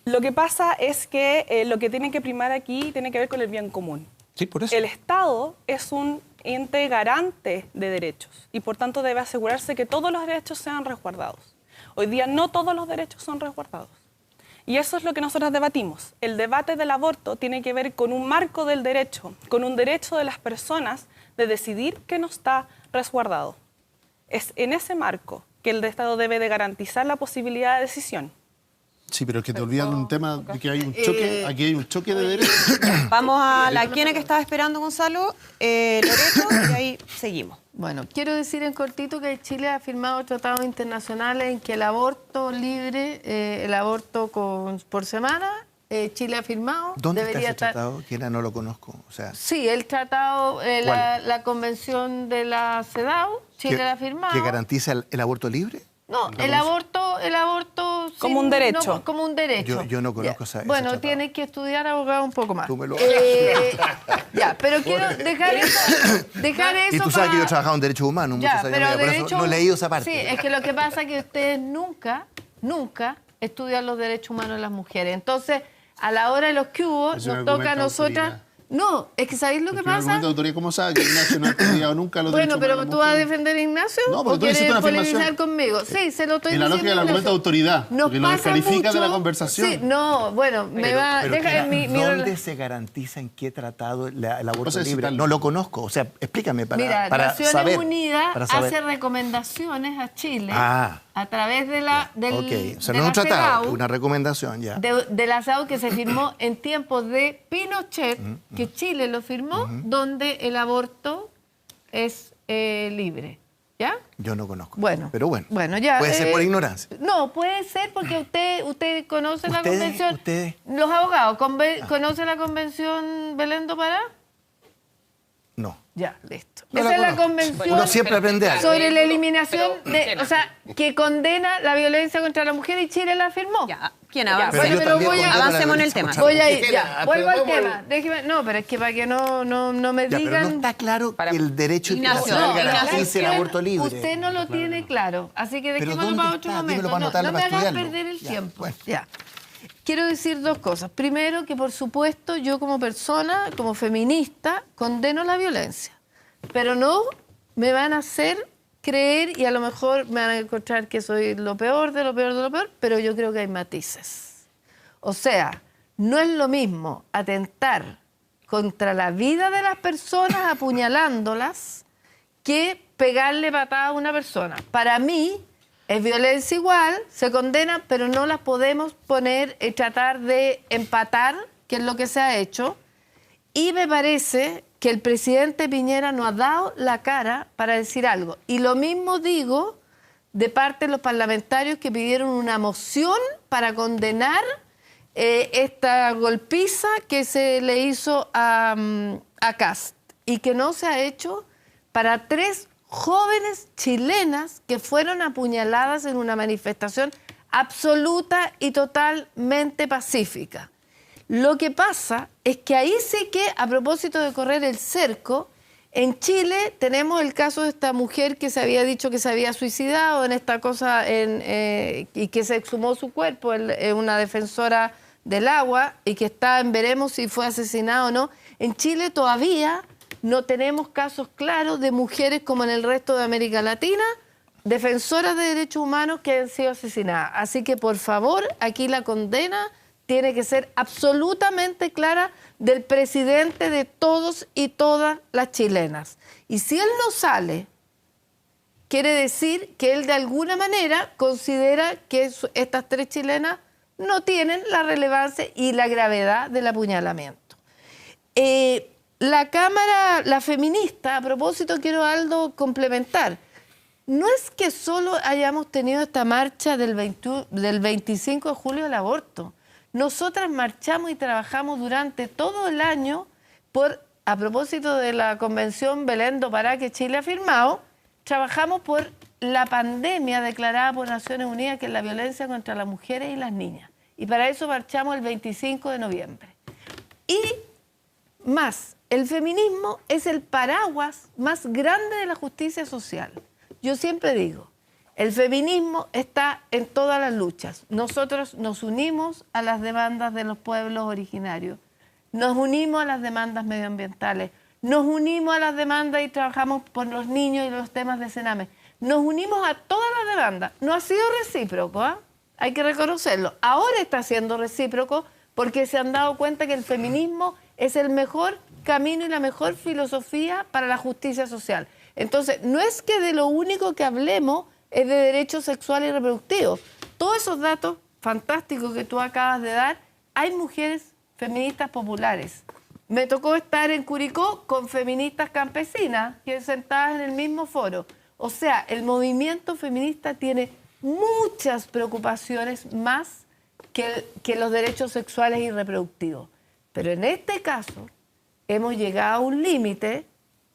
Lo que pasa es que lo que tiene que primar aquí tiene que ver con el bien común. Sí, por eso. El Estado es un ente garante de derechos y por tanto debe asegurarse que todos los derechos sean resguardados. Hoy día no todos los derechos son resguardados. Y eso es lo que nosotros debatimos. El debate del aborto tiene que ver con un marco del derecho, con un derecho de las personas de decidir que no está resguardado. Es en ese marco que el Estado debe de garantizar la posibilidad de decisión. Sí, pero es que te olvidas de un tema de que hay un choque, aquí hay un choque de derechos. Vamos a la quien que estaba esperando, Gonzalo, Loreto, y ahí seguimos. Bueno, quiero decir en cortito que Chile ha firmado tratados internacionales en que el aborto libre, el aborto por semana, Chile ha firmado. ¿Dónde está debería ese tratado? Que no lo conozco. O sea, Sí, el tratado, la convención de la CEDAW, Chile la ha firmado. ¿Que garantiza el aborto libre? No, el aborto Como un derecho. no, como un derecho. Yo no conozco ese Bueno, tratado. tienes que estudiar abogado un poco más. Tú me lo Ya, pero quiero dejar eso. Y tú sabes que yo he trabajado en derechos humanos muchos Ya, años, pero por de eso hecho, no he leído esa parte. Sí, es que lo que pasa es que ustedes nunca estudian los derechos humanos de las mujeres. Entonces, a la hora de los que hubo, Es un nos toca a argumento de nosotras... autoridad. No, es que ¿sabéis lo que Porque un pasa? argumento de autoridad, ¿cómo sabe que Ignacio no ha estudiado nunca los Bueno, derechos pero humanos de tú las vas a mujeres? defender a Ignacio No, pero o tú hiciste quieres una polemizar afirmación. conmigo. Sí, se lo estoy En la diciendo. lógica del a argumento de Ignacio. autoridad, Nos porque lo pasa descalifica de la mucho- conversación. Sí, no, bueno, me va... Pero, deja Kira, mi ¿dónde se garantiza en qué tratado el aborto No sé si libre? tal- No lo conozco. O sea, explícame Mira, para Naciones saber. Unidas para saber. hace recomendaciones a Chile Ah. a través de la Ok, o sea, de no es un la tratado, CEDAW, una recomendación ya. de la CEDAW que se firmó en tiempos de Pinochet, que Chile lo firmó, donde el aborto es libre. ¿Ya? Yo no conozco. Bueno. Pero bueno. Bueno, ya. Puede ser por ignorancia. No, puede ser porque usted conoce la Ustedes, convención. ustedes. Los abogados, ¿conoce la convención Belén do Pará? No. Ya, listo. No Esa la es la conozco. convención Uno siempre aprende algo. sobre la eliminación Pero, o sea, que condena la violencia contra la mujer y Chile la firmó. Ya, ¿quién Ya, avanza? Pero bueno, yo pero también voy a... condeno la Avancemos en el violencia tema. contra Voy a ir, Déjeme, ya, vuelvo al vamos al- tema. Déjeme, no, pero es que para que no me Ya, pero no digan... está claro Para- que el derecho Ignacio, internacional no, garantice el aborto libre. Usted no lo tiene claro, así que Pero dejémoslo ¿dónde para otro está? momento. Dímelo para No, anotarlo, no me para hagas estudiarlo. perder el Ya, tiempo. bueno. Ya. Quiero decir dos cosas. Primero, que por supuesto yo como persona, como feminista, condeno la violencia. Pero no me van a hacer creer, y a lo mejor me van a encontrar que soy lo peor de lo peor de lo peor, pero yo creo que hay matices. O sea, no es lo mismo atentar contra la vida de las personas apuñalándolas que pegarle patada a una persona. Para mí es violencia igual, se condena, pero no las podemos poner y tratar de empatar, que es lo que se ha hecho. Y me parece que el presidente Piñera no ha dado la cara para decir algo. Y lo mismo digo de parte de los parlamentarios que pidieron una moción para condenar esta golpiza que se le hizo a Kast y que no se ha hecho para 3 jóvenes chilenas que fueron apuñaladas en una manifestación absoluta y totalmente pacífica. Lo que pasa es que ahí sí que, a propósito de correr el cerco, en Chile tenemos el caso de esta mujer que se había dicho que se había suicidado en esta cosa y que se exhumó su cuerpo, una defensora del agua, y que está en veremos si fue asesinada o no. En Chile todavía no tenemos casos claros de mujeres como en el resto de América Latina, defensoras de derechos humanos que han sido asesinadas. Así que, por favor, aquí la condena tiene que ser absolutamente clara del presidente de todos y todas las chilenas. Y si él no sale, quiere decir que él de alguna manera considera que estas 3 chilenas no tienen la relevancia y la gravedad del apuñalamiento. La Cámara, la feminista, a propósito quiero algo complementar. No es que solo hayamos tenido esta marcha del 25 de julio del aborto. Nosotras marchamos y trabajamos durante todo el año a propósito de la Convención Belén do Pará que Chile ha firmado, trabajamos por la pandemia declarada por Naciones Unidas, que es la violencia contra las mujeres y las niñas. Y para eso marchamos el 25 de noviembre. Y más, el feminismo es el paraguas más grande de la justicia social. Yo siempre digo, el feminismo está en todas las luchas. Nosotros nos unimos a las demandas de los pueblos originarios, nos unimos a las demandas medioambientales, nos unimos a las demandas y trabajamos por los niños y los temas de Sename. Nos unimos a todas las demandas. No ha sido recíproco, ¿eh? Hay que reconocerlo. Ahora está siendo recíproco porque se han dado cuenta que el feminismo es el mejor camino y la mejor filosofía para la justicia social. Entonces, no es que de lo único que hablemos es de derechos sexuales y reproductivos. Todos esos datos fantásticos que tú acabas de dar, hay mujeres feministas populares. Me tocó estar en Curicó con feministas campesinas que sentadas en el mismo foro. O sea, el movimiento feminista tiene muchas preocupaciones más que los derechos sexuales y reproductivos. Pero en este caso hemos llegado a un límite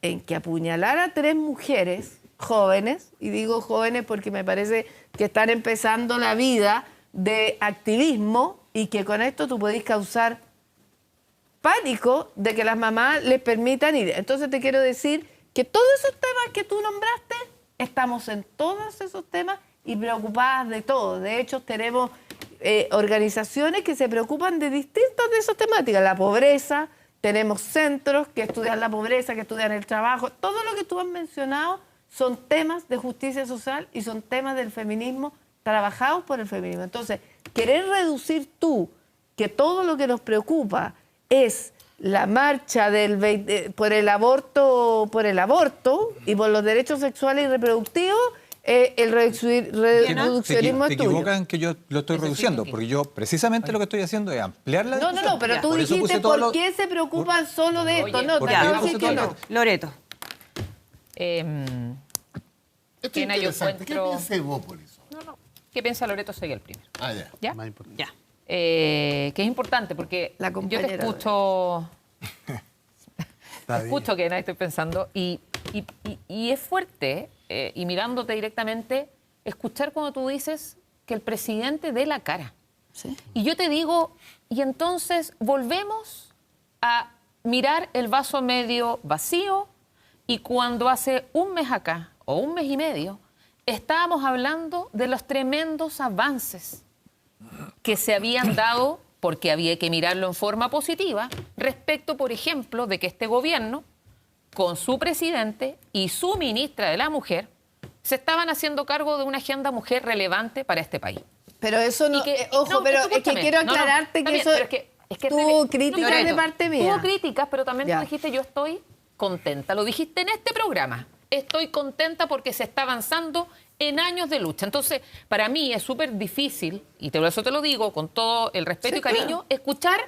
en que apuñalar a 3 mujeres jóvenes, y digo jóvenes porque me parece que están empezando la vida de activismo y que con esto tú podés causar pánico de que las mamás les permitan ir. Entonces te quiero decir que todos esos temas que tú nombraste, estamos en todos esos temas y preocupadas de todo. De hecho, tenemos organizaciones que se preocupan de distintas de esas temáticas. La pobreza, tenemos centros que estudian la pobreza, que estudian el trabajo. Todo lo que tú has mencionado son temas de justicia social y son temas del feminismo trabajados por el feminismo. Entonces, querer reducir tú que todo lo que nos preocupa es la marcha por el aborto y por los derechos sexuales y reproductivos, el reduccionismo te es tuyo. equivocan que yo lo estoy reduciendo, porque yo precisamente lo que estoy haciendo es ampliar la discusión. No, pero tú dijiste por qué se preocupan solo de esto. No, te quiero decir que no. Loreto. Esto es interesante. ¿Qué piensa Evópolis? No. ¿Qué piensa Loreto Seguel primero? Ya. ¿Ya? Más importante. Ya. Que es importante porque La yo te compañera escucho... escucho que estoy pensando y es fuerte, y mirándote directamente, escuchar cuando tú dices que el presidente dé la cara. ¿Sí? Y yo te digo, y entonces volvemos a mirar el vaso medio vacío, y cuando hace un mes acá, o un mes y medio, estábamos hablando de los tremendos avances que se habían dado, porque había que mirarlo en forma positiva, respecto, por ejemplo, de que este gobierno, con su presidente y su ministra de la Mujer, se estaban haciendo cargo de una agenda mujer relevante para este país. Pero eso no... pero es que quiero aclararte que eso... Tuvo críticas de parte mía. Tuvo críticas, pero también Ya. tú dijiste, yo estoy contenta. Lo dijiste en este programa. Estoy contenta porque se está avanzando en años de lucha. Entonces, para mí es súper difícil, y eso te lo digo con todo el respeto Sí, y cariño, claro. escuchar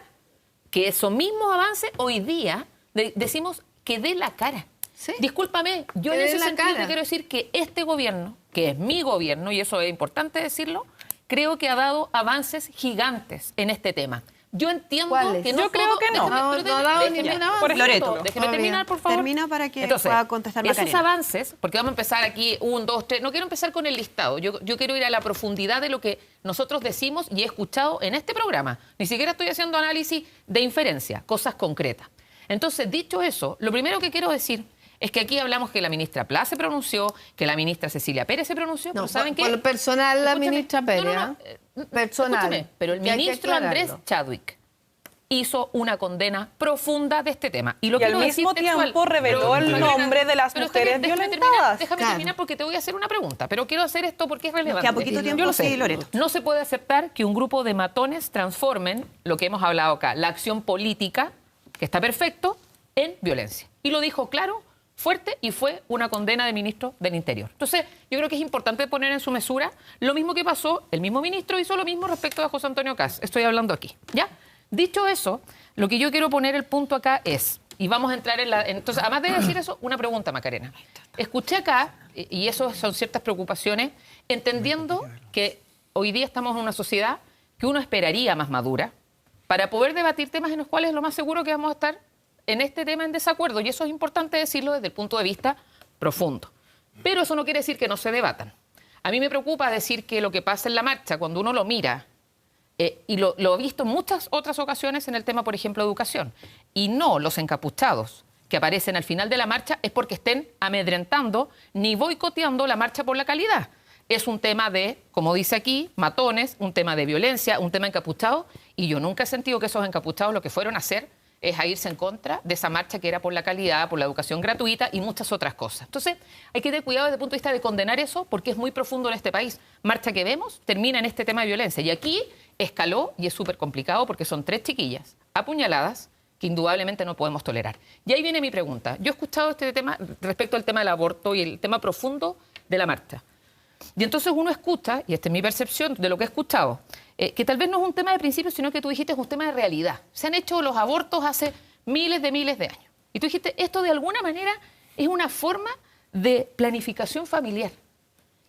que esos mismos avances hoy día decimos que dé la cara. Sí. Discúlpame, yo Que en dé ese la sentido cara. te quiero decir que este gobierno, que es mi gobierno, y eso es importante decirlo, creo que ha dado avances gigantes en este tema. Yo entiendo ¿Cuáles? que no Yo creo todo- que no. No ha dado ningún avance. Por ejemplo, Loreto, déjeme terminar, por favor. termina para que Entonces, pueda contestar esos Macarena. avances, porque vamos a empezar aquí, 1, 2, 3, no quiero empezar con el listado, yo quiero ir a la profundidad de lo que nosotros decimos y he escuchado en este programa. Ni siquiera estoy haciendo análisis de inferencia, cosas concretas. Entonces, dicho eso, lo primero que quiero decir es que aquí hablamos que la ministra Pla se pronunció, que la ministra Cecilia Pérez se pronunció, No, pero ¿saben qué? por lo personal la Escúchame. ministra Pérez. Personal. Escúchame, pero el Que hay que ministro aclararlo. Andrés Chadwick hizo una condena profunda de este tema. Y al quiero decir mismo textual. tiempo reveló Pero, el Macarena, nombre de las pero está bien, mujeres déjame violentadas. Déjame Claro. terminar porque te voy a hacer una pregunta, pero quiero hacer esto porque es relevante. queda poquito tiempo, Yo lo sé. sí, Loreto. No se puede aceptar que un grupo de matones transformen lo que hemos hablado acá, la acción política, que está perfecto, en violencia. Y lo dijo claro, fuerte, y fue una condena del ministro del Interior. Entonces, yo creo que es importante poner en su mesura lo mismo que pasó, el mismo ministro hizo lo mismo respecto a José Antonio Kast. Estoy hablando aquí, ¿ya? Dicho eso, lo que yo quiero poner el punto acá es, y vamos a entrar en la... Entonces, además de decir eso, una pregunta, Macarena. Escuché acá, y eso son ciertas preocupaciones, entendiendo que hoy día estamos en una sociedad que uno esperaría más madura para poder debatir temas en los cuales lo más seguro que vamos a estar en este tema en desacuerdo, y eso es importante decirlo desde el punto de vista profundo. Pero eso no quiere decir que no se debatan. A mí me preocupa decir que lo que pasa en la marcha, cuando uno lo mira, y lo he visto en muchas otras ocasiones en el tema, por ejemplo, educación, y no los encapuchados que aparecen al final de la marcha es porque estén amedrentando ni boicoteando la marcha por la calidad. Es un tema de, como dice aquí, matones, un tema de violencia, un tema encapuchado, y yo nunca he sentido que esos encapuchados lo que fueron a hacer es a irse en contra de esa marcha que era por la calidad, por la educación gratuita y muchas otras cosas. Entonces, hay que tener cuidado desde el punto de vista de condenar eso porque es muy profundo en este país. Marcha que vemos termina en este tema de violencia. Y aquí escaló y es súper complicado porque son 3 chiquillas apuñaladas que indudablemente no podemos tolerar. Y ahí viene mi pregunta. Yo he escuchado este tema respecto al tema del aborto y el tema profundo de la marcha. Y entonces uno escucha, y esta es mi percepción de lo que he escuchado, que tal vez no es un tema de principio, sino que tú dijiste es un tema de realidad. Se han hecho los abortos hace miles de años. Y tú dijiste, esto de alguna manera es una forma de planificación familiar.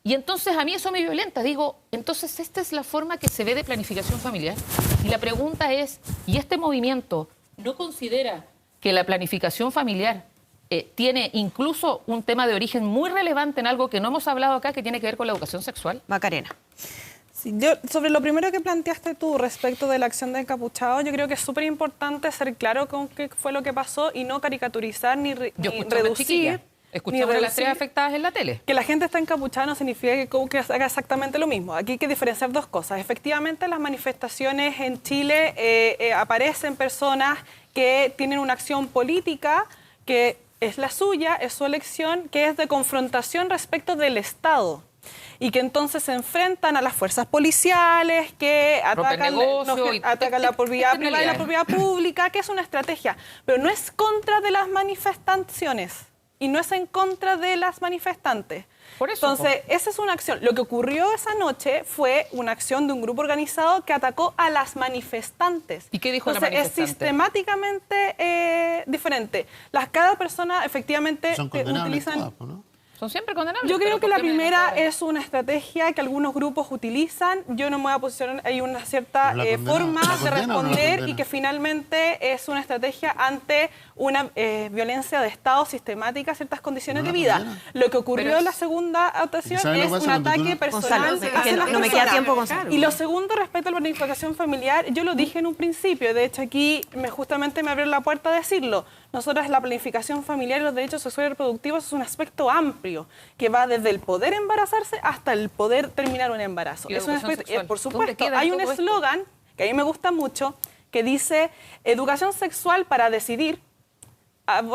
Y entonces a mí eso me violenta. Digo, entonces esta es la forma que se ve de planificación familiar. Y la pregunta es, ¿y este movimiento no considera que la planificación familiar tiene incluso un tema de origen muy relevante en algo que no hemos hablado acá, que tiene que ver con la educación sexual? Macarena. Sí, sobre lo primero que planteaste tú respecto de la acción de encapuchados, yo creo que es súper importante ser claro con qué fue lo que pasó y no caricaturizar ni Yo escuché a una chiquilla, reducir. escuché a una de las 3 afectadas en la tele. Que la gente está encapuchada no significa que haga exactamente lo mismo. Aquí hay que diferenciar 2 cosas. Efectivamente, las manifestaciones en Chile aparecen personas que tienen una acción política que es la suya, es su elección, que es de confrontación respecto del Estado. Y que entonces se enfrentan a las fuerzas policiales, que atacan la propiedad privada y la propiedad pública, que es una estrategia. Pero no es contra de las manifestaciones y no es en contra de las manifestantes. Por eso, entonces, esa es una acción. Lo que ocurrió esa noche fue una acción de un grupo organizado que atacó a las manifestantes. ¿Y qué dijo la Entonces, manifestante? es sistemáticamente diferente. Cada persona efectivamente Son condenables utilizan... todas, ¿no? Son siempre condenables. Yo creo pero que la ¿por qué me primera declaran? es una estrategia que algunos grupos utilizan. Yo no me voy a posicionar, hay una cierta ¿Pero la condena? forma ¿La de condena o no la responder condena? y que finalmente es una estrategia ante una violencia de Estado sistemática a ciertas condiciones ¿No de la vida. condena? Lo que ocurrió Pero en la segunda actuación ¿sabes lo es que pasa un cuando tú ataque no- personal Gonzalo, es hacia que las no me queda personas. tiempo, Gonzalo. Y lo segundo, respecto a la planificación familiar, yo lo dije en un principio, de hecho aquí justamente me abrió la puerta a decirlo. Nosotras la planificación familiar y los derechos sexuales y reproductivos es un aspecto amplio que va desde el poder embarazarse hasta el poder terminar un embarazo. ¿Y la Es un educación aspecto, sexual? por ¿Dónde supuesto, queda hay un todo esto? eslogan que a mí me gusta mucho que dice educación sexual para decidir,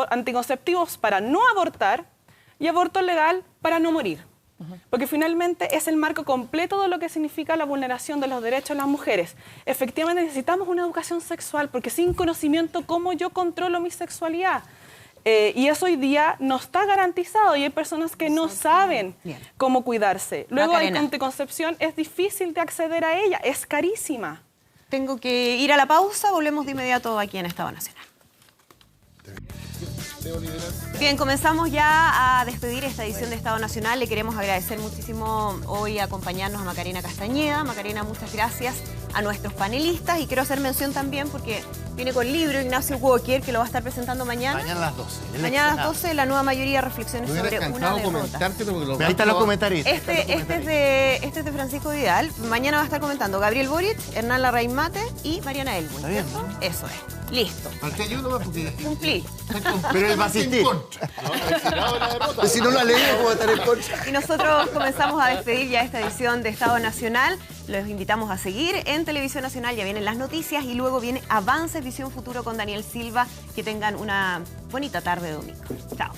anticonceptivos para no abortar y aborto legal para no morir. Porque finalmente es el marco completo de lo que significa la vulneración de los derechos de las mujeres. Efectivamente necesitamos una educación sexual porque sin conocimiento, ¿cómo yo controlo mi sexualidad? Y eso hoy día no está garantizado y hay personas que no saben cómo cuidarse. Luego Macarena. hay anticoncepción, es difícil de acceder a ella, es carísima. Tengo que ir a la pausa, volvemos de inmediato aquí en Estado Nacional. Bien, comenzamos ya a despedir esta edición de Estado Nacional. Le queremos agradecer muchísimo hoy acompañarnos a Macarena Castañeda. Macarena, muchas gracias a nuestros panelistas y quiero hacer mención también porque viene con libro Ignacio Walker, que lo va a estar presentando mañana. Mañana a las 12. Mañana a las 12, la nueva mayoría, reflexiones Me hubiera sobre una encantado derrota. comentarte porque Ahí están los comentaristas. Este es de Francisco Vidal. Mañana va a estar comentando Gabriel Boric, Hernán Larraín Mate y Mariana Elwin. Está bien, ¿cierto? ¿no? Eso es. Listo. Falté yo nomás porque... Cumplí. Pero él va a asistir. Si no la leí, ¿cómo va a estar en contra? Y nosotros comenzamos a despedir ya esta edición de Estado Nacional. Los invitamos a seguir en Televisión Nacional. Ya vienen las noticias y luego viene Avances Visión Futuro con Daniel Silva. Que tengan una bonita tarde de domingo. Chao.